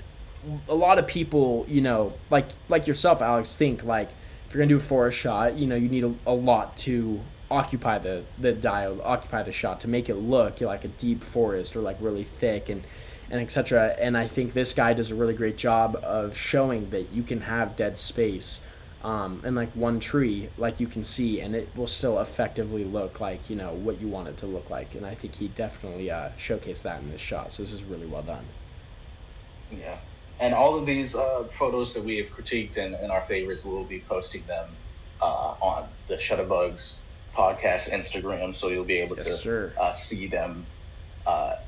a lot of people, like yourself, Alex, think if you're gonna do a forest shot, you need a lot to occupy the dial, occupy the shot, to make it look like a deep forest or like really thick and etc. And I think this guy does a really great job of showing that you can have dead space and like one tree, like you can see, and it will still effectively look like, you know, what you want it to look like. And I think he definitely showcased that in this shot. So this is really well done. Yeah. And all of these photos that we have critiqued and our favorites, we'll be posting them on the ShutterBugs podcast Instagram, so you'll be able to see them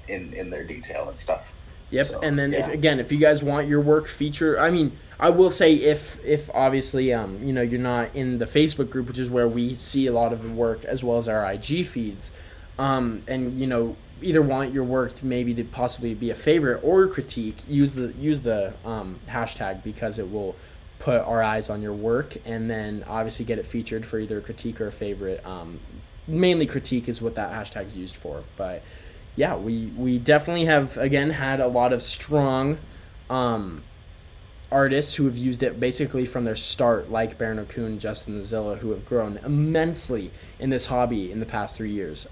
in their detail and stuff. Yep. So, and then if you guys want your work featured, I mean, I will say if obviously you know, you're not in the Facebook group, which is where we see a lot of the work, as well as our IG feeds, and you know, either want your work to maybe to possibly be a favorite or critique, use the hashtag, because it will put our eyes on your work, and then obviously get it featured for either a critique or a favorite. Mainly critique is what that hashtag is used for, but yeah, we definitely have, again, had a lot of strong artists who have used it basically from their start, like Baron O'Coon, Justin the Zilla, who have grown immensely in this hobby in the past 3 years.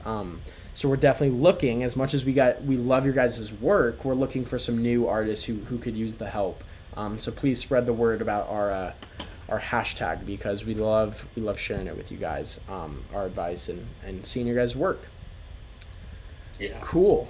So we're definitely looking, as much as we love your guys' work, we're looking for some new artists who could use the help. So please spread the word about our hashtag, because we love sharing it with you guys, our advice and seeing your guys' work. Yeah. Cool.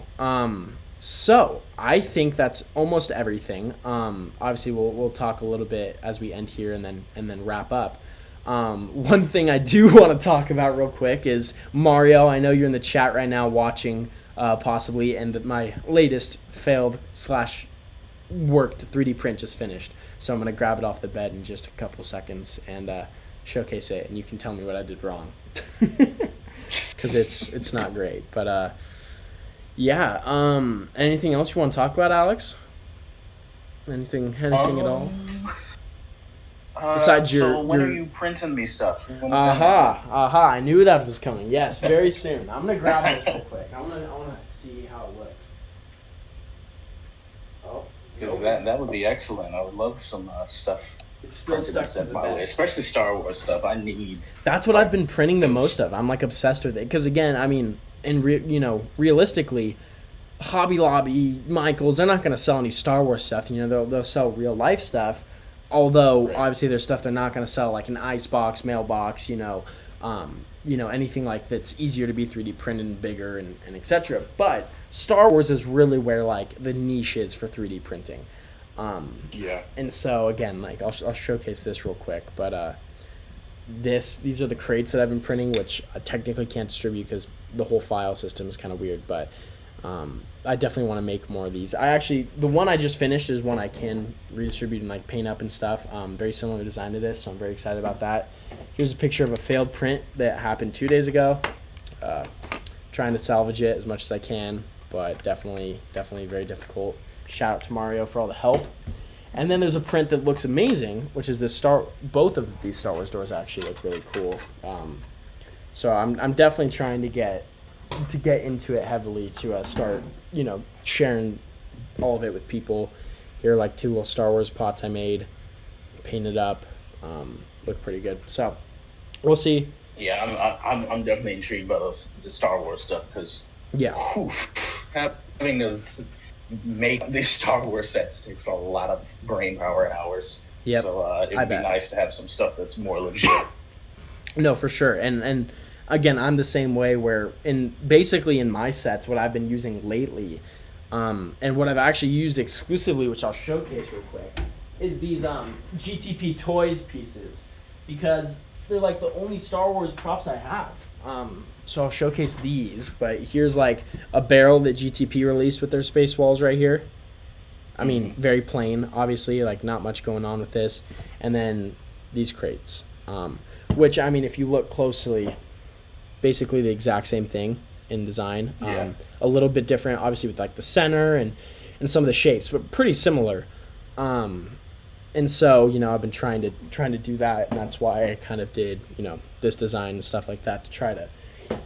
So I think that's almost everything. Obviously we'll talk a little bit as we end here and then wrap up. One thing I do want to talk about real quick is Mario. I know you're in the chat right now watching, possibly, and my latest failed / worked 3D print just finished. So I'm going to grab it off the bed in just a couple seconds and showcase it, and you can tell me what I did wrong. Because it's not great. But yeah, anything else you want to talk about, Alex? Anything at all? Besides so when are you printing me stuff? I knew that was coming. Yes, very soon. I'm gonna grab this real quick. I wanna see how it looks. Oh, because that would be excellent. I would love some stuff. It's still stuck to the bed, especially Star Wars stuff. I need. That's what I've been printing the most of. I'm like obsessed with it. Because again, I mean, realistically, Hobby Lobby, Michaels, they're not gonna sell any Star Wars stuff. You know, they'll sell real life stuff. Although, obviously, there's stuff they're not going to sell, like an icebox, mailbox, anything like that's easier to be 3D printed and bigger and etc. But Star Wars is really where, like, the niche is for 3D printing. Yeah. And so, again, like, I'll showcase this real quick. But these are the crates that I've been printing, which I technically can't distribute because the whole file system is kind of weird. But I definitely want to make more of these. The one I just finished is one I can redistribute and like paint up and stuff. Very similar design to this, so I'm very excited about that. Here's a picture of a failed print that happened 2 days ago. Trying to salvage it as much as I can, but definitely very difficult. Shout out to Mario for all the help. And then there's a print that looks amazing, which is both of these Star Wars doors actually look really cool. So I'm definitely trying to get into it heavily to start, sharing all of it with people. Here are like 2 little Star Wars pots I made, painted up, look pretty good. So we'll see. Yeah, I'm definitely intrigued by the Star Wars stuff, because having to make these Star Wars sets takes a lot of brain power and hours. Yep. So it would be nice to have some stuff that's more legit. No, for sure. And again, I'm the same way, where in my sets, what I've been using lately, and what I've actually used exclusively, which I'll showcase real quick, is these GTP Toys pieces, because they're like the only Star Wars props I have. So I'll showcase these, but here's like a barrel that GTP released with their space walls right here. I mean, very plain, obviously, like not much going on with this. And then these crates, which, I mean, if you look closely, basically the exact same thing in design. A little bit different, obviously, with like the center and some of the shapes, but pretty similar. And so, I've been trying to do that, and that's why I kind of did, this design and stuff like that, to try to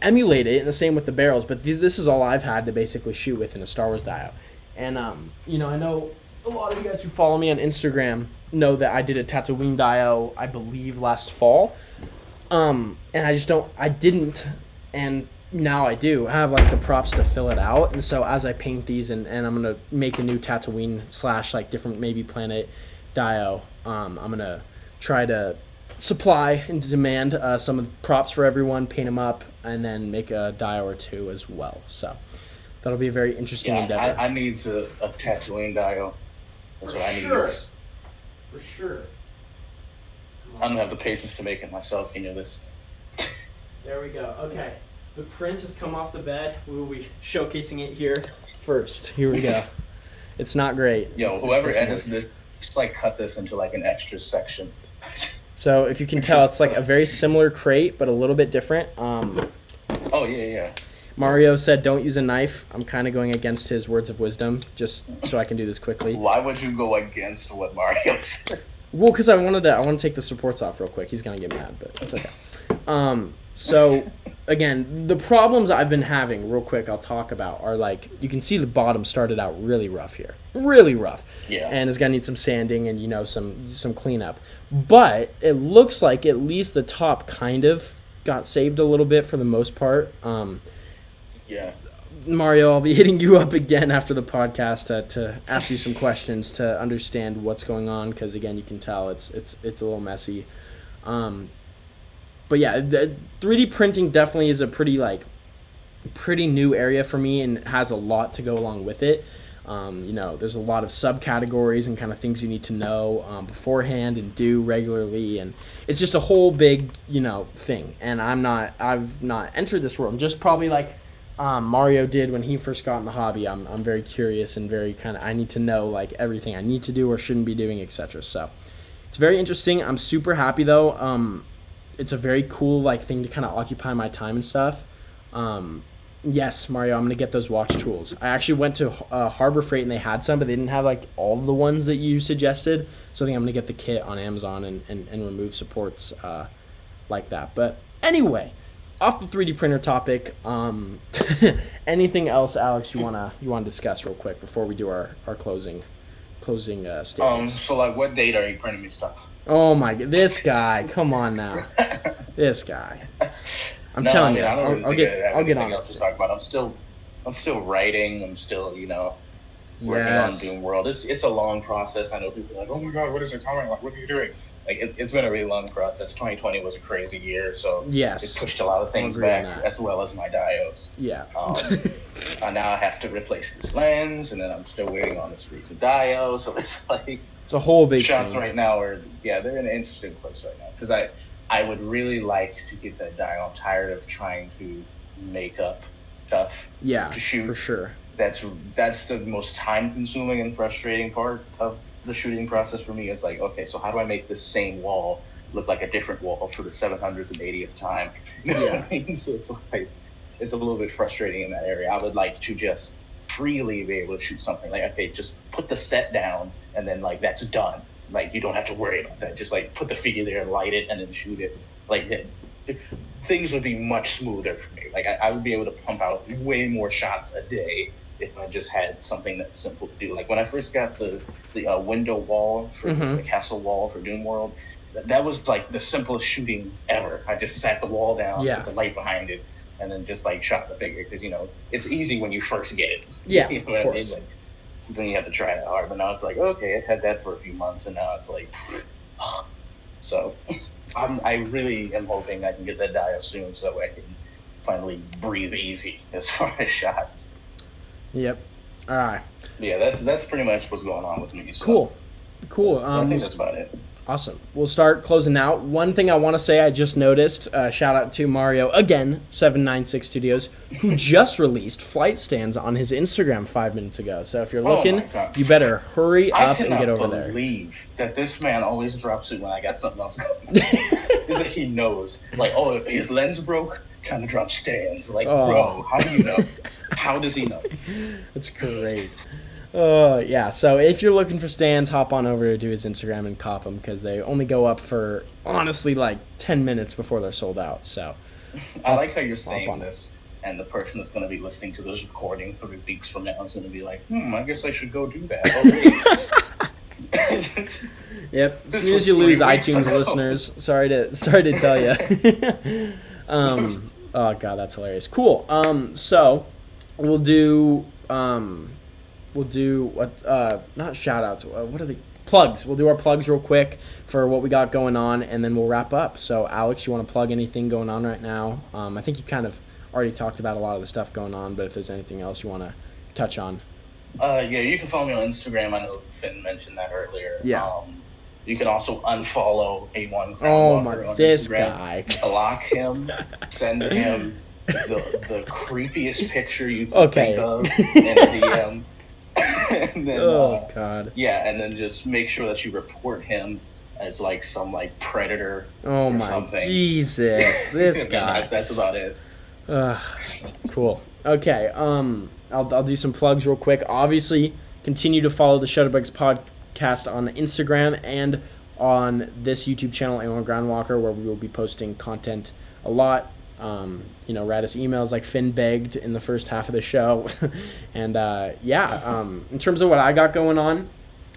emulate it. And the same with the barrels, but this is all I've had to basically shoot with in a Star Wars dio. And I know a lot of you guys who follow me on Instagram know that I did a Tatooine dio, I believe, last fall. And I didn't, and now I do have like the props to fill it out. And so as I paint these and I'm going to make a new Tatooine / like different maybe planet dio, I'm going to try to supply and demand some of the props for everyone, paint them up, and then make a dio or two as well. So that'll be a very interesting endeavor. I need a Tatooine dio. That's what I need. For sure. I don't have the patience to make it myself, you know this. There we go. Okay. The print has come off the bed. We will be showcasing it here first. Here we go. It's not great. Whoever edits this, just like cut this into like an extra section. So if you can tell, it's like a very similar crate, but a little bit different. Oh, yeah. Mario said don't use a knife. I'm kind of going against his words of wisdom, just so I can do this quickly. Why would you go against what Mario says? Well, because I want to take the supports off real quick. He's going to get mad, but it's okay. So, again, the problems I've been having, real quick, I'll talk about, are like, you can see the bottom started out really rough here. Really rough. Yeah. And it's going to need some sanding and, some cleanup. But it looks like at least the top kind of got saved a little bit for the most part. Yeah. Mario, I'll be hitting you up again after the podcast to ask you some questions to understand what's going on, because, again, you can tell it's a little messy. But yeah, the 3D printing definitely is a pretty new area for me, and has a lot to go along with it. There's a lot of subcategories and kind of things you need to know beforehand and do regularly, and it's just a whole big thing. And I've not entered this world. Just probably like Mario did when he first got in the hobby. I'm very curious and very I need to know like everything I need to do or shouldn't be doing, etc. So it's very interesting. I'm super happy though. It's a very cool thing to kind of occupy my time and stuff. Yes, Mario, I'm going to get those watch tools. I actually went to Harbor Freight and they had some, but they didn't have all the ones that you suggested. So I think I'm going to get the kit on Amazon and remove supports like that. But anyway, off the 3D printer topic, anything else, Alex, you wanna discuss real quick before we do our closing statements? So what date are you printing me stuff? Oh my god, this guy! Come on now, this guy. I'm telling you, I'll get on else to talk about. I'm still writing. I'm still working on Doom World. It's a long process. I know people are like, oh my god, what is it coming? Like, what are you doing? It's been a really long process. 2020 was a crazy year, so it pushed a lot of things back, as well as my dios. Yeah. And now I have to replace this lens, and then I'm still waiting on this freaking dio. So it's it's a whole big shots thing. Right now they're in an interesting place right now, because I would really like to get that dio. I'm tired of trying to make up stuff to shoot. For sure. That's the most time-consuming and frustrating part of the shooting process for me. Is okay, so how do I make this same wall look like a different wall for the 780th time? You know what I mean? So it's a little bit frustrating in that area. I would like to just freely be able to shoot something okay, just put the set down and then that's done. You don't have to worry about that. Just put the figure there and light it and then shoot it. Things would be much smoother for me. I would be able to pump out way more shots a day if I just had something that's simple to do. When I first got the window wall for the castle wall for Doom World, that was the simplest shooting ever. I just sat the wall down, put the light behind it, and then just shot the figure, because it's easy when you first get it. Yeah, you know what of course. I mean? Then you have to try it hard, but now it's okay, I've had that for a few months, and now it's so I really am hoping I can get that dio soon, so that way I can finally breathe easy as far as shots. Yep. All right. Yeah, that's pretty much what's going on with me. So. Cool. I think that's about it. Awesome. We'll start closing out. One thing I want to say, I just noticed, shout out to Mario again, 796 Studios, who just released flight stands on his Instagram 5 minutes ago. So if you're looking, you better hurry up and get over there. I believe that this man always drops it when I got something else going. It's he knows. If his lens broke, time to drop stands. Bro, how do you know? How does he know? That's great. So if you're looking for stands, hop on over to his Instagram and cop them, because they only go up for, honestly, 10 minutes before they're sold out. So I like how you're saying this, and the person that's going to be listening to this recording 3 weeks from now is going to be like, I guess I should go do that. Yep. As soon as you lose iTunes listeners, sorry to tell you. Oh god, that's hilarious. Cool. So we'll do what? Not shout outs. What are the plugs? We'll do our plugs real quick for what we got going on, and then we'll wrap up. So Alex, you want to plug anything going on right now? I think you kind of already talked about a lot of the stuff going on, but if there's anything else you want to touch on. Yeah, you can follow me on Instagram. I know Finn mentioned that earlier. Yeah. You can also unfollow A1 Oh Groundwalker my, on this Instagram. guy. Block him. Send him the creepiest picture you can Okay. think of in a DM. And then, Oh god. yeah, and then just make sure that you report him as like some like predator. Oh or my something. Jesus, this And guy. that's about it. Cool. Okay. I'll do some plugs real quick. Obviously, continue to follow the ShutterBugs podcast on Instagram and on this YouTube channel, A1 Groundwalker, where we will be posting content a lot. Write us emails like Finn begged in the first half of the show. And in terms of what I got going on,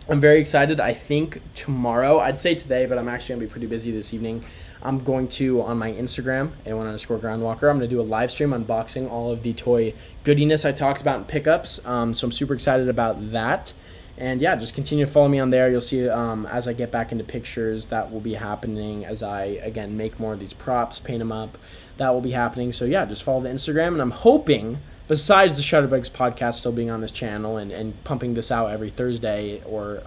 I'm very excited. I think tomorrow, I'd say today, but I'm actually going to be pretty busy this evening. I'm going to, on my Instagram, A1_Groundwalker, I'm going to do a live stream unboxing all of the toy goodiness I talked about in pickups. So I'm super excited about that. And yeah, just continue to follow me on there. You'll see as I get back into pictures, that will be happening as I, again, make more of these props, paint them up. That will be happening. So yeah, just follow the Instagram. And I'm hoping, besides the ShutterBugs podcast still being on this channel and pumping this out every Thursday or,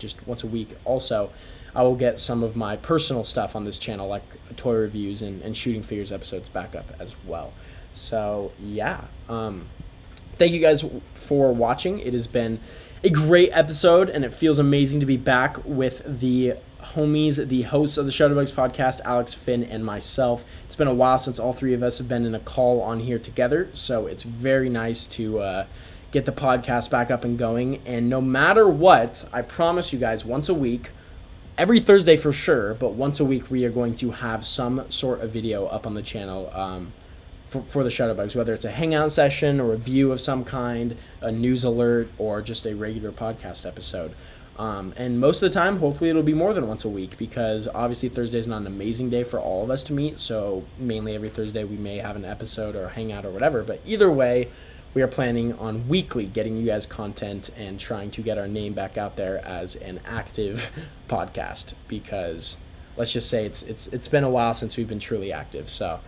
just once a week also, I will get some of my personal stuff on this channel, like toy reviews and shooting figures episodes back up as well. So yeah, thank you guys for watching. It has been a great episode, and it feels amazing to be back with the homies, the hosts of the ShutterBugs podcast, Alex, Finn, and myself. It's been a while since all three of us have been in a call on here together, so it's very nice to get the podcast back up and going. And no matter what, I promise you guys, once a week, every Thursday for sure, but once a week we are going to have some sort of video up on the channel for the ShutterBugs, whether it's a hangout session, a review of some kind, a news alert, or just a regular podcast episode. And most of the time, hopefully it'll be more than once a week, because obviously Thursday is not an amazing day for all of us to meet, so mainly every Thursday we may have an episode or a hangout or whatever, but either way, we are planning on weekly getting you guys content and trying to get our name back out there as an active podcast, because let's just say it's been a while since we've been truly active, so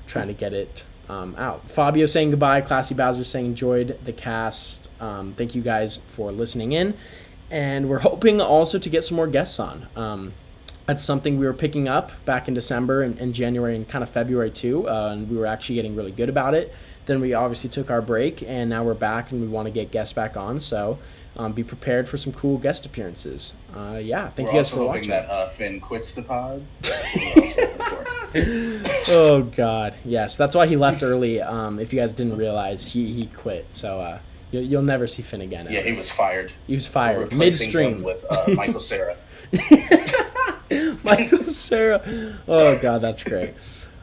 trying to get it out. Fabio saying goodbye. Classy Bowser saying enjoyed the cast. Thank you guys for listening in, and we're hoping also to get some more guests on. That's something we were picking up back in December and January and kind of February too, and we were actually getting really good about it. Then we obviously took our break, and now we're back, and we want to get guests back on. So be prepared for some cool guest appearances. Thank you guys for watching. We're also hoping that Finn quits the pod. Oh God, yes, that's why he left early. If you guys didn't realize, he quit. So you'll never see Finn again. Yeah, he was fired. He was fired Replacing midstream him with Michael Cera. Michael Cera. Oh God, that's great.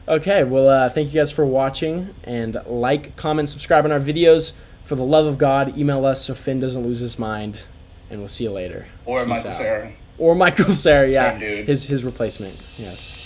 Okay, well, thank you guys for watching, and like, comment, subscribe on our videos. For the love of God, email us so Finn doesn't lose his mind, and we'll see you later. Or Peace Michael out. Cera. Or Michael Cera, yeah. Same dude. His replacement, yes.